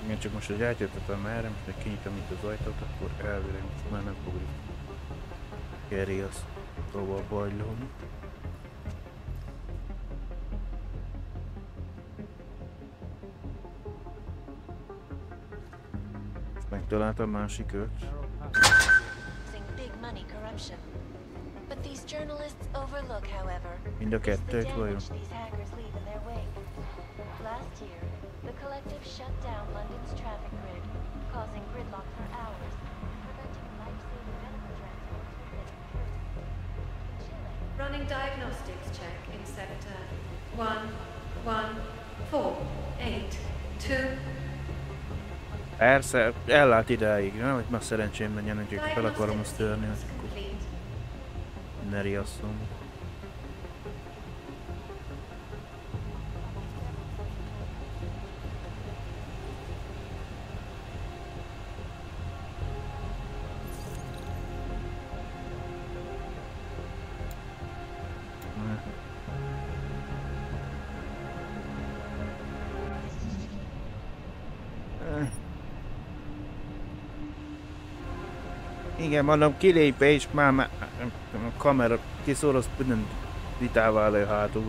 Igen, csak most, hogy átjöttem erre, most meg kinyitom itt az ajtót, akkor elvileg most már nem fogjuk Kerry az próbál bajlódni. Megtaláltam másik őt. Mind a kettőt vajon? Last year, the collective shut down London's traffic grid, causing gridlock for hours, preventing life-saving medical transport from Running diagnostics check in sector 11482. Persze, ellát idáig, nem? Hogy már szerencsém menjen, hogy fel akarom azt törni, hogy akkor ne riasszom. Igen, mondom, kilépve és már a kamera kiszoroz, minden vitával elő hátul.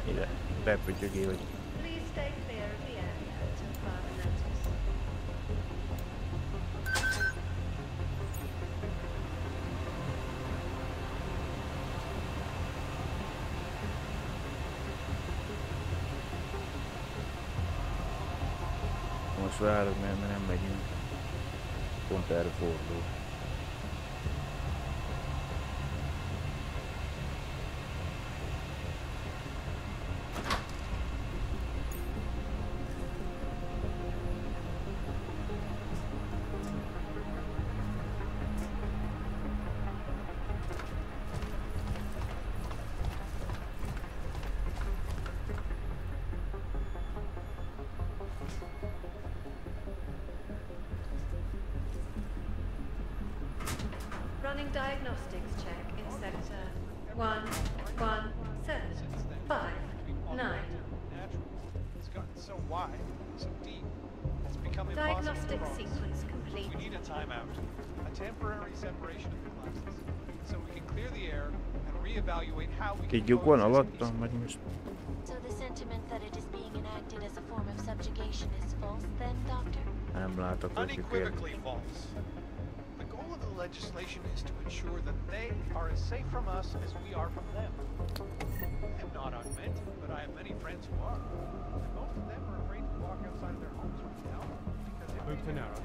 Ide, bepötyögé, hogy... Most várok, mert nem megyünk. Pont erre fordul. Running diagnostics check in sector 11759. It's gotten so wide, so deep. It's become impossible. Diagnostic sequence complete. We need a timeout, a temporary separation of the classes, so we can clear the air and reevaluate how we can alattam, vagy most. So the sentiment that it is being enacted as a form of subjugation is false then, Doctor? Nem látok, hogy unequivocally false. The goal of the legislation is to ensure that they are as safe from us as we are from them. I'm not augmented, but I have many friends who are. And most of them are afraid to walk outside of their homes right now because they move to narrow.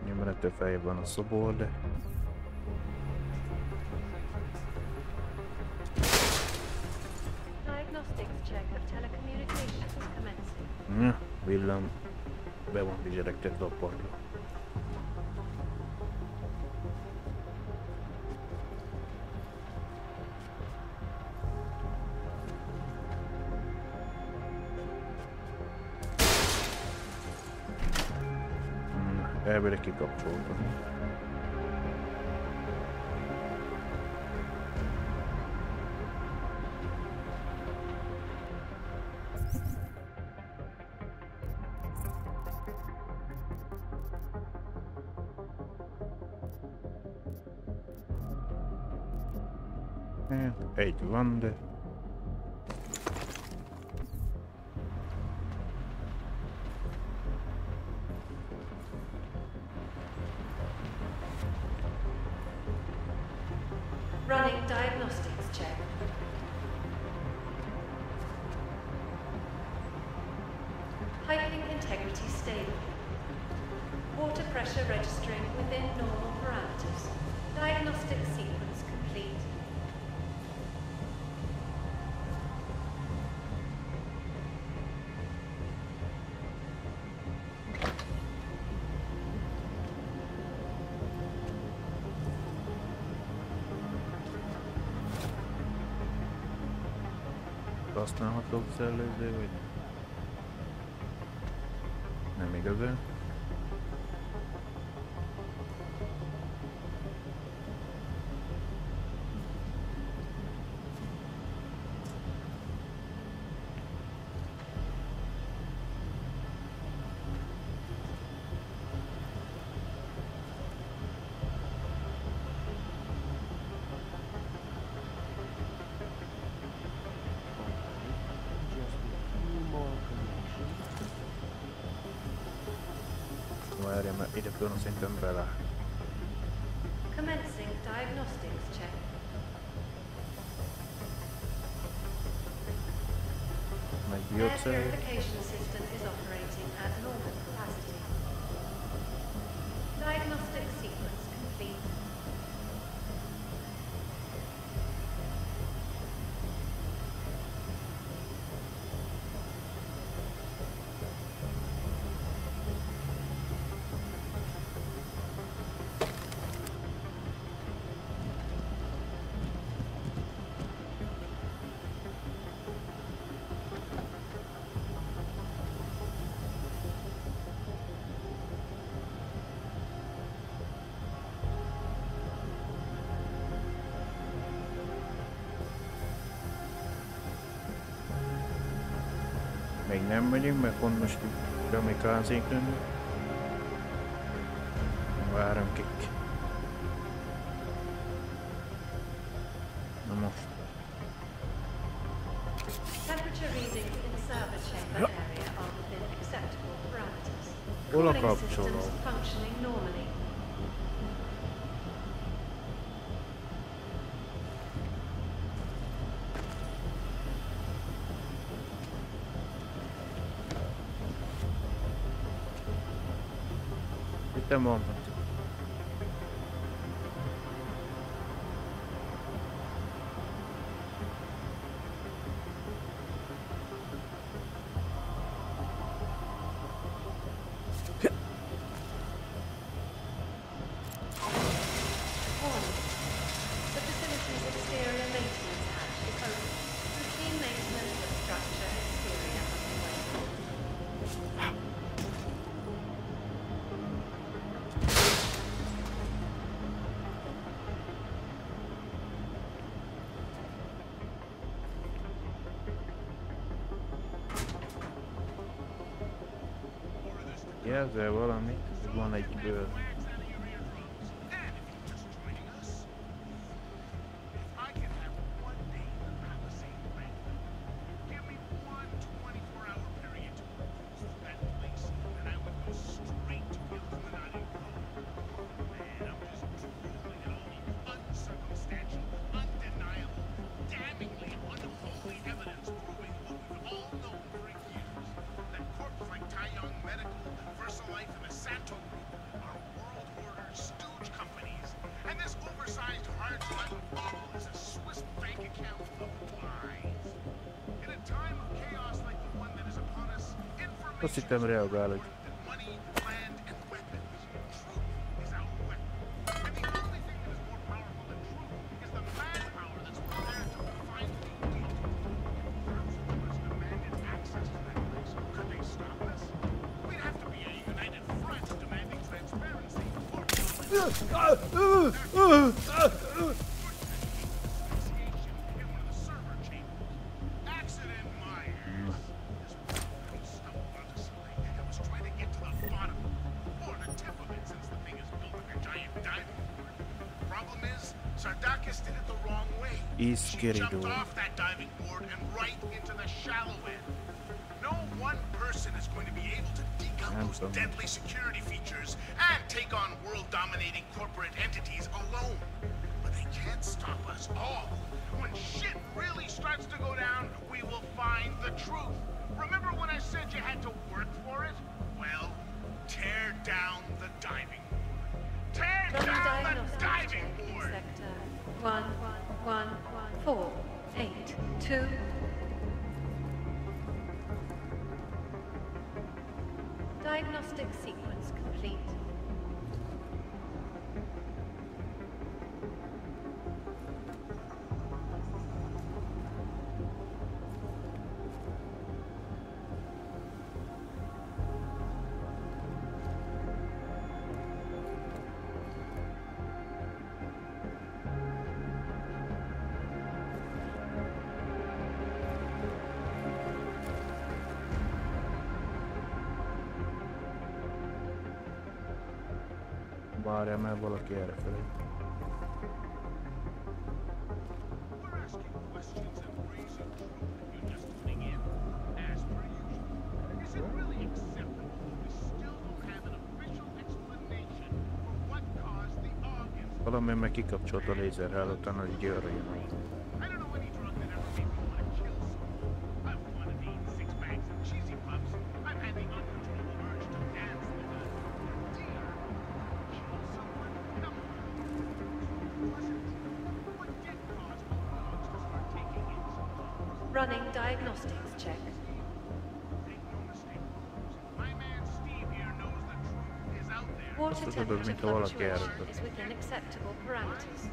Nyomrető feje van a szobor, de... Diagnostics check of telecommunications commencing. Villám be van bizseregtetve a padra. Elvére kikapcsoltam. Egy van, de... Running diagnostics check. Piping integrity stable. Water pressure registering within normal parameters. Diagnostic sequence complete. Használhatók szellőző, vagy nem igazán. Várja, mert ide például szerintem belá. Commencing diagnostics check. Meg Air biocell. purification system is operating at normal capacity. Diagnostic sequence complete. Még nem megyünk, mert pont most kamikázék lenne. Várom kik. Na most. Temperature readings in the server chamber area are within acceptable parameters. Hol a Cooling kapcsoló? systems functioning normally. Itt a moment. The facility's exterior maintenance hatch is open. Routine maintenance of structure exterior underway. Jelzel valamit, van egy bőr. Azt hittem reagál, hogy... Kiadó. Off that diving board and right into the shallow end. No one person is going to be able to deke out those deadly security features and take on world-dominating corporate entities alone. But they can't stop us all. When shit really starts to go down, we will find the truth. Remember when I said you had to work for it? Well, tear down the diving board. Tear down the diving board! Sector 11148-2. Diagnostic sequence complete. Várjál, mert valaki errefelé. Valami meg kikapcsolt a lézerhálót, utána így győrre jön. Running diagnostics check. Water temperature fluctuation is within acceptable parameters.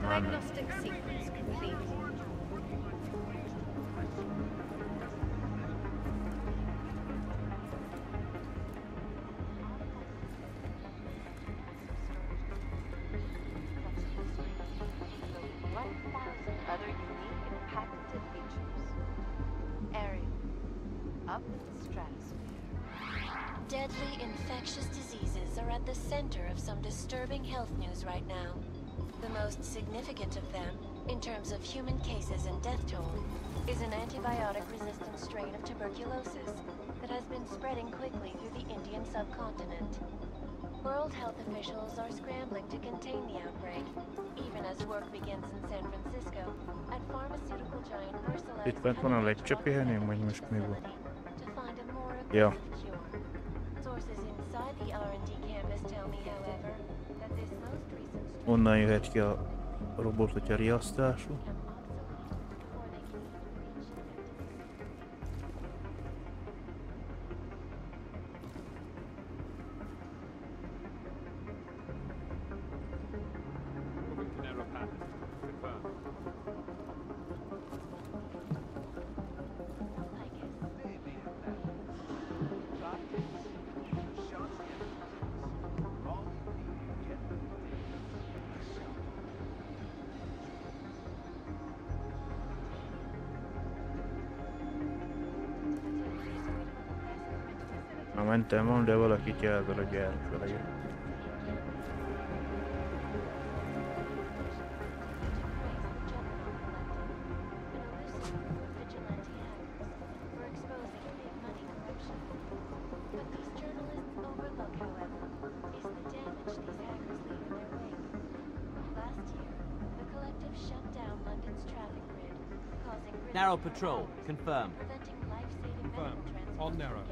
Diagnostic sequence complete. Other unique and patented features. Area. up in the stratosphere. Deadly infectious diseases are at the center of some disturbing health news right now. The most significant of them, in terms of human cases and death toll, is an antibiotic-resistant strain of tuberculosis that has been spreading quickly through the Indian subcontinent. World health officials are scrambling to contain the outbreak, even as work begins in San Francisco at pharmaceutical giant Versalab's Itt bent van a lecsepihenőm, vagy most mi van? to find a more Ja. effective cure. Sources inside the R&D campus tell me, however, that this most recent Onnan jöhet ki a robot, hogyha riasztású. Már mentem van, de valakit jelzel a gyár felé. Narrow patrol, confirmed. Confirmed. On narrow.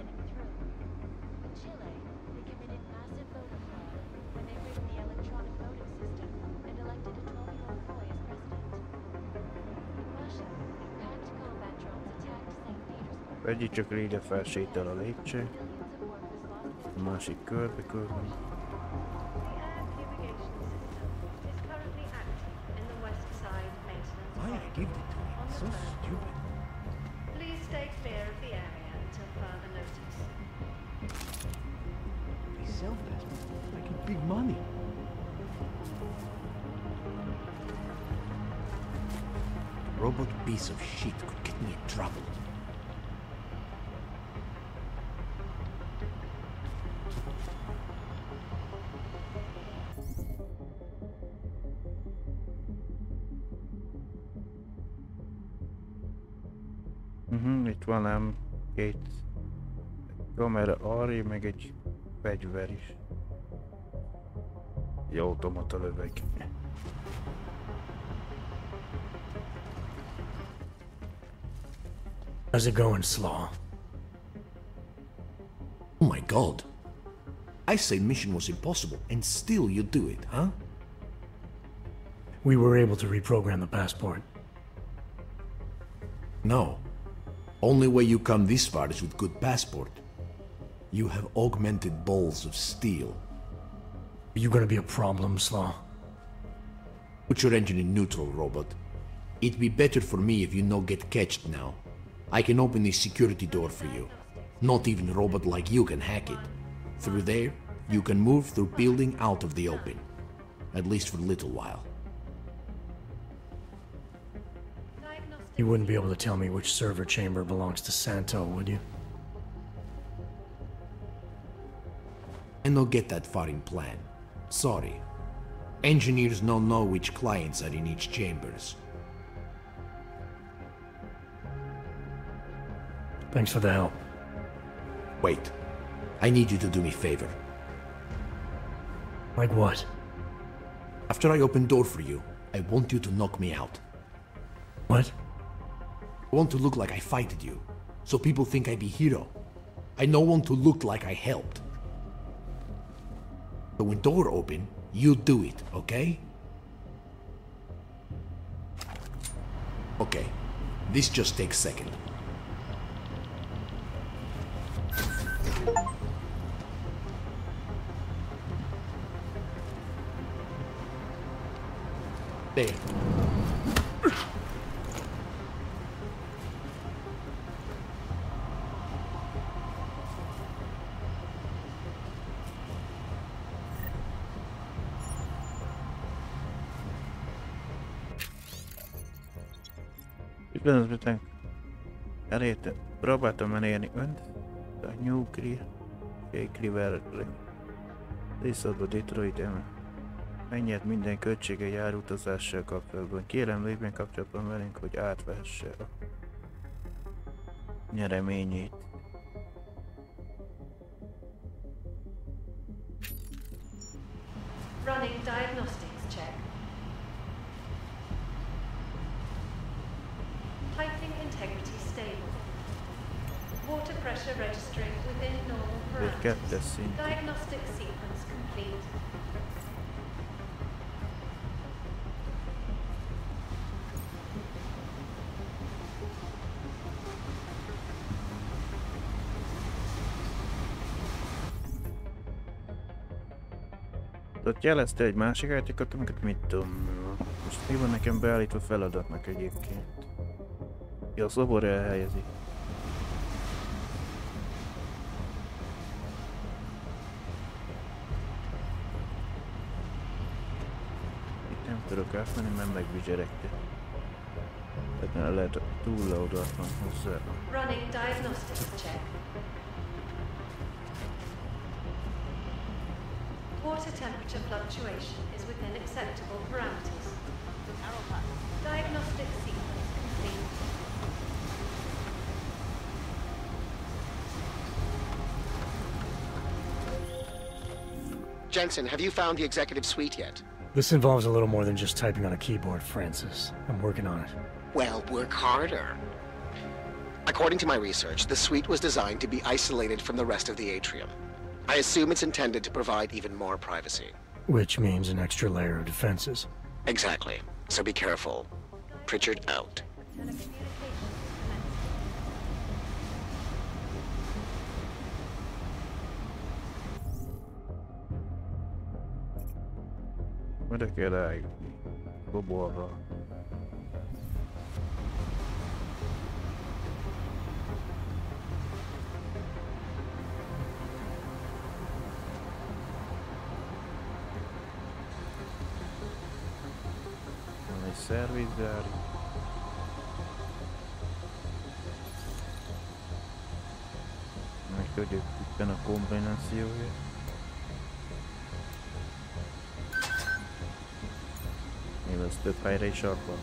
Egyik csak ide felsétál a lépcső, a másik körbe. Why I give it to me? It's so stupid. Please stay clear of the area until further notice. They sell that. I get big money. Robot piece of shit could get me in trouble. Itt van ám két kamera arra, meg egy fegyver is. Egy automata löveg. How's it going, Slaw? Oh my god. I said mission was impossible, and still you do it, huh? We were able to reprogram the passport. No. Only way you come this far is with good passport. You have augmented balls of steel. Are you gonna be a problem, Slaw? Put your engine in neutral, robot. It'd be better for me if you no get catched now. I can open this security door for you. Not even a robot like you can hack it. Through there, you can move through building out of the open. At least for a little while. You wouldn't be able to tell me which server chamber belongs to Santo, would you? I don't get that far in plan. Sorry. Engineers don't know which clients are in each chambers. Thanks for the help. Wait. I need you to do me a favor. Like what? After I open door for you, I want you to knock me out. What? I want to look like I fighted you, so people think I be hero. I don't want to look like I helped. So when door open, you do it, okay? Okay, this just takes a second. There. Üdvözlök, elérte. Próbáltam elérni önt, a New Shake River Részadba Detroit eme. Mennyit minden költsége jár utazással kapcsolatban. Kérem, lépjen kapcsolatban velünk, hogy átvehesse a nyereményét. Running diagnostics check. Piping integrity stable. Water pressure registering within normal parameters. Diagnostic sequence complete. Ott jelezte egy másik játékot, amiket mit tudom. Most mi van nekem beállítva feladatnak egyébként? Ja, a szobor elhelyezi. Itt nem tudok átmenni, mert megbizseregte. Tehát lehet túl leodatlan hozzá. Running diagnostics check. Water temperature fluctuation is within acceptable parameters. Diagnostic sequence complete. Jensen, have you found the executive suite yet? This involves a little more than just typing on a keyboard, Francis. I'm working on it. Well, work harder. According to my research, the suite was designed to be isolated from the rest of the atrium. I assume it's intended to provide even more privacy. Which means an extra layer of defenses. Exactly. So be careful. Pritchard out. Oda kell rájutni. Boborra. Van egy szervizár. Meg tudjuk éppen a kombinációja. Mivel ez több helyre is akar.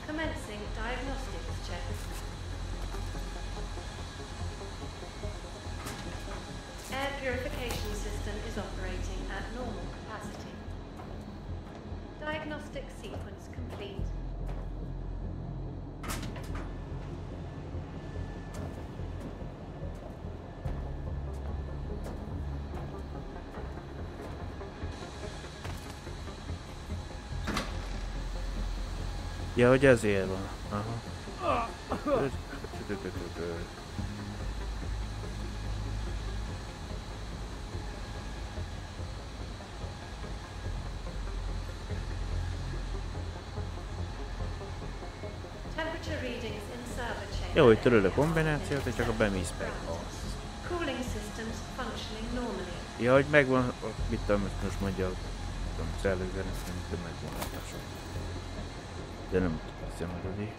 Commencing diagnostics check. Air purification system is operating at normal capacity. Diagnostic sequence complete. Ja, hogy ezért van. Aha. Temperature readings in server chamber. Jó, hogy töröd a kombinációt, hogy csak a bemész be. Cooling systems functioning normally. Ja, hogy megvan, mit tudom, most mondja, tudom, szellőzene, szerintem megvan hatásom. De nem hiszem, hogy azért.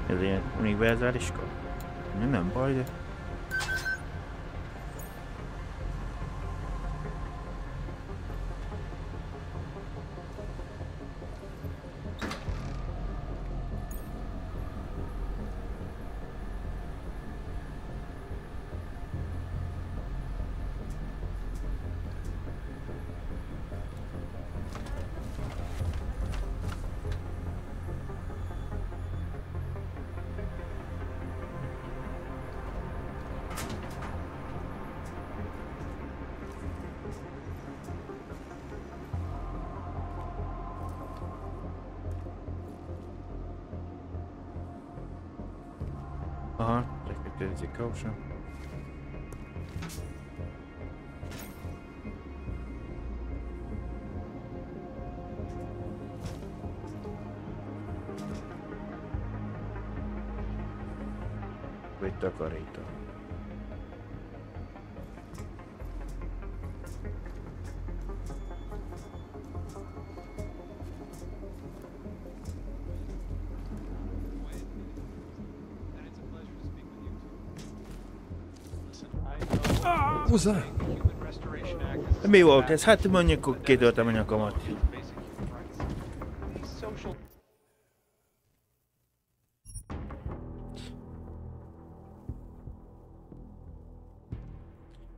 Ez ilyen univerzális kap? Nem baj, de... Aha, rekütőzik kausa. Vagy takarító. What was that? Mi volt ez? Hát mondjuk kitöltem a nyakamat.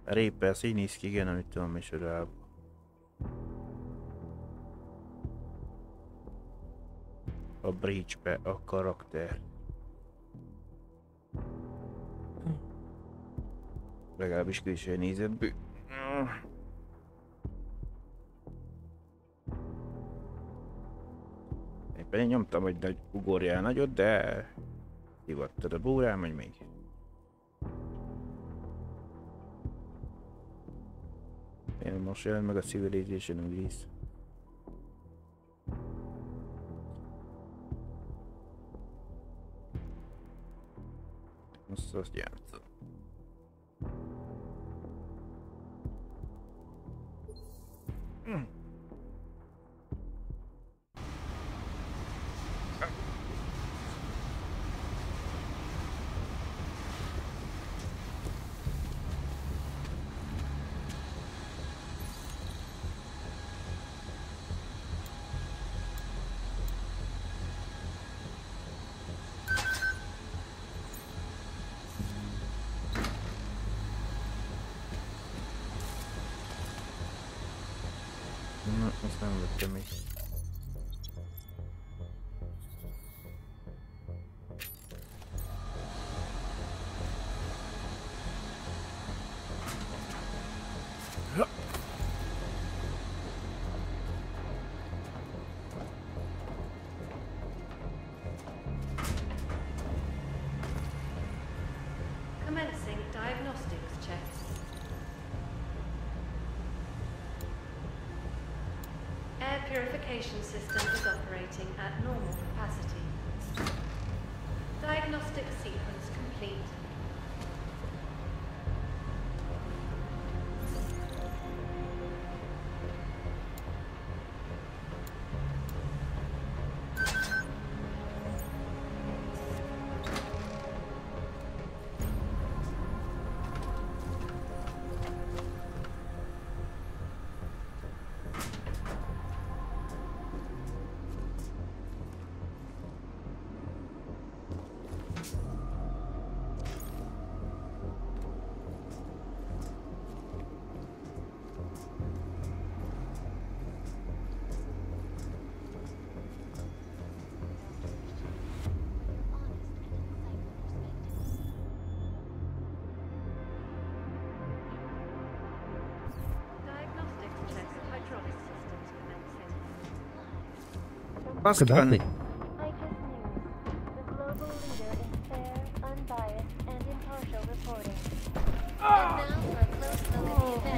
A répersz így néz ki, igen, amit tudom is rá. A breachbe a karakter. Legalábbis külső nézetből. Éppen én nyomtam, hogy ugorjál nagyot, de hivattad a búrám, vagy még. Én most jelent meg a Civilization rész. Most azt játszom. Azt nem vettem még. Commencing diagnostics checks. Air purification system is operating at normal capacity. Diagnostic sequence complete. Azt tenni.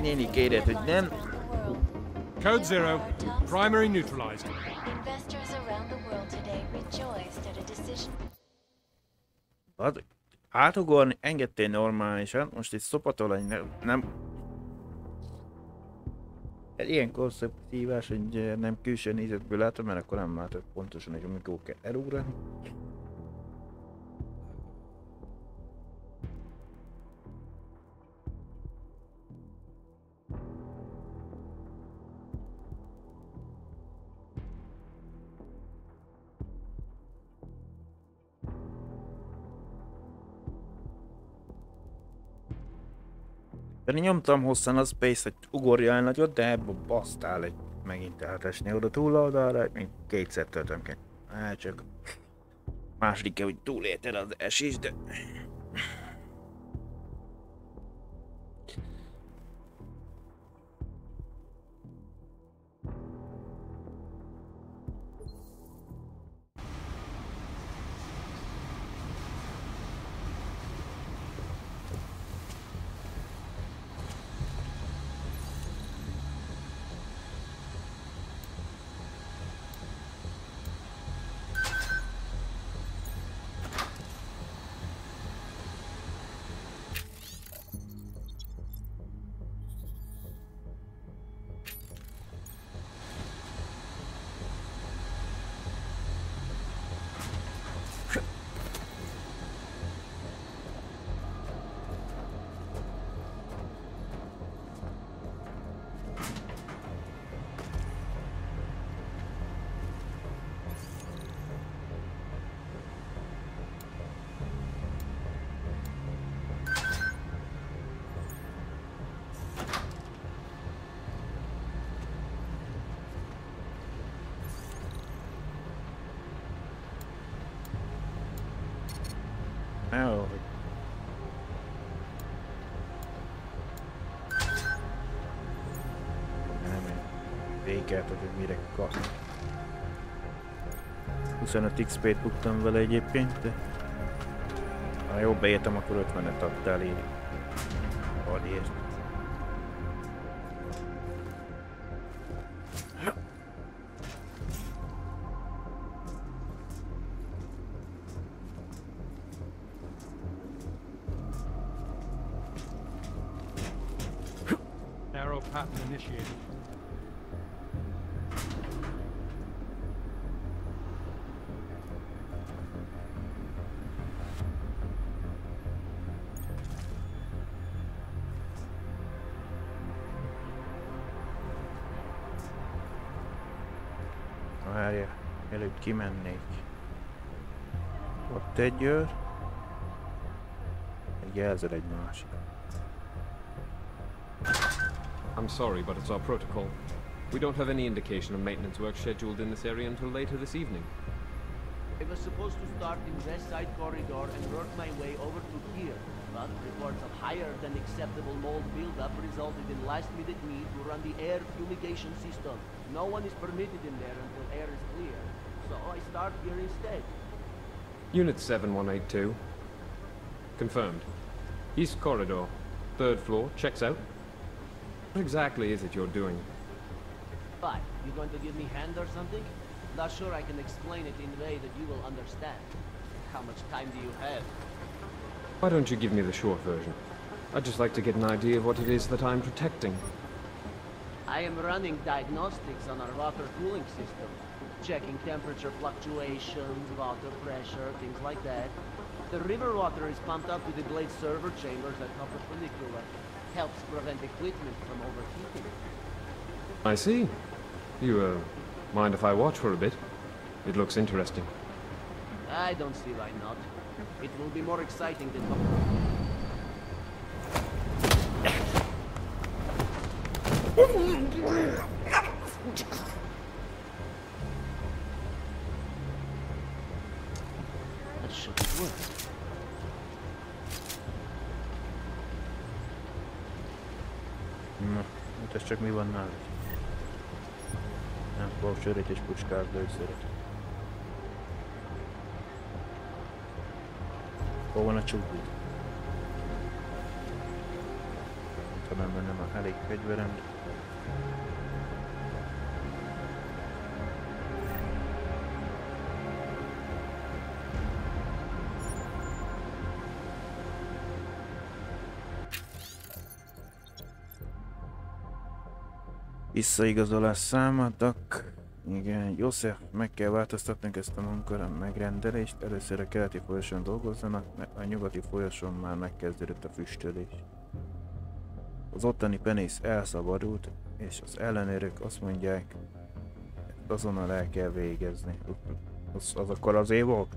Néni kéred, hogy nem. Code Zero, primary neutralized. Investors around the world today rejoiced at a decision. Átugorni engedtél normálisan, most itt szopatolni nem. Ilyenkor szép hívás, hogy nem külső nézetből látom, mert akkor nem látod pontosan, hogy amikor kell elugrani. Én nyomtam hosszan a space, hogy ugorjál nagyot, de ebből basztál egy megint átesni oda túloldalra, még kétszer töltöm ki. Hát csak második kell, hogy túlélted az esés, de... Jó. Nem, végeltet, hogy mire kap. 25 XP-t buktam vele egyébként, de ha jól beértem, akkor 50-et adtál éri. Adért. Narrow path initiated. Várja, előbb kimennék. Ott egy őr. Egy jelzel egy másik. I'm sorry, but it's our protocol. We don't have any indication of maintenance work scheduled in this area until later this evening. I was supposed to start in West Side Corridor and work my way over to here, but reports of higher than acceptable mold buildup resulted in last-minute need to run the air fumigation system. No one is permitted in there until air is clear, so I start here instead. Unit 7182. Confirmed. East Corridor. 3rd floor. Checks out. What exactly is it you're doing? Why? You going to give me hand or something? Not sure I can explain it in a way that you will understand. How much time do you have? Why don't you give me the short version? I'd just like to get an idea of what it is that I'm protecting. I am running diagnostics on our water cooling system. Checking temperature fluctuations, water pressure, things like that. The river water is pumped up to the blade server chambers at upper funicular. Helps prevent equipment from overheating. I see. You, mind if I watch for a bit? It looks interesting. I don't see why not. It will be more exciting than... That should work. Na, hát ez csak mi van nálad? Nem, voucherét és puskát lőszeret. Hol van a csúbú? Talán benne már elég fegyverem. Visszaigazolás számadak. Igen, József, meg kell változtatnunk ezt a munkara megrendelést. Először a keleti folyosón dolgozzanak, mert a nyugati folyosón már megkezdődött a füstölés. Az ottani penész elszabadult, és az ellenőrök azt mondják, azonnal el kell végezni. Az akkor azért volt?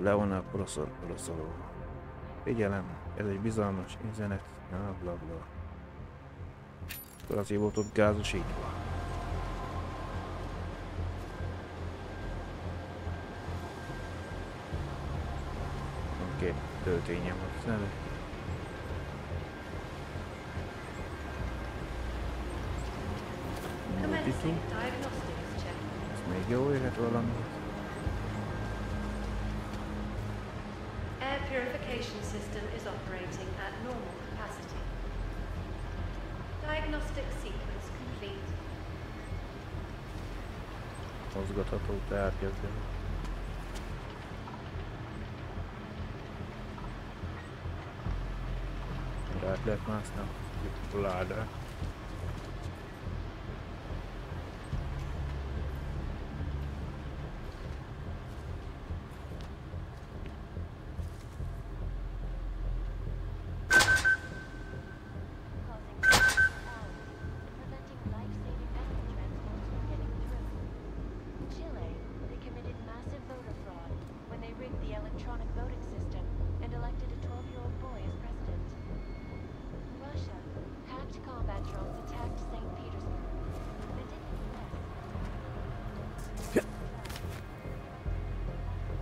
Leonnal poroszoló. Figyelem, ez egy bizalmas üzenet, blablabla. Akkor azért volt ott gázosítva. Oké, töltényem az neve. Commencing diagnostics check. Ez még jó jöhet valami. Air purification system is operating at normal capacity. Diagnostic sequence complete. Mozgatható tárgyazás. Rá lehet mászni a ládát.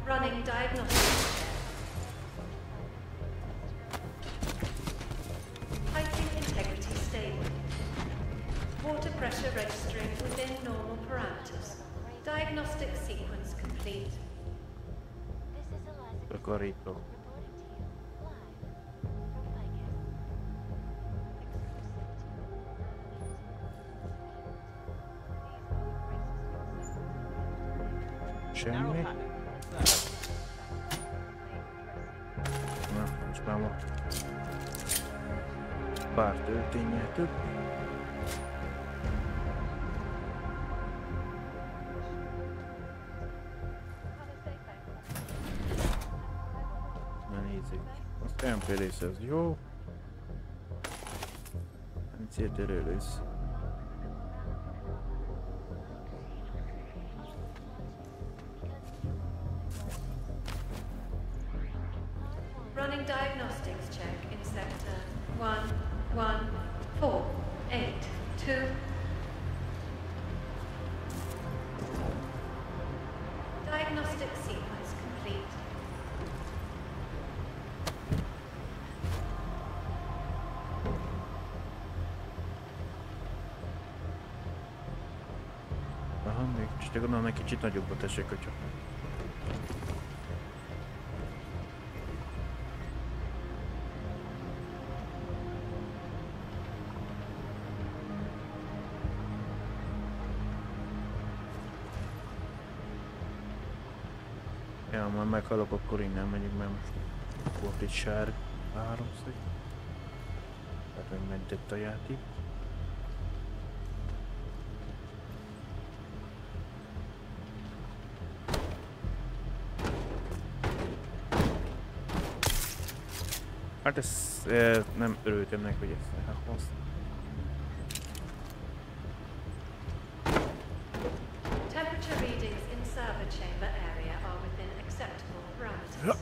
Running diagnostics. Diagnostic sequence complete. Takarító. Semmi. Na, most már van. Pár töltényel több. Na nézzük. A templé része az jó. Ezért erő lesz. Running diagnostics check in sector 11482. Diagnostic sequence complete. Aha, még csak gondolom, egy kicsit nagyobbat tessék, hogyha. Ja, már meghalok, akkor innen megyünk, mert most volt egy sárga háromszög. Tehát megmentett a játék. Hát ez nem örültem neki, hogy ezt elhoztam. Temperature readings in server chamber area are within acceptable parameters.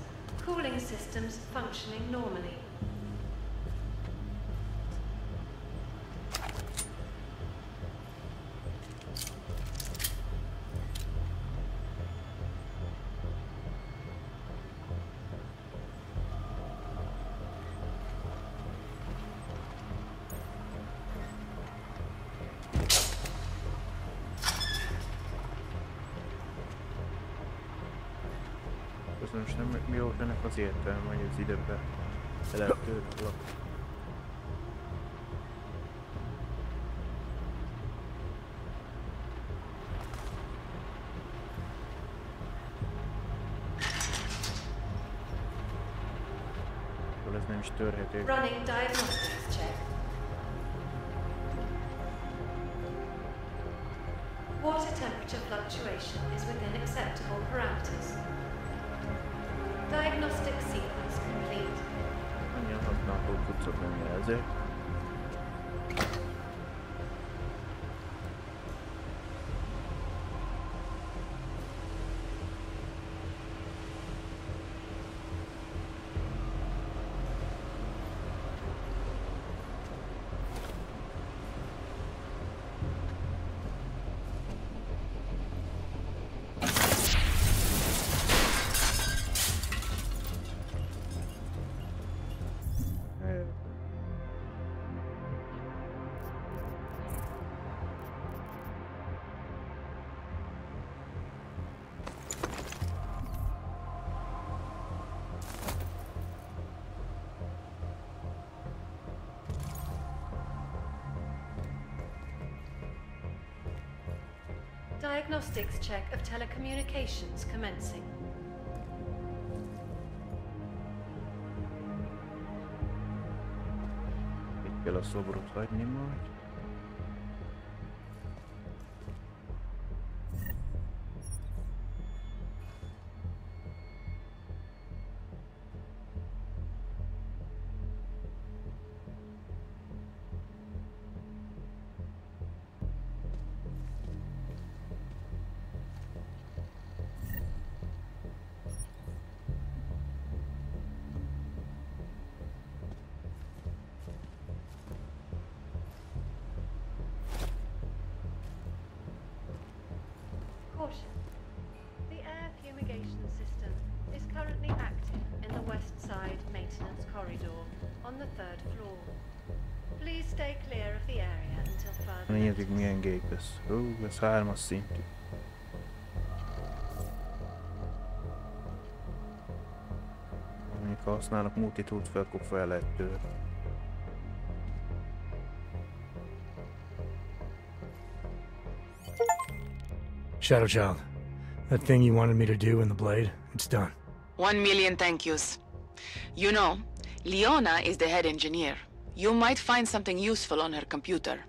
Cooling systems functioning normally. Most nem mi volt ennek az értelme, hogy az időben lehető lak. Ez nem is törhető. Running diagnostics check. Water temperature fluctuation is within acceptable parameters. Diagnostic sequence complete. Annyian használható cuccok nem jelző. Diagnostics check of telecommunications commencing. Itt kell a szobrot hagyni majd. Caution. The air fumigation system is currently active in the west side maintenance corridor on the 3rd floor. Please stay clear of the area until further. Nézzük milyen gép ez. Ez 3-as szintű. ha használok multitoolt fel, akkor fel lehet tőle. Shadow Child, that thing you wanted me to do in the blade, it's done. 1,000,000 thank yous. You know, Leona is the head engineer. You might find something useful on her computer.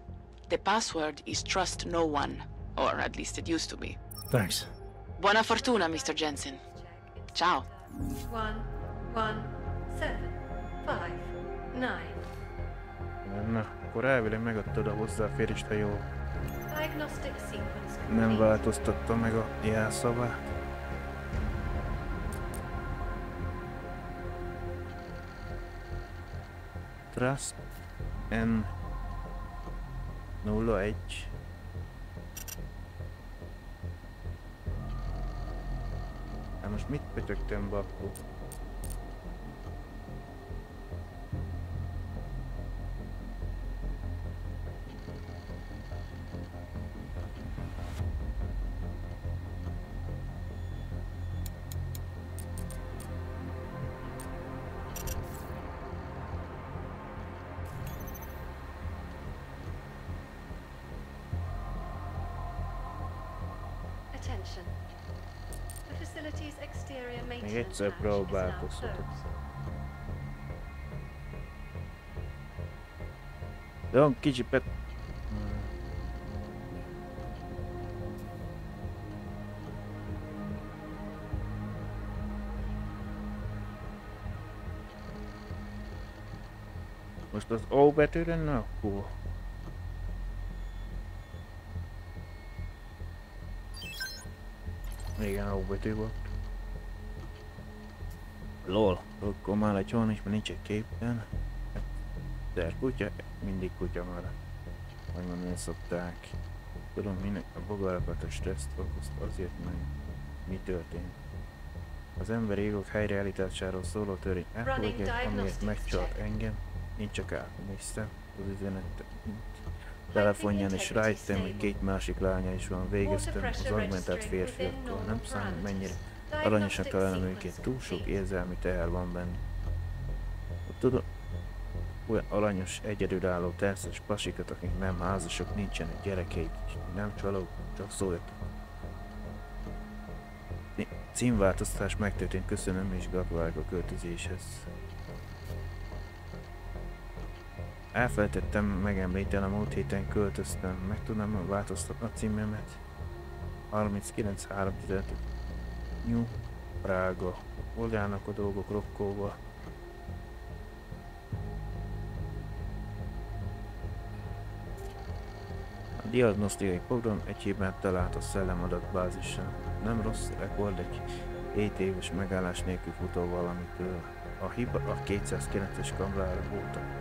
The password is trust no one, or at least it used to be. Thanks. Buona fortuna, Mr. Jensen. Ciao. 1, 1, 7, 5, 9. Na, akkor elvileg megadtad a hozzáférést, ha jól Diagnostic sequence nem complete. változtatta meg a jelszavát. Trust N01. Hát most mit pötyögtem be akkor? Attention. The facility's exterior Még maintenance egyszer hatch is now próbálkoztatok. closed. De van kicsi pet... Most az O betűre, na akkor... Igen, O betű volt. Lol, akkor már egy hónap is, mert nincs egy képen. De kutya, mindig kutya marad. Hogy mondani szokták. Tudom, minek a bogarakat, a stresszt okozt azért, mert mi történt. Az emberi jogok helyreállításáról szóló törvény elfogadja, amiért megcsalt engem. Én csak átnéztem az üzenetet. Telefonján és rájöttem, hogy két másik lánya is van. Végeztem az augmentált férfiakkal. Nem számít, mennyire aranyosan találom őket. Túl sok érzelmi teher van benne. Tudom, olyan aranyos, egyedülálló, terszes pasikat, akik nem házasok, nincsenek gyerekeik, nem csalók, csak szóljatok. Címváltoztatás megtörtént, köszönöm és gratulálok a költözéshez. Elfelejtettem megemlíteni, a múlt héten költöztem, meg tudnám változtatni a címemet. 39.315 New Prága. Hol járnak a dolgok rokkóval? A diagnosztikai program egy hibát talált a szellemadatbázisen. Nem rossz rekord egy 7 éves megállás nélkül futó valamitől. A hiba a 209-es kamrára voltak.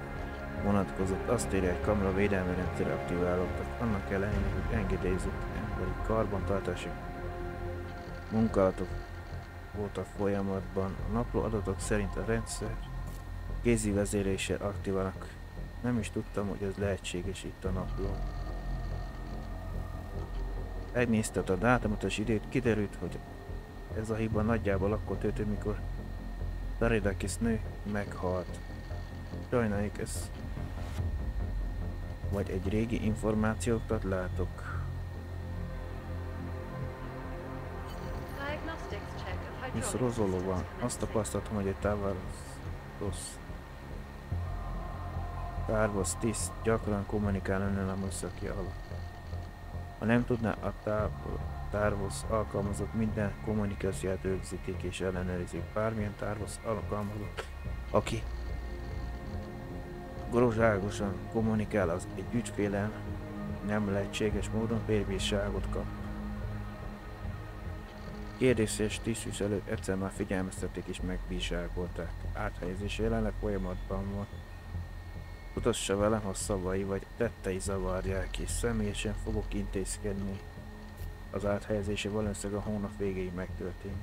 Vonatkozott, azt írja, egy kamera védelmi rendszer aktiválódtak, annak ellenére, hogy engedélyezett emberi karbantartási munkálatok voltak folyamatban. A napló adatok szerint a rendszer kézi vezéréssel aktiválnak. Nem is tudtam, hogy ez lehetséges itt a naplón. Megnézted a dátumot és időt, kiderült, hogy ez a hiba nagyjából akkor történt, mikor Taridakis nő meghalt. Sajnáljuk, ez vagy egy régi információkat látok. Miss Rozolóval azt tapasztaltam, hogy egy Tárvos tiszt gyakran kommunikál önnel a műszaki alatt. Ha nem tudná, a Tárvos alkalmazott minden kommunikációt rögzítik és ellenőrizik. Bármilyen Tárvos alkalmazott, aki gyorságosan kommunikál az egy ügyfélen, nem lehetséges módon pérbírságot kap. Kérdéses tisztviselők egyszer már figyelmeztették és megbírságolták. Áthelyezés jelenleg folyamatban van. Utassa velem, ha szavai vagy tettei zavarják, és személyesen fogok intézkedni. Az áthelyezése valószínűleg a hónap végéig megtörténik.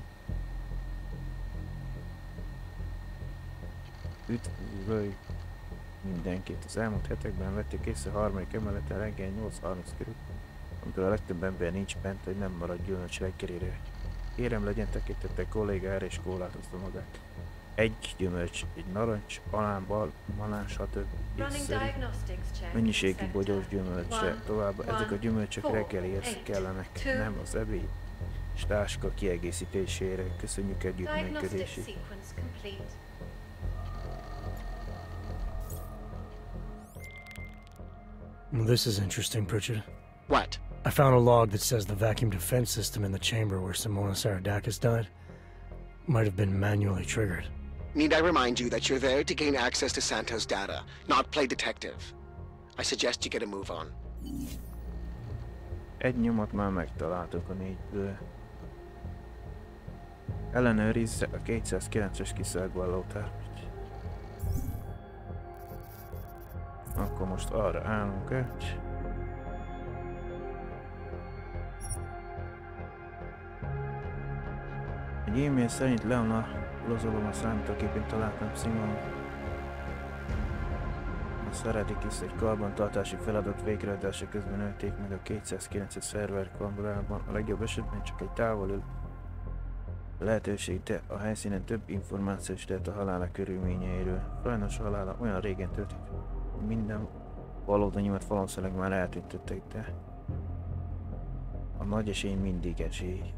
Üdvözlj mindenkit! Az elmúlt hetekben vették észre a harmadik emeleten reggel 8:30 körül, amikor a legtöbb ember nincs bent, hogy nem maradjon a reggelire. Kérem, legyen tekintettel kollégára és korlátozza magát. egy gyümölcs, egy narancs, alán, banán, stb. Észszerű mennyiségű bogyós gyümölcsre. Továbbá ezek a gyümölcsök reggelihez kellenek, nem az ebéd és táska kiegészítésére. Köszönjük együttműködését. This is interesting, Pritchard. What? I found a log that says the vacuum defense system in the chamber where Simona Saradakis died might have been manually triggered. Need I remind you that you're there to gain access to Santos' data, not play detective? I suggest you get a move on. Egy nyomot már megtaláltuk a 4-ből. Ellenőrizze a 209-es kiszágvalló tárgyat. Akkor most arra állunk át. Egy e-mail szerint Leona Lozolom a számítógépén találtam Simon. A Saradakis egy karbantartási feladat végrehajtása közben ölték meg a 209-es szerver kamerában. A legjobb esetben csak egy távolül lehetőség, de a helyszínen több információ is lehet a halála körülményeiről. Sajnos a halála olyan régen történt, minden valódányomat valószínűleg már eltüntöttek, de a nagy esély mindig esély.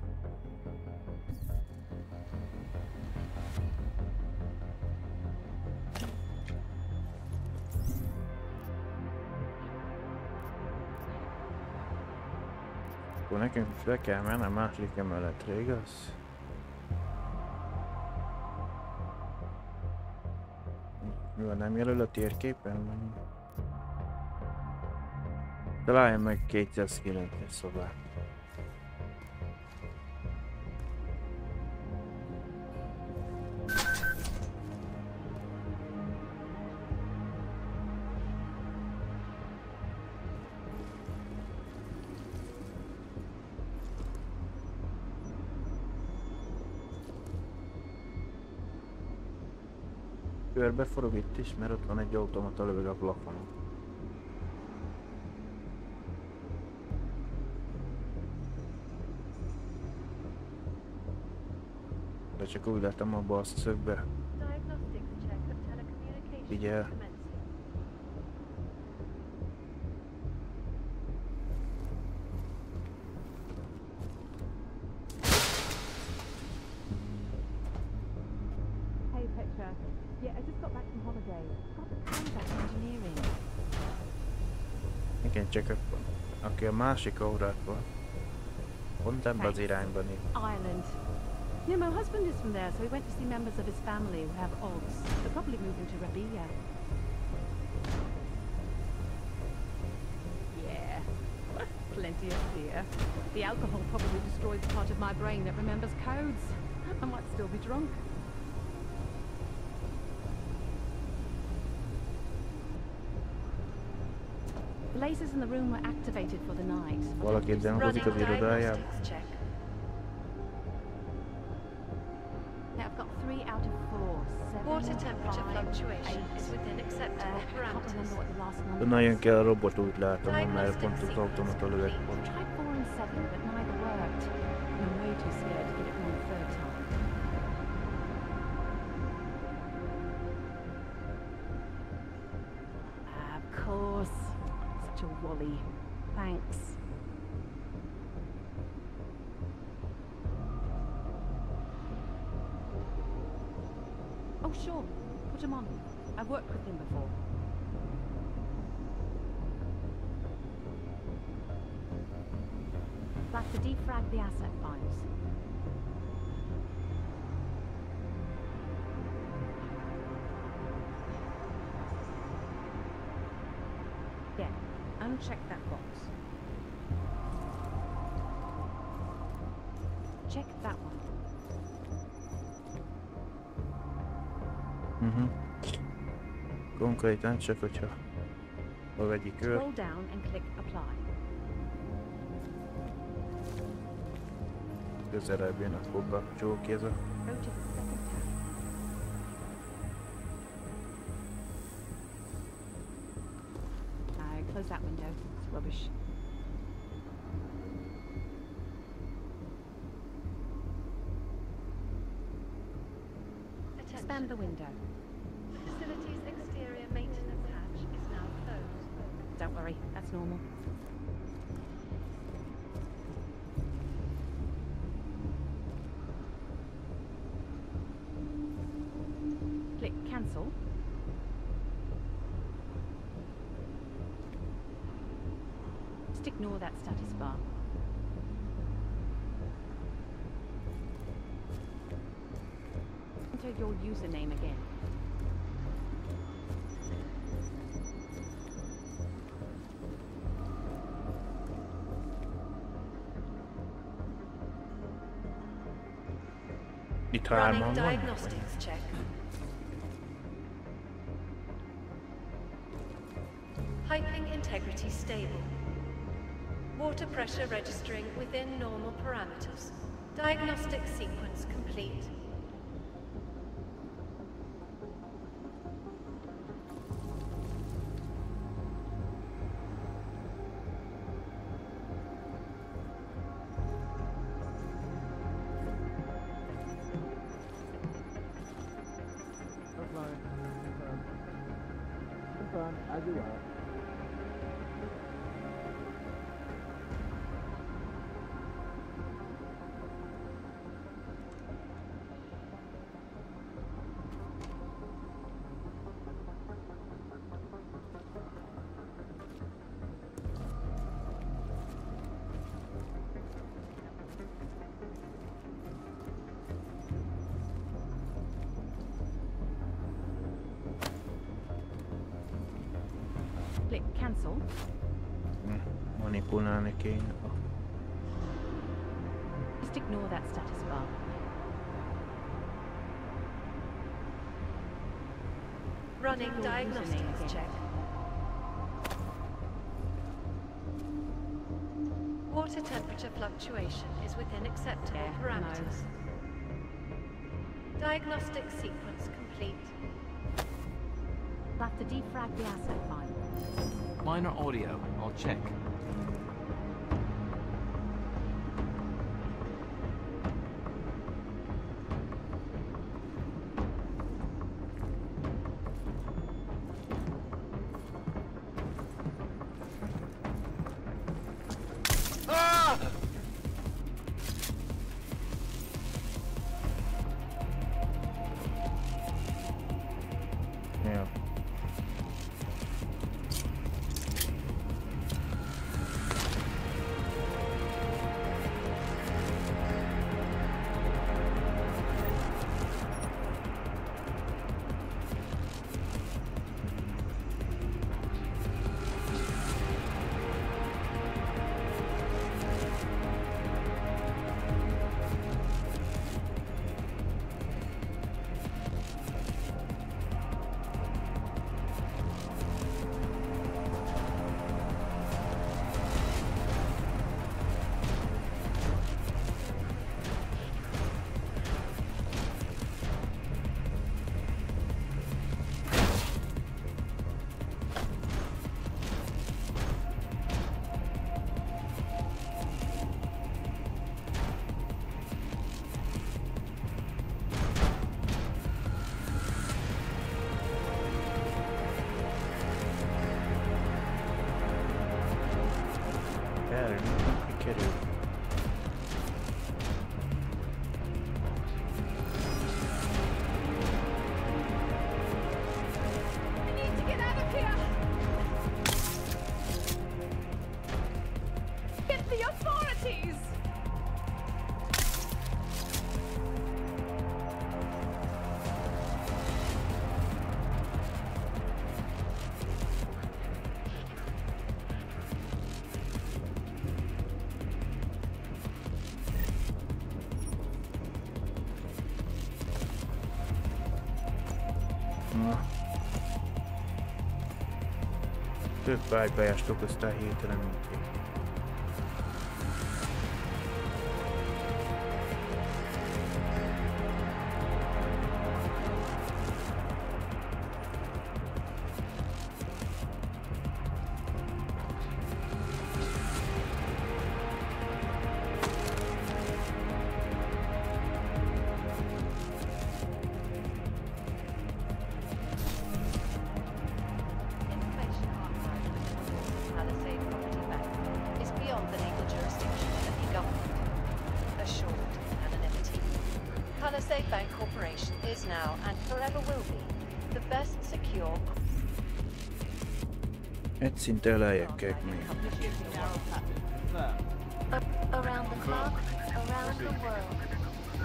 Akkor nekünk be kell menni a második emeletre, igaz? Mi van, nem jelöl a térképen? Találjam meg 209-es szobát. Körbeforog itt is, mert ott van egy automata löveg a plafonon. De csak úgy láttam abba a szögbe. Figyel. Igen, csak aki a másik órátban, pont ebben az irányban itt. Ireland. Yeah, my husband is from there, so he went to see members of his family who have odds. They're probably moving to Rabia. Yeah, plenty of beer. The alcohol probably destroys the part of my brain that remembers codes. I might still be drunk. The lasers in the room were activated for the night. Valaki demozik az irodájában. Now I've got 3 out of 4. Water temperature fluctuation is within acceptable parameters. De nagyon kell a robot, úgy látom, mert pont az automata löveg pont. Tried 4 and 7, but neither worked. I'm way too scared to get it wrong the third time. Of course. Such a wally. Thanks. Oh, sure. Put him on. I've worked with him before. We'll have to defrag the asset files. Yeah, uncheck that box. Check that one. Konkrétan csak hogyha a vegyi kör. Scroll down and click apply. Közelebb jön, akkor bekapcsol ki ez a... Go to the second tab. Close that window. It's rubbish. expand the window. The facility's exterior maintenance hatch is now closed. Don't worry, that's normal. Click cancel. Just ignore that status bar. Enter your username again. Running diagnostics check. Piping integrity stable. Water pressure registering within normal parameters. Diagnostic sequence complete. As you are. Click cancel. Manipulálni kéne. Just ignore that status bar. Running diagnostics check. Water temperature fluctuation is within acceptable parameters. Diagnostic sequence complete. We'll have to defrag the asset file. Minor audio. I'll check. Yeah. Több vágybeást okoztál hirtelen, mint én. Palisade Bank Corporation is now and forever will be the best secure. Etsin eläjäkkeek minkä. Around the clock, around the world.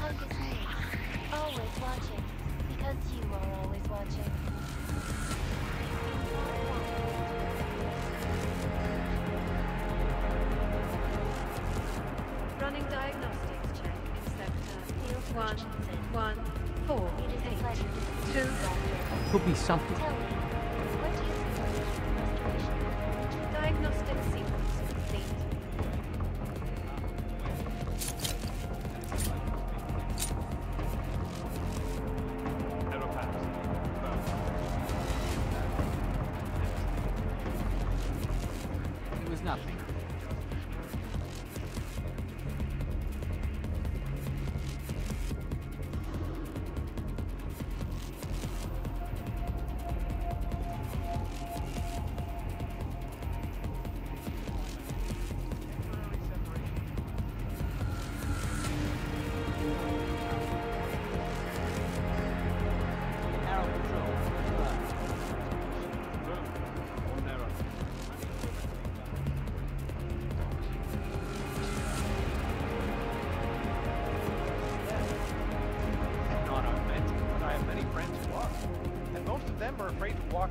Like is me, always watching, because you are always watching. Running diagnostics check in sector 11482. Could be something. Tell me, what do you think of restoration? Diagnostic sequence complete. It was nothing.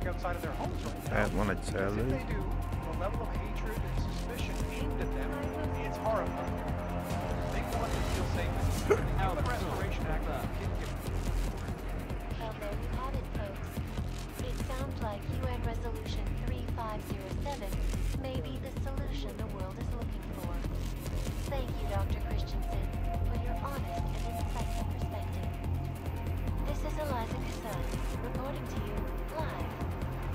Outside of their homes right now. That one I'd say. If they do, the level of hatred and suspicion aimed at them, it's horrifying. They want to feel safe. The Human Restoration Act didn't give Well, there you have it, folks. It sounds like UN Resolution 3507 may be the solution the world is looking for. Thank you, Dr. Christensen, for your honest and insightful perspective. This is Eliza Kassan, reporting to you live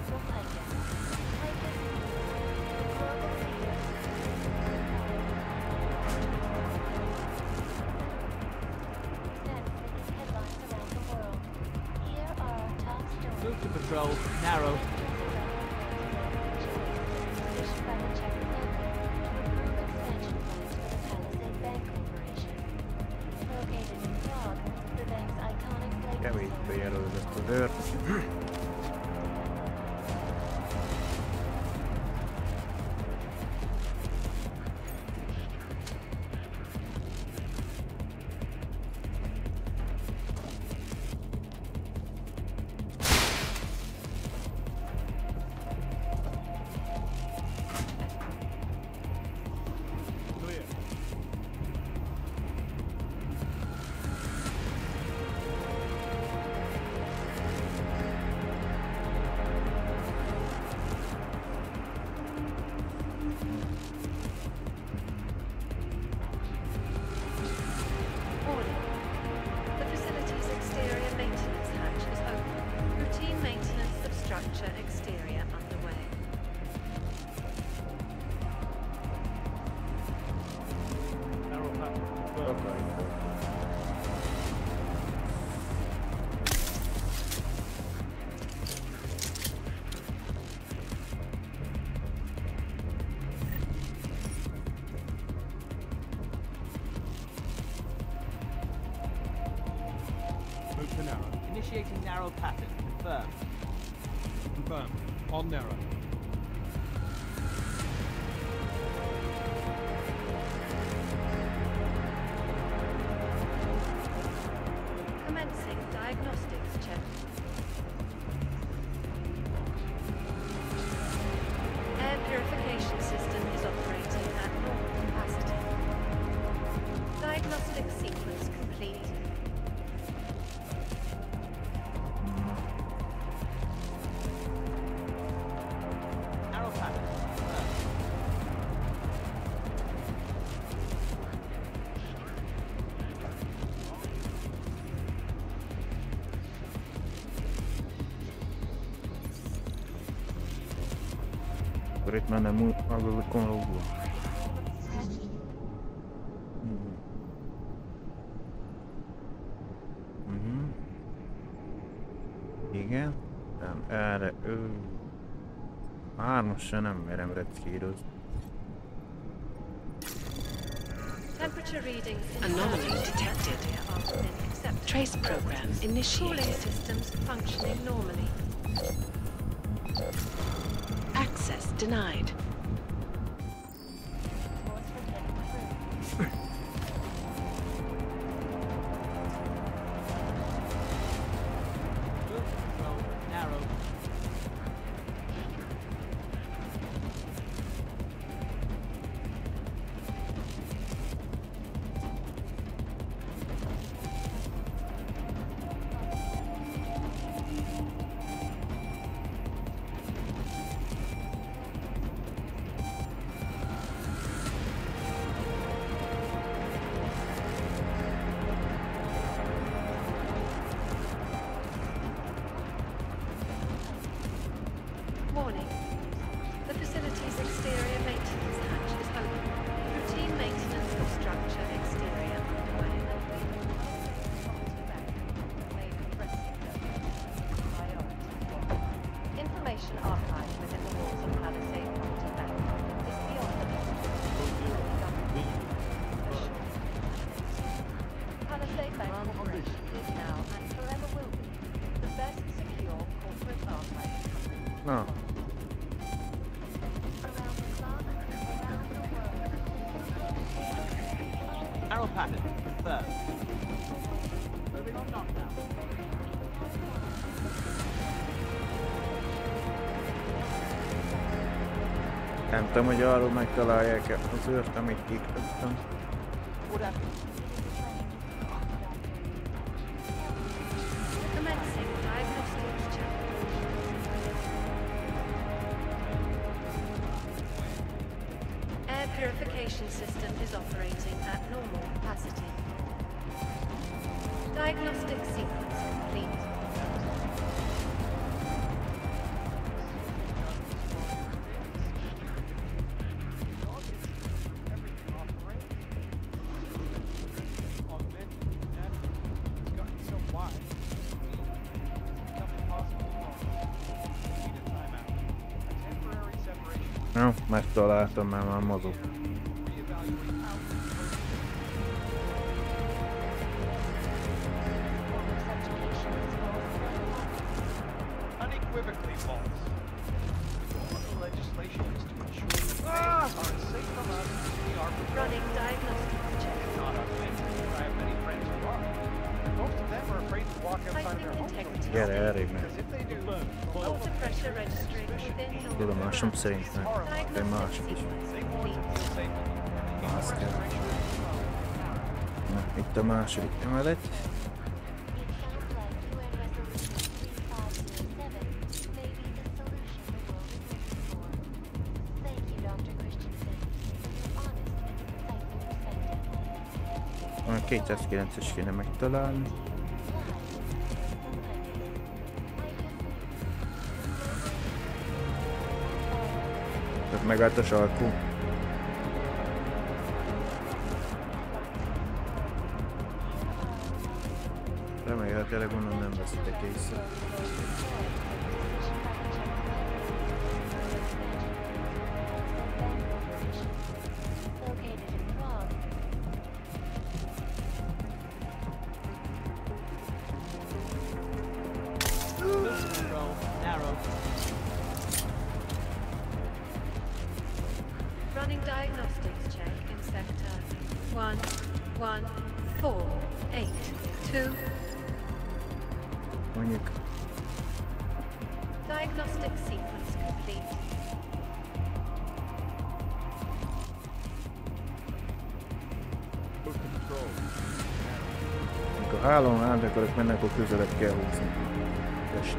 from Eidos. Eidos, the global leader. That's making headlines around the world. Here are our top stories. Move to patrol. Narrow. Issued by the Czech Republic to approve expansion plans for the Palisade Bank Corporation. Located in Prague, the bank's iconic blade Kävitte jäljellä dörr. Initiating narrow pattern. Confirmed. Confirmed. On narrow. Commencing diagnostics check. Air purification system is operating at normal capacity. Diagnostic sequence complete. Narrow pattern. Yrit mennä alueelle konolua. Igen. Tän ääre Arnossa nem merem retkiidozni. Temperature readings in Anomaly detected. after accepted. Trace program initiated. Cooling systems functioning normally. Access denied. Warning. The facility's exterior maintenance hatch is open. Routine maintenance of structure exterior underway. Information archived within the walls of Palisade Property Bank is beyond the Palisade Bank Corporation is now and forever will be the best secure corporate archive. No. Arrow pattern, third. Moving on knockdown. Nem tudom, hogy arról megtalálják-e az őrt, amit kiktöttem. Commencing diagnostics check. Air purification system is operating at normal capacity. Diagnostic sequence complete. No, megtaláltam, mert már mozog. Unequivocally false. The goal of the legislation is to ensure that things are safe from us as we are from Running diagnostics check. not us. I have many friends who are. Most of them are afraid to walk outside of their homes. Gyere, elég meg. Because if they do, Water pressure registering within normal. Tudomásom szerint meg. De mások is. Más kell. Na, itt a második emelet. A 209-es kéne megtalálni. Tehát megállt a sarkú. Remélhetőleg onnan nem veszitek észre. Running diagnostics check in sector 11482. Mondjuk. Diagnostic sequence complete. Amikor hálón át akarok menni, akkor közelebb kell húzni. Test.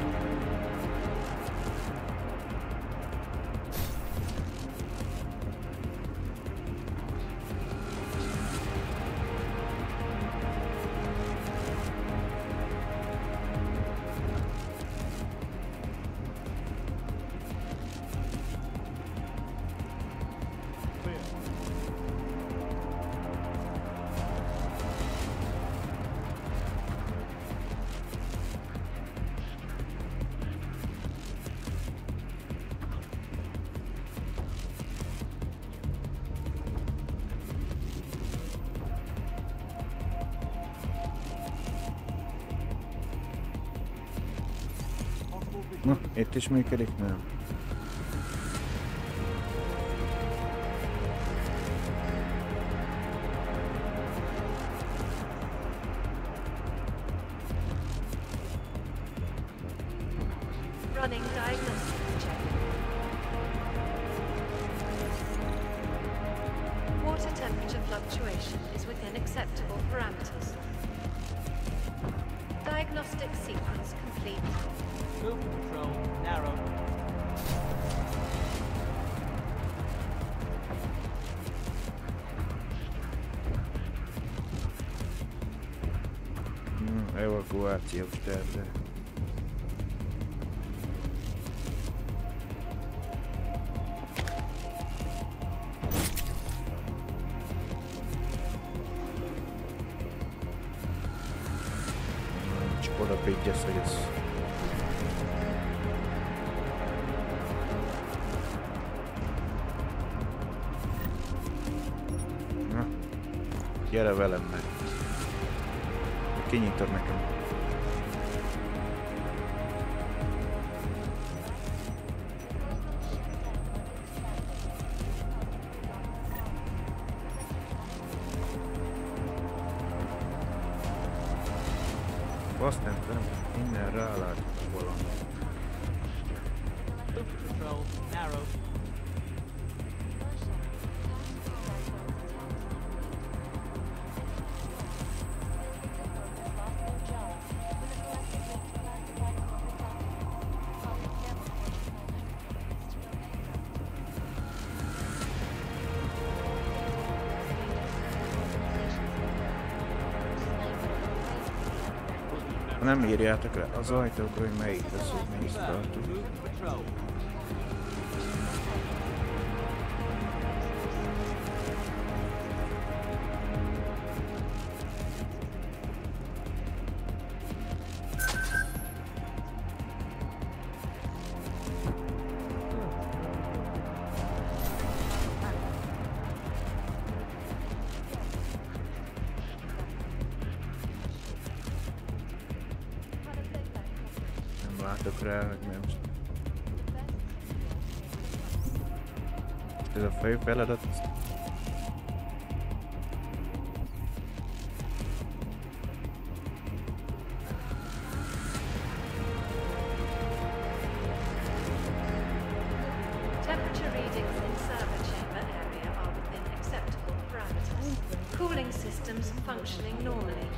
Na, itt is működik, nem? Running diagnostics check. Water temperature fluctuation is within acceptable parameters. Diagnostic sequence complete. Move control, narrow. Evakuációs terve. Csak oda pigyesz, hogy ez... Na, gyere velem meg. Kinyitod nekem. Azt nem tudom, innen rálátok valami. Control, narrow. Ha nem írjátok le az ajtókra, hogy melyik az, hogy mi is tartunk. Látok rá, hogy nem. Ez a fő feladat. Temperature readings in server chamber area are within acceptable parameters. Cooling systems functioning normally.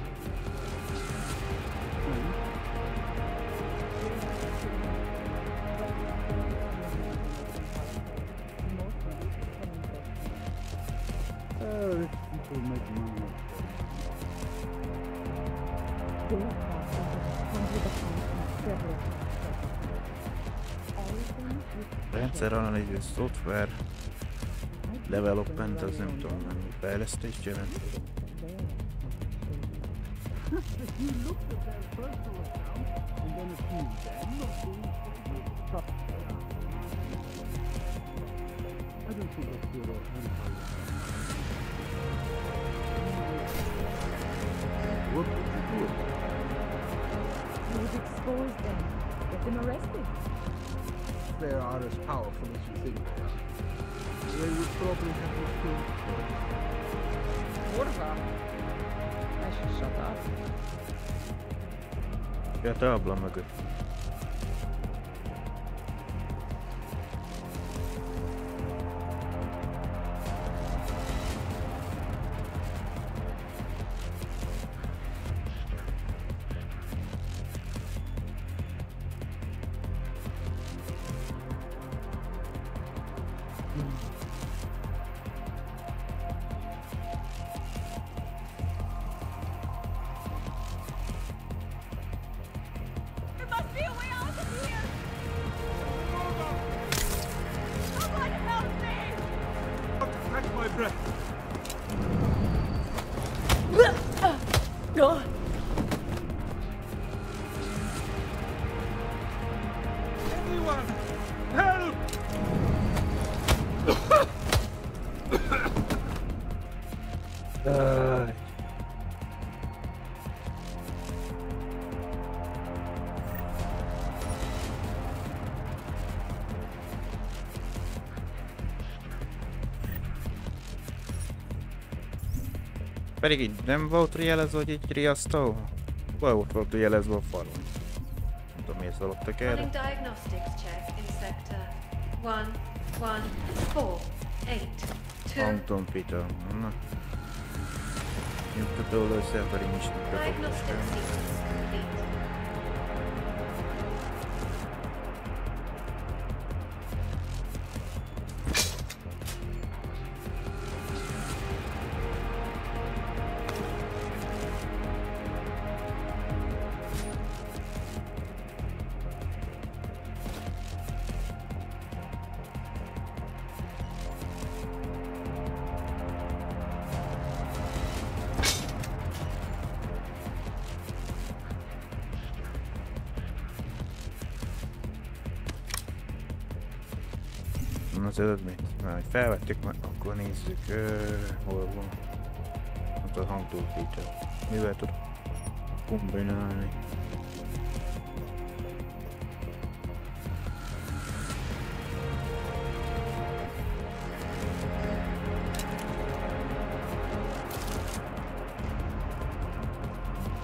Rendszeranalízis, szoftver, development, az nem tudom, mennyi fejlesztést jelent. What did you do? You've exposed them. Get them arrested. They are as powerful as you think they are. They would probably have you killed first. Kurva! I should shut up. Ja, tábla mögött. No. Anyone, help! Pedig így nem volt jelezve, hogy egy riasztó? Vagy volt jelezve a falon? Nem tudom, miért szólottak erre. Running diagnostics check in sector 114882. Anton Peter. Na. Nyugtató lőszerbeli is Diagnostic sequence complete. Az eredményt már felvettük, már akkor nézzük, hol van. Hát a hangtúlpítő. Mivel tud kombinálni?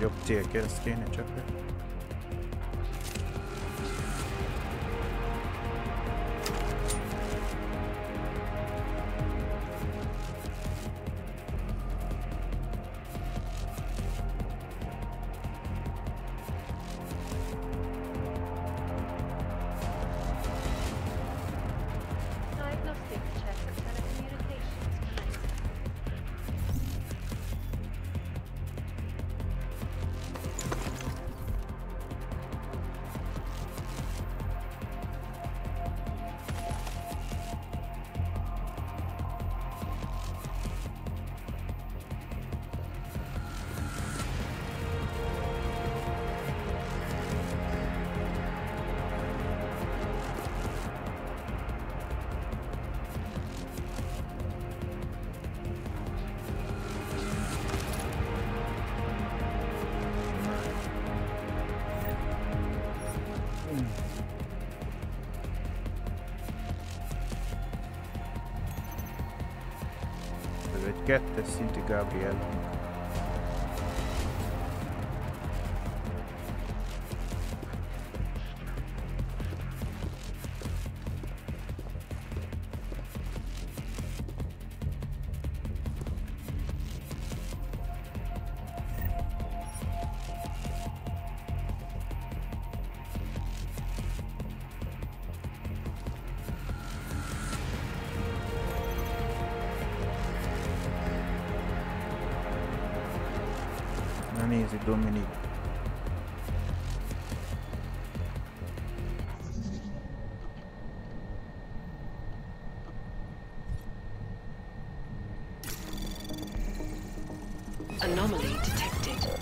Jobb célkereszt kéne csak. Ez egy 2-es szintű i.BL. Nézzük, Dominik. Anomaly detected.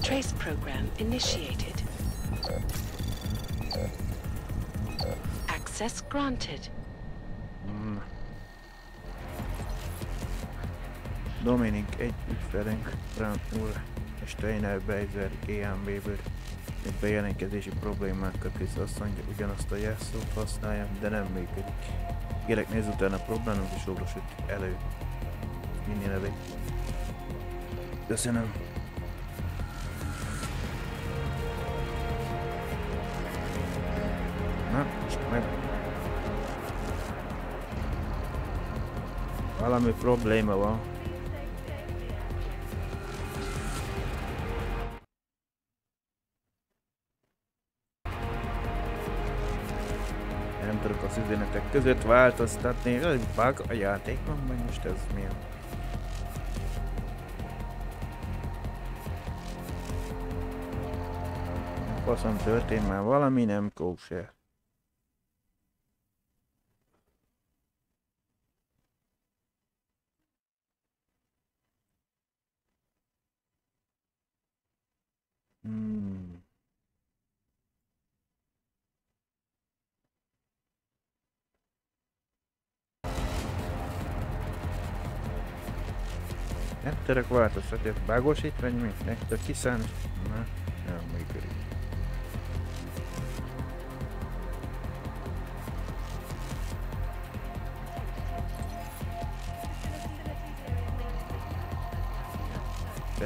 Trace program initiated. Access granted. Dominik, egy ügyfelünk, Brown úr, Steiner Beiser GmbH-ből egy bejelentkezési problémákkal küzd, azt mondja, ugyanazt a jelszót használja, de nem működik. Kérlek, nézz utána a problémát és olvasd elő. Minél elég. Köszönöm. Na, most meg... Valami probléma van. Nem tudok az üzenetek között változtatni, ez bug a játékban, vagy most ez mi? Faszom történt már, valami nem kóser. Nem tudok változtatni, bágosítvány mi? Nektek kiszállni? Na, nem működik.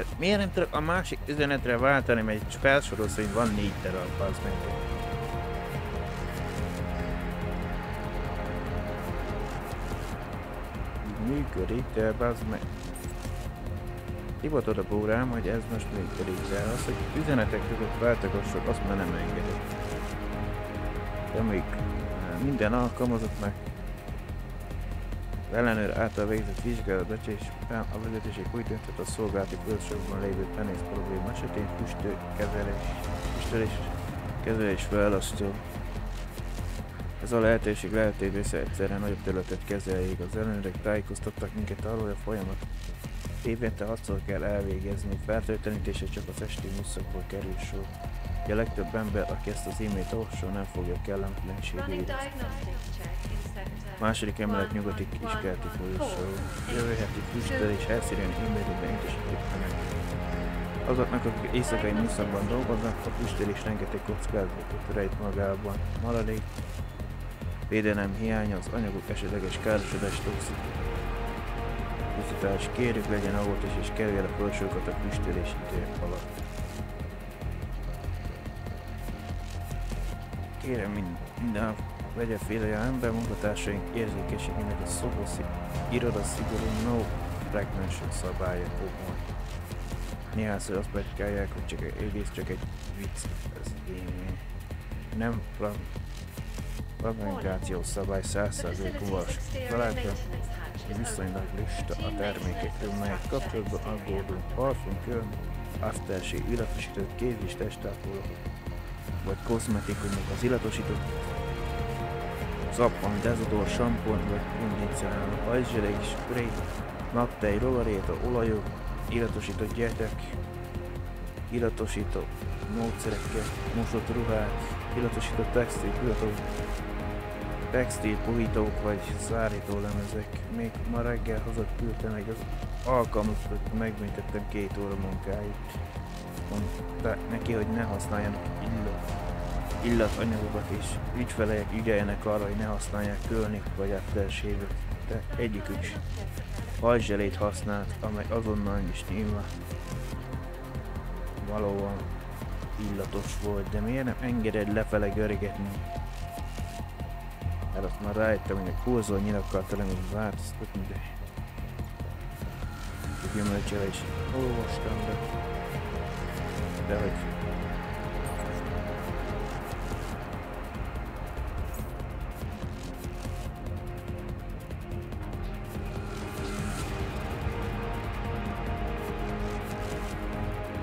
Tehát miért nem tudok a másik üzenetre váltani, mert egy felsorol szerint van 4 darab, az meg. Működik, de bazd meg. Hivatod a bórám, hogy ez most működik, de az, hogy üzenetek között váltogassok, azt már nem engedek. De még minden alkalmazottnak ellenőr által végzett vizsgálat, és a vezetőség úgy döntött a szolgálati fölsorban lévő penész probléma esetén kezelés választó. Ez a lehetőség lehetővé teszi egyszerűen nagyobb területet kezeljék. Az ellenőrök tájékoztattak minket arról, hogy a folyamat évente 6-szor kell elvégezni, fertőtlenítésre csak az esti műszakból kerül sor. A legtöbb ember, aki ezt az e-mailt olvasol, nem fogja kellemetlenségét érezni. Második emelet nyugati kiskerti folyosó. Jövő heti füstölés helyszínen e-mailben intesítik meg. Azoknak, akik éjszakai műszakban dolgoznak, a füstölés rengeteg kockázatot rejt magában. Maradék védelem hiánya, az anyagok esetleges károsodás, toxicitás. Kérjük, legyen óvatos és kerülje a folyosókat a füstölés idő alatt. Kérem, minden vegye félre a ember, munkatársaink érzékenységének a szoboszi iroda szigorú no fragmentation szabályokban. Néhányszor azt betykálják, hogy csak egész csak egy vicc, ez én. Nem fragmentációs szabály 100%-os találta, viszonylag lista a termékekről, melyek kapcsolatban aggódunk, parfum, kör, aftershave, illatosított kéz és testápolók, vagy kozmetikumok. Az illatosított szappan, dezodor, sampon vagy kondicionáló, hajzselék, spray, naptej, rovaréta, olajok, illatosított gyertek, illatosított módszerekkel, mosott ruhák, illatosított textil puhítók vagy szárítólemezek. Még ma reggel hazaküldtem meg az alkalmazottat, megbüntettem 2 óra munkáit. Mondták neki, hogy ne használjanak illatanyagokat, és ügyfelek ügyeljenek arra, hogy ne használják kölnik vagy aftershave-et, de egyikük is hajzselét használt, amely azonnal is nyilván valóban illatos volt, de miért nem engeded lefele görgetni? Hát azt már rájöttem, hogy egy pulzor nyilakkal talán még változtatni, de a gyümölcsel is olvastam, de hogy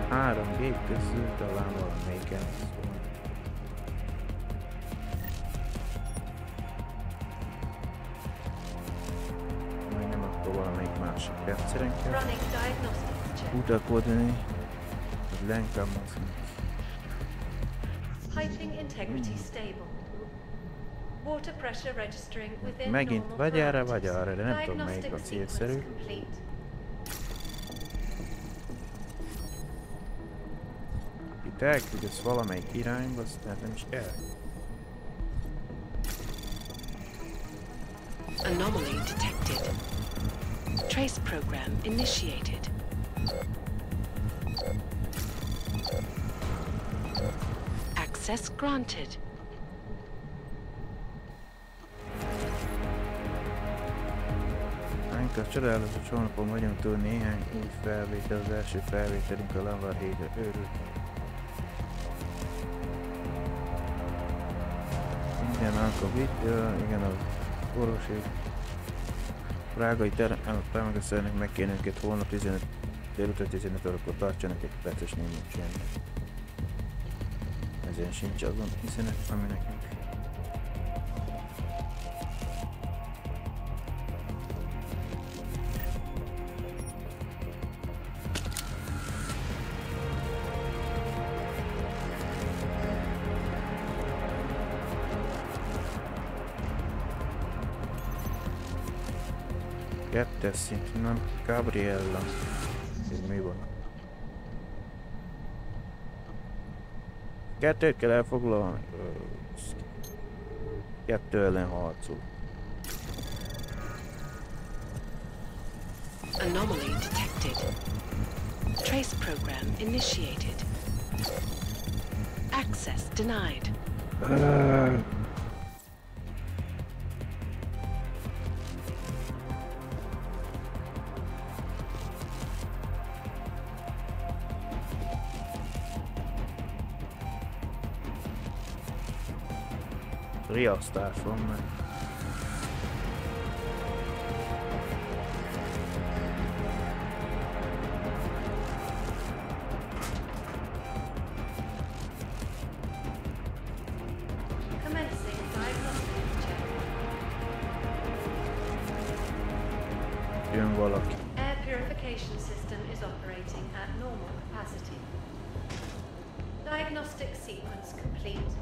három gép közül talán valamelyiken szól. Majd nem, akkor valamelyik másik rendszeren kell utakodni, hogy lenkámozni. Megint vagy erre, vagy arra, de nem tudom melyik a célszerű. Itt elküldesz valamelyik irányba, aztán nem is el. Anomaly detected. Trace program initiated. Access granted. A csodálatos hónapon vagyunk túl, néhány új felvétel, az első felvételünk a Lavarhétre őrült. Minden alkalmat, igen, az orvosi prágai támogatószernek meg kéne őket holnap 15 délután 15 órakor tartsanak egy perces némi csendet. Ezen sincs azon üzenet, ami nekünk. Kettes szint, nem, Gabriella. Ez mi van? Kettőt kell elfoglalni. 2 ellen harcol. Anomaly detected. Trace program initiated. Access denied. Riasztás van meg. Jön valaki. Air purification system is operating at normal capacity. Diagnostic sequence complete.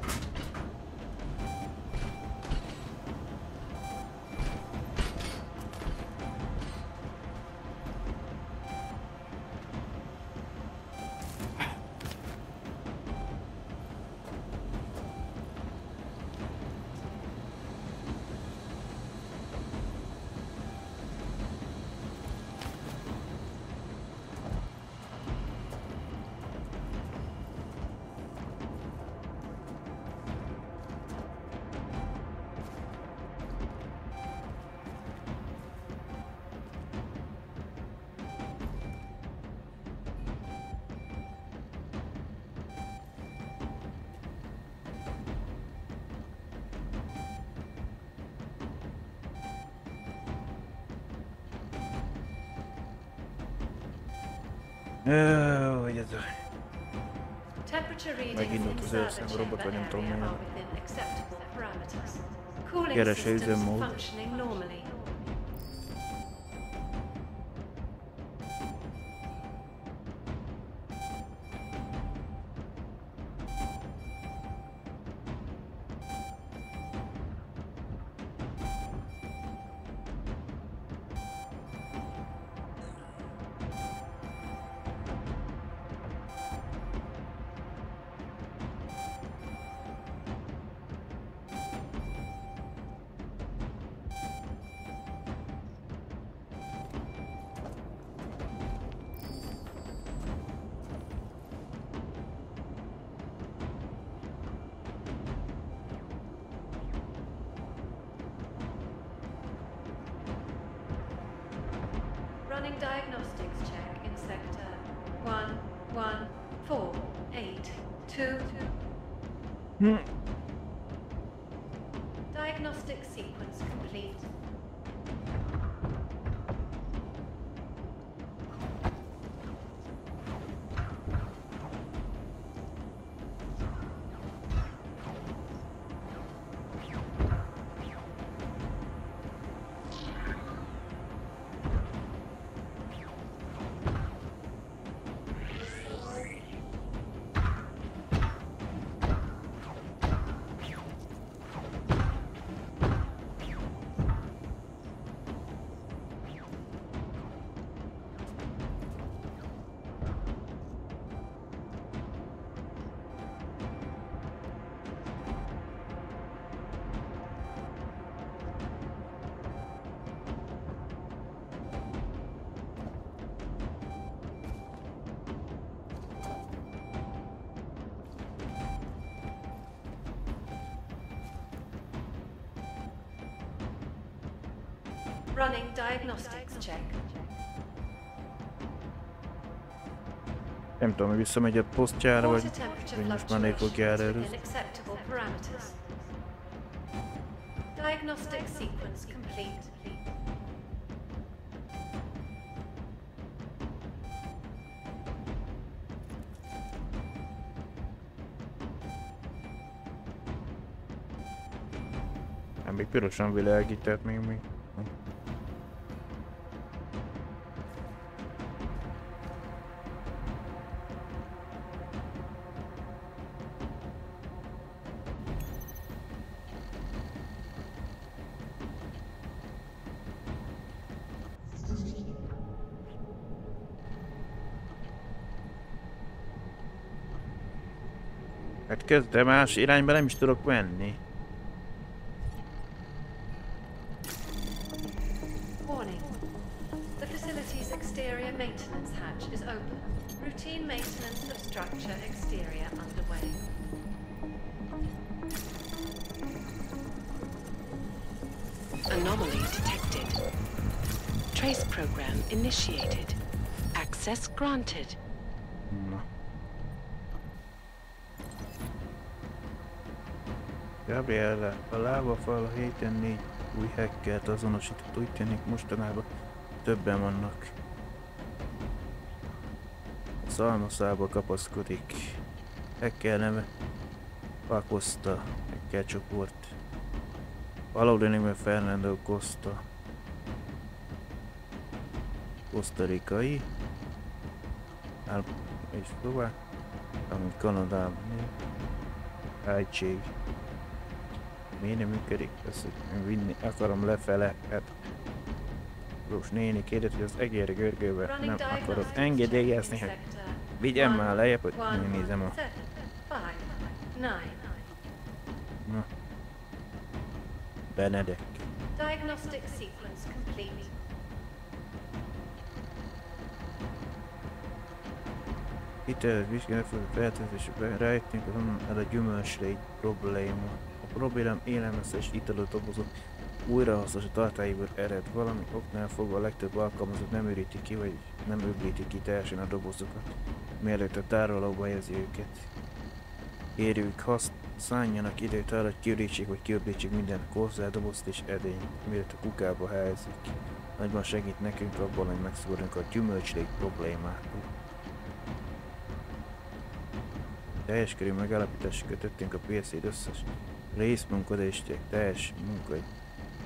Hogy ez a... Megindult az őrszem robot, vagy nem tudom milyen. Keresse üzemmód. Running diagnostics check in sector 11482. Diagnostic sequence complete. Running diagnostics check. Nem tudom, hogy visszamegy a posztjára, vagy most már ne fogja előzni. Diagnostic sequence complete. Még pirosan világít, tehát még. Hát kezd, de más irányba nem is tudok menni. Warning. The facility's exterior maintenance hatch is open. Routine maintenance of structure exterior underway. Anomaly detected. Trace program initiated. Access granted. Na. Gabriella, a lábafal a héten 4 új hackert azonosított, úgy tűnik mostanában többen vannak. A szalmaszába kapaszkodik. Hacker neve Pacosta, hacker csoport. Valódi neve Fernando Costa. Kosztarikai. És próbál, amit Kanadában. Egység. Miért nem működik? Ezt, hogy vinni akarom lefele, hát Rós néni kérdett, hogy az egér görgőbe nem akarod engedélyezni, hogy vigyem már lejjebb, hogy nézem a... Na. Benedek. Diagnostic sequence complete. Itt vizsgálni fog a feltöltésbe rájöttünk, hogy honnan el a gyümölcslégy probléma. A problémám élelmezés italot dobozok újrahasznos a tartályból ered. Valami oknál fogva a legtöbb alkalmazott nem üríti ki, vagy nem öblíti ki teljesen a dobozokat, mielőtt a tárolóba helyezi őket. Érjük, szánjanak időt arra, hogy kiürítsék vagy kiöblítsék minden konzervdobozt és edényt, mielőtt a kukába helyezik. Nagyban segít nekünk abban, hogy megszabadulunk a gyümölcslégy problémától. Teljes körű megállapításra kötöttünk a PC-d összes részmunkadéstek teljes munka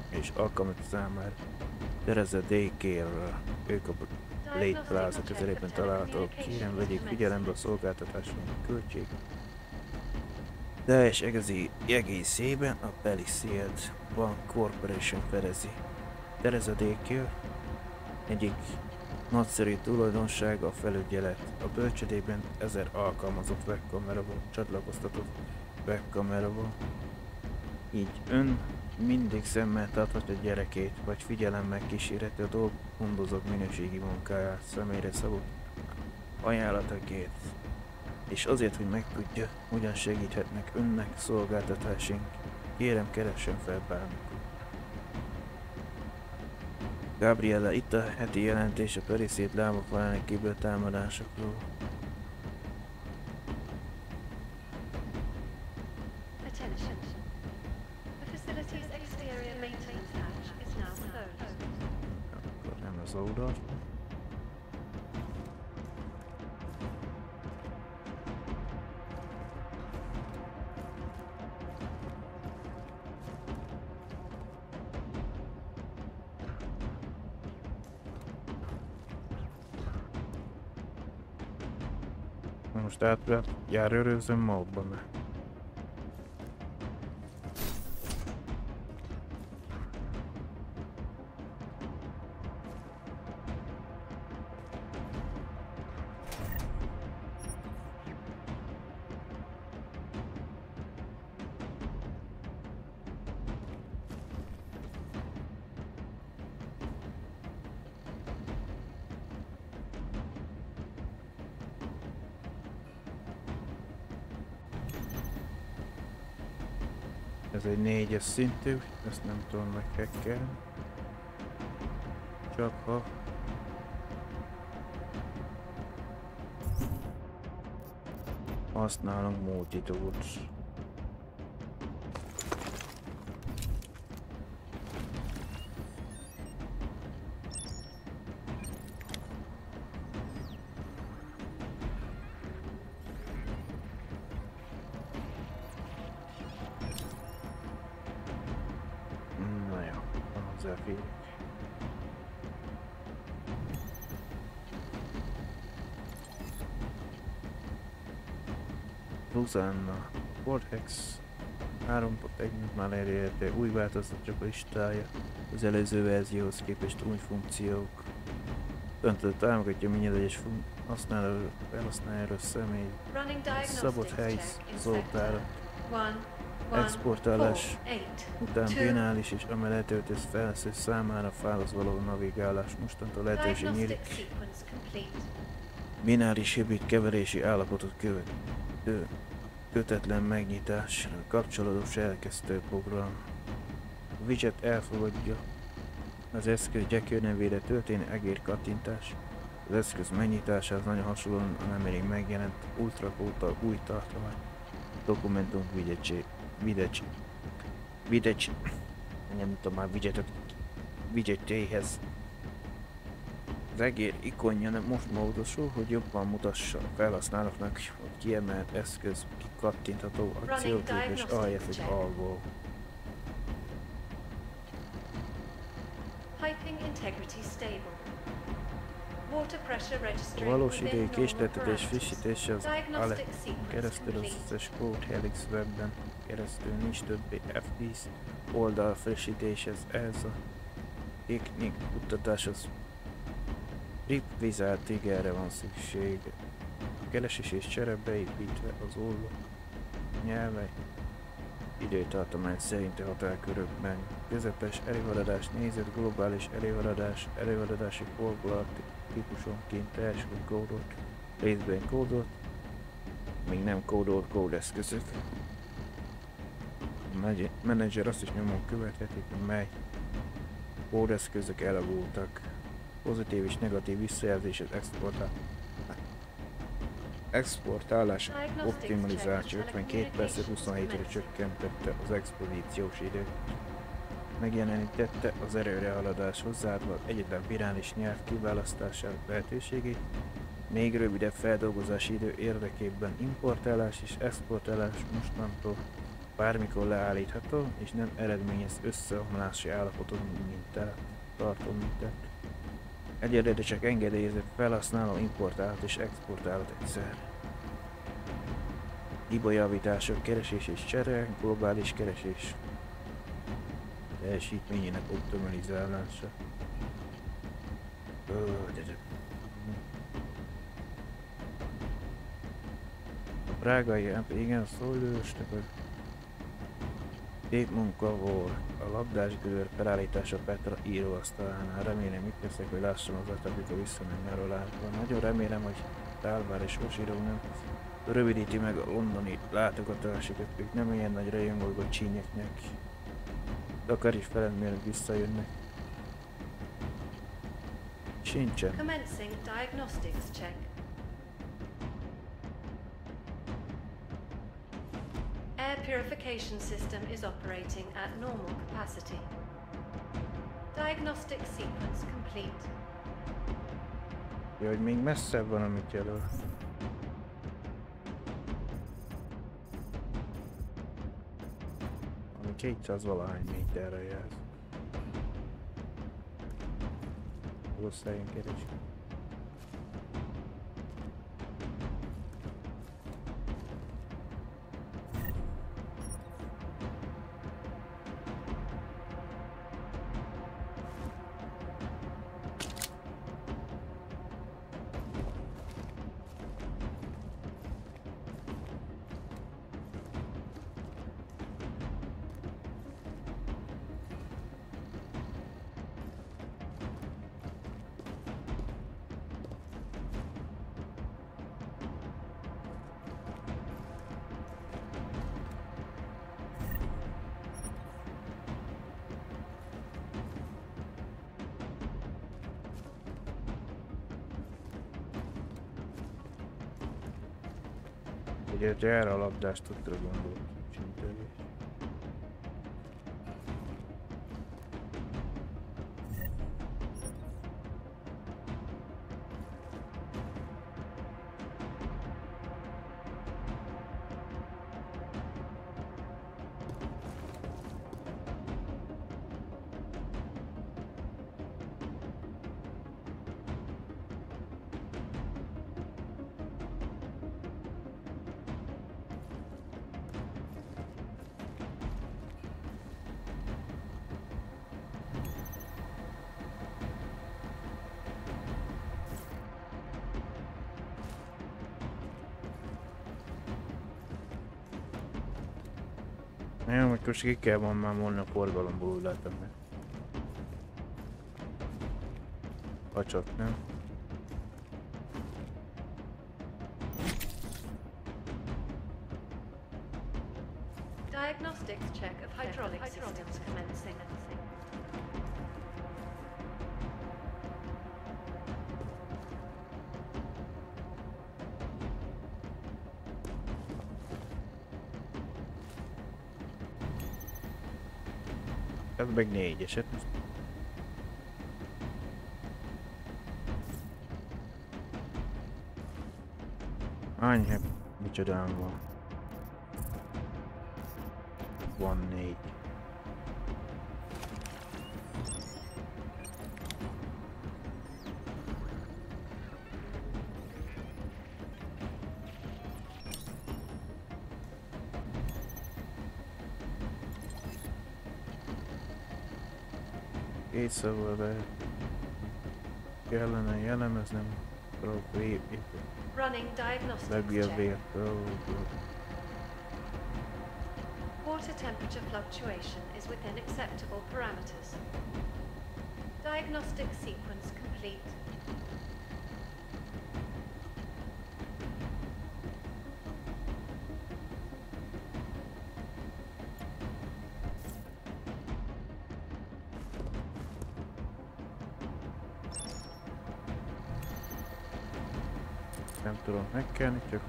és alkalmat számára. Terezze DK-ről. Ők a Blade Plaza közelében találhatók. Kérem, vegyék figyelembe a szolgáltatásaink költség. Teljes egészében a Palisade Bank Corporation fedezi. Terezze DK egyik nagyszerű tulajdonsága a felügyelet. A bölcsödében 1000 alkalmazott webkamerával, csatlakoztatott webkamerával. Így ön mindig szemmel tarthatja gyerekét, vagy figyelemmel kísérheti a dolgozók minőségi munkáját, személyre szabott ajánlatokért. És azért, hogy megtudja, hogyan segíthetnek önnek szolgáltatásaink, kérem, keressen fel bármikor. Gabriella, itt a heti jelentés a Palisade lába falának kívül támadásokról. Attention. The facility's exterior maintenance hatch is now closed. Akkor nem az oldalt. Most átjárőrözöm módban. Ez egy 4-es szintű, ezt nem tudom meghackelni. Csak ha... használunk multitools. Rosanna, Vortex 3.1 már elérhető új változatok listája, az előző verzióhoz képest új funkciók. Döntött támogatja minden egyes felhasználóról személy, szabott hely szolgálat, exportálás után binális és amellett töltesz felhasználó számára fához való navigálás. Mostantól lehetőség nyílik Bináris hibrid keverési állapotot követő kötetlen megnyitásra kapcsolódó szerkesztő program. A widget elfogadja az eszköz gyakran nevére történő egér kattintás. Az eszköz megnyitásához nagyon hasonlóan a nemrég megjelent ultrakóta új tartomány. Dokumentum nem tudom már widgetjeihez. Az egér ikonja most módosul, hogy jobban mutassa a felhasználóknak, hogy kiemelt eszköz kikattintható akcióképes ahelyett, hogy alvó. A valós idejű késleltetés frissítése az ALE keresztül az összes Code Helix webben keresztül nincs többé F10 oldal frissítéshez. Ez a technik kutatáshoz RIP-vizált triggerre van szükség. A keresés és csere beépítve az olló nyelvei időtartomány szerinti határkörökben. Közepes előadás nézet, globális előadás, előadási fordulat típusonként teljesülő kódot, részben kódot, még nem kódolt kódeszközök. A menedzser azt is nyomon követhetik, hogy mely kódeszközök elavultak. Pozitív és negatív visszajelzés az exportálás optimalizáció 52 percet 27-re csökkentette az expozíciós időt. Megjelenítette az erőre haladás hozzáadva egyetlen virális nyelv kiválasztásának lehetőségét, még rövidebb feldolgozási idő érdekében importálás és exportálás mostantól bármikor leállítható, és nem eredményez összeomlási állapotot tartó mintát. Egyelőre csak engedélyezett felhasználó importálhat és exportálhat egyszer. Hibajavítások, keresés és csere, globális keresés teljesítményének optimalizálása. A prágai igen szólősnek a szép munka volt. A labdásgőr felállítása Petra íróasztalánál. Remélem itt leszek, hogy lássam az amikor visszamenni arról átba. Nagyon remélem, hogy Tálvár és Osiró nem rövidíti meg a londoni látogatásokat, ők nem ilyen nagy rajongók a csínyeknek. De akar is feled, mielőtt visszajönnek. Sincsen. Commencing diagnostics check. Air purification system is operating at normal capacity. Diagnostic sequence complete. Jó, hogy még messzebb van, amit jelöl. Ami 200 valahány méterre jelz. Rossz helyen keresik. Ugye erre a labdást tudtra gondolt, csintőlés. Nem, hogy most ki kell van már mondani a forgalomból, úgy látom meg. Ha csak nem. Diagnostics check of hydraulic systems commencing. Ez meg 4-eset. Annyi, micsodán van. Van 4. Két szóval be kellene jellemeznem legjobb Water temperature fluctuation is within acceptable parameters. Diagnostic sequence complete. Nem tudom megkelni, csak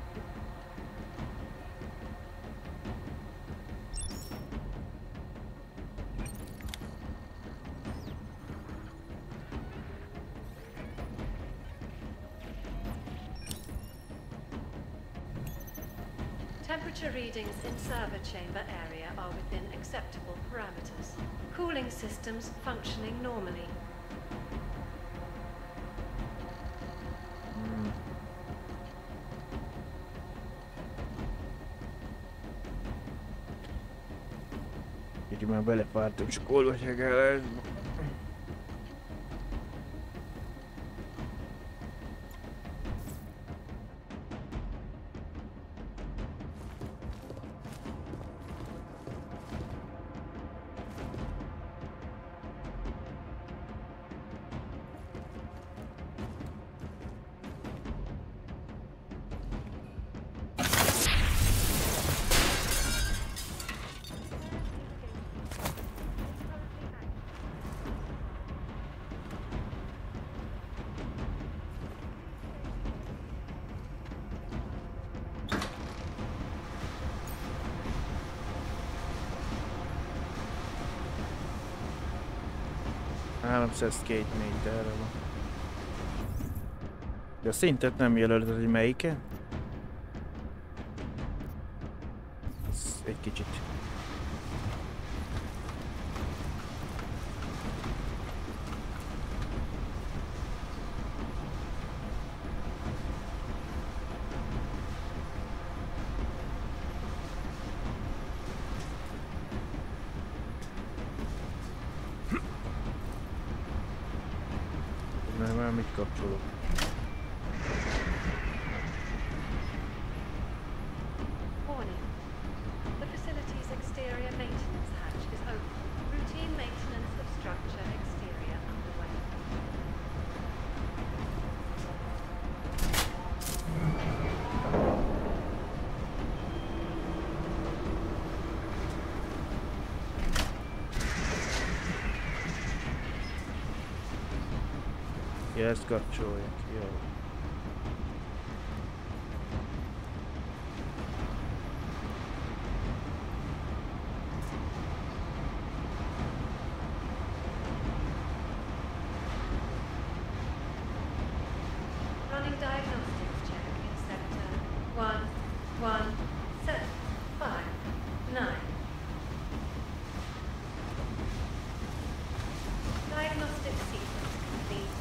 Temperature readings in server chamber area are within acceptable parameters. Cooling systems functioning normally. Így már belefártam, csak olvasják el ez. Két méterre van. De a szintet nem jelölted, hogy melyiken? Ez egy kicsit. Mit kapcsolok? Warning. The facility's exterior maintenance hatch is open. Routine maintenance of structure exterior underway. Ezt kapcsolják, jó. Running diagnostics check in sector 11759. Diagnostic sequence complete.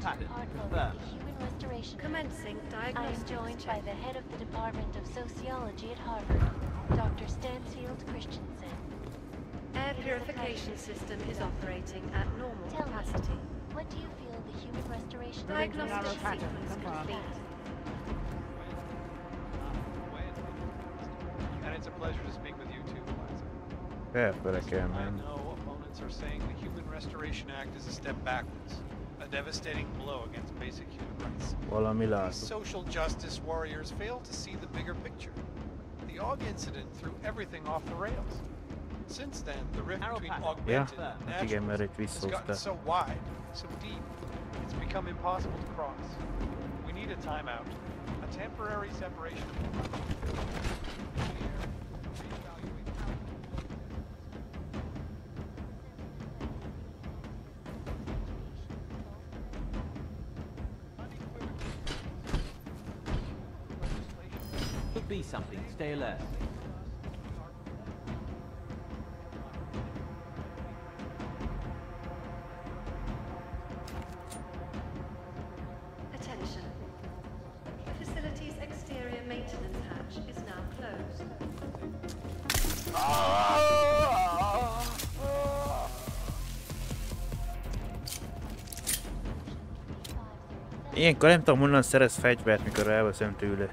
pattern. Human restoration. Commencing I am diagnostics joined check. by the head of the Department of Sociology at Harvard, Dr. Stansfield Christensen. Air purification system is operating at normal capacity. What do you feel the human restoration Diagnostic sequence complete. And it's a pleasure to speak with you too, Plaza. Felfele kell I menni. know opponents are saying the Human Restoration Act is a step backwards, a devastating blow against basic human rights. Valami These látok. social justice warriors fail to see the bigger picture. The AUG incident threw everything off the rails. Since then, the rift between augmented and hát igen, mert itt natural has gotten visszahozta. so wide, so deep, it's become impossible to cross. We need a timeout, a temporary separation. Could be something. Stay alert. Attention. The facility's exterior maintenance hatch is now closed. Ilyenkor nem tudom, honnan szerez fegyvert, mikor elveszem tőle.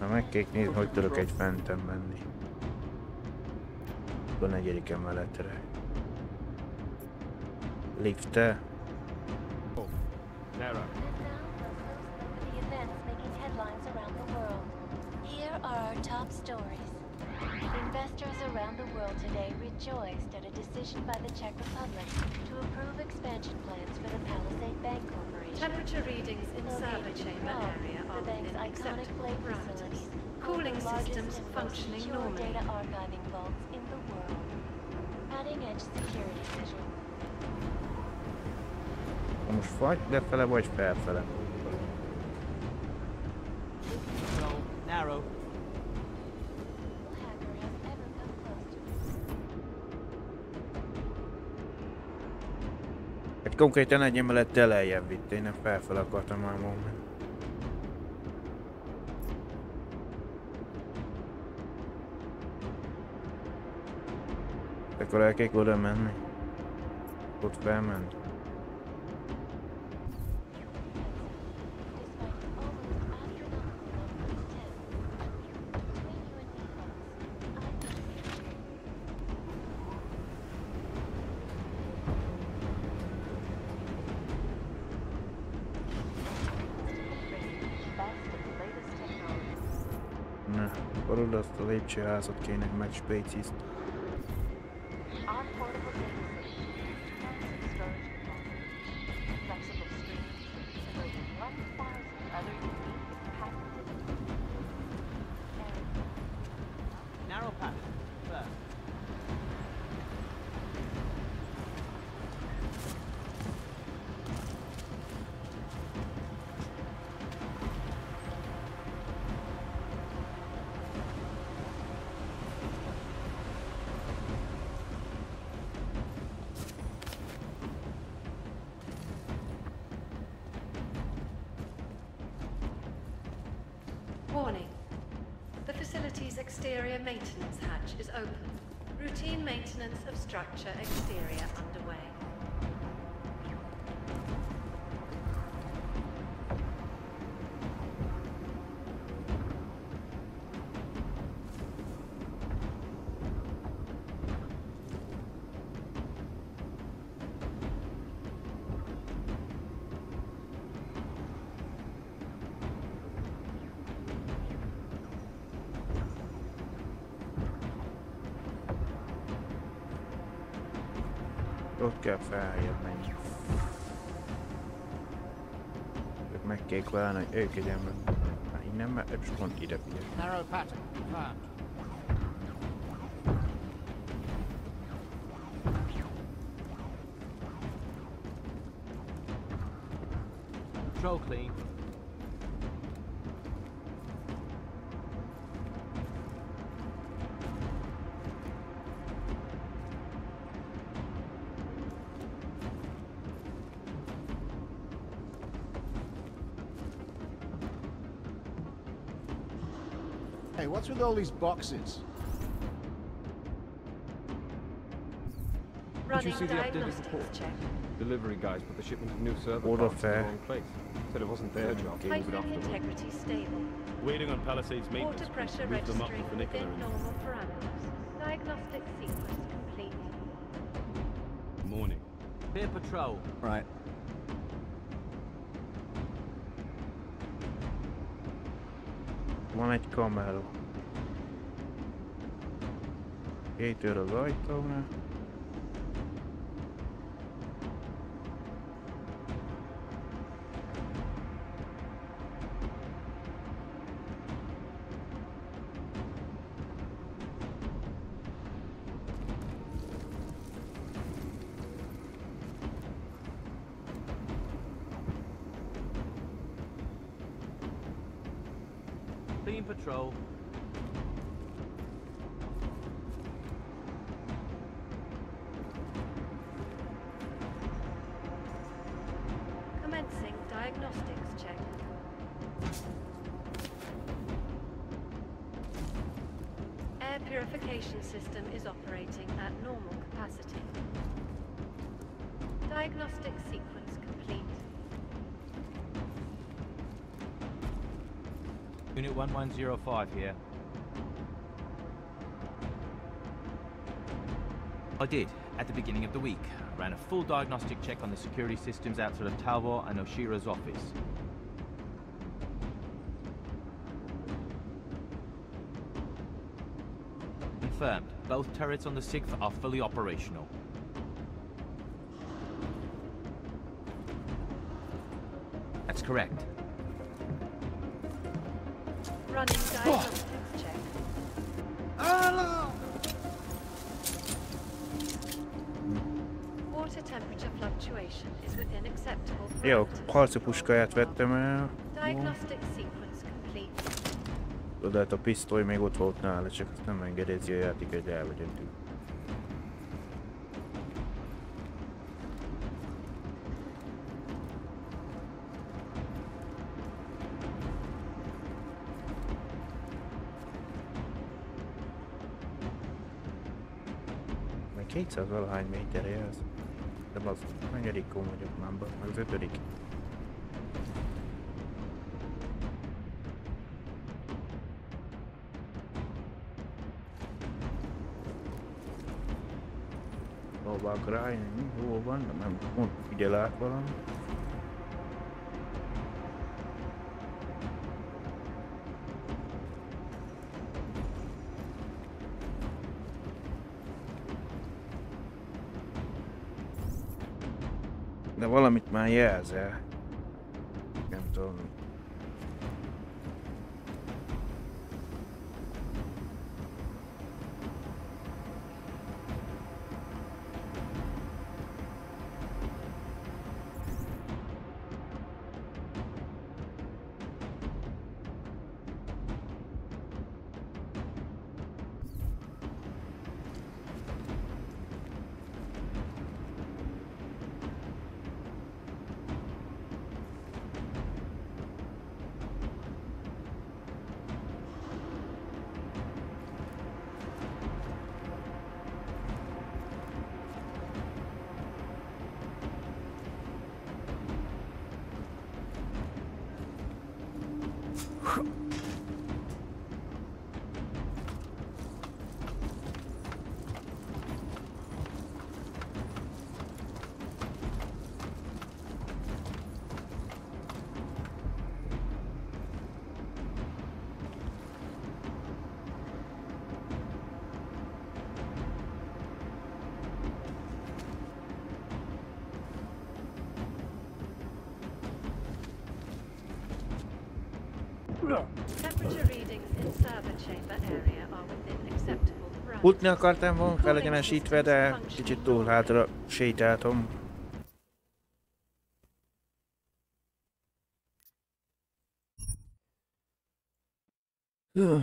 Na meg kell nézni, hogy tudok egy fenten menni. A negyedik emeletre. Lifte. The events making headlines around the world. Here are our top stories. Investors around the world today rejoiced at a decision by the Czech Republic to approve expansion plans for the Palisade Bank Corporation. Temperature readings in server chamber area The are bank's within iconic acceptable blade parameters. facilities. Cooling the largest systems and most functioning secure normally. data archiving vaults in the world. Cutting edge security vision. Most vagy lefele, vagy felfele. Narrow. Hát konkrétan egy emelettel lejjebb vitt, én nem felfele akartam már mondani. Akkor el kell oda menni. Ott felmenni. Na, akkor oda azt a lépcsőházat kéne megspécizni. Narrow pattern. First. Warning. The facility's exterior maintenance hatch is open. Routine maintenance of structure exterior underway. Ott kell feljebb menni. Ők meg kell válni, hogy ők egy ember. Hát innen már és pont ide figyelj. Narrow pattern. Confirmed. Patrol clean. Hey, what's with all these boxes? Did you see the updated report? Delivery guys put the shipment of new server Order parts in the wrong place. Said it wasn't their job. Piping integrity stable. Waiting on Palisades maintenance. Water pressure Move them up registering to funicular within normal parameters. Diagnostic sequence complete. Morning. Clear patrol. Right. Van egy kamera. Két őr az ajtónál. Clean patrol. Commencing diagnostics check. Air purification system is operating at normal capacity. Diagnostic sequence complete. Unit 1105 here. I did, at the beginning of the week. I ran a full diagnostic check on the security systems outside of Talbot and Oshira's office. Confirmed. Both turrets on the 6th are fully operational. That's correct. Running diagnostics check. Water temperature fluctuation is within acceptable parameters. Jó, harcipuskáját vettem el. Diagnostic sequence complete. De hát a pisztoly még ott volt nála, csak azt nem engedélyezi a játék, hogy elvegyentünk. Meg 200 valahány méterre ez. De az hanyadikon vagyok már, meg az 5. Hova rájönni? Hol van? Nem mond, figyel át valami. De valamit már jelzel. Nem tudom. Temperature readings in server chamber area are within acceptable parameters. Futni akartam volna felegyenesítve, de kicsit túl hátra sétáltam. Oh,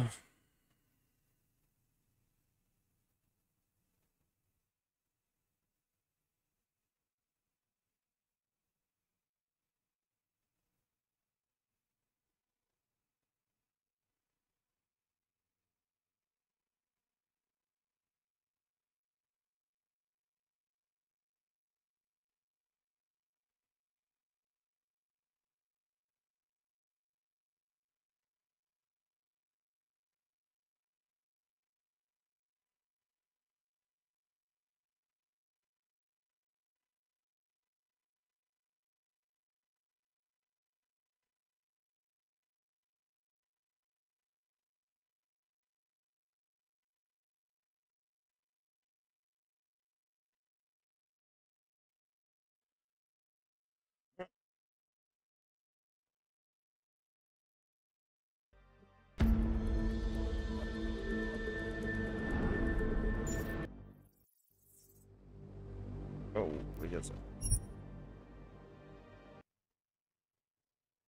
vigyázzál.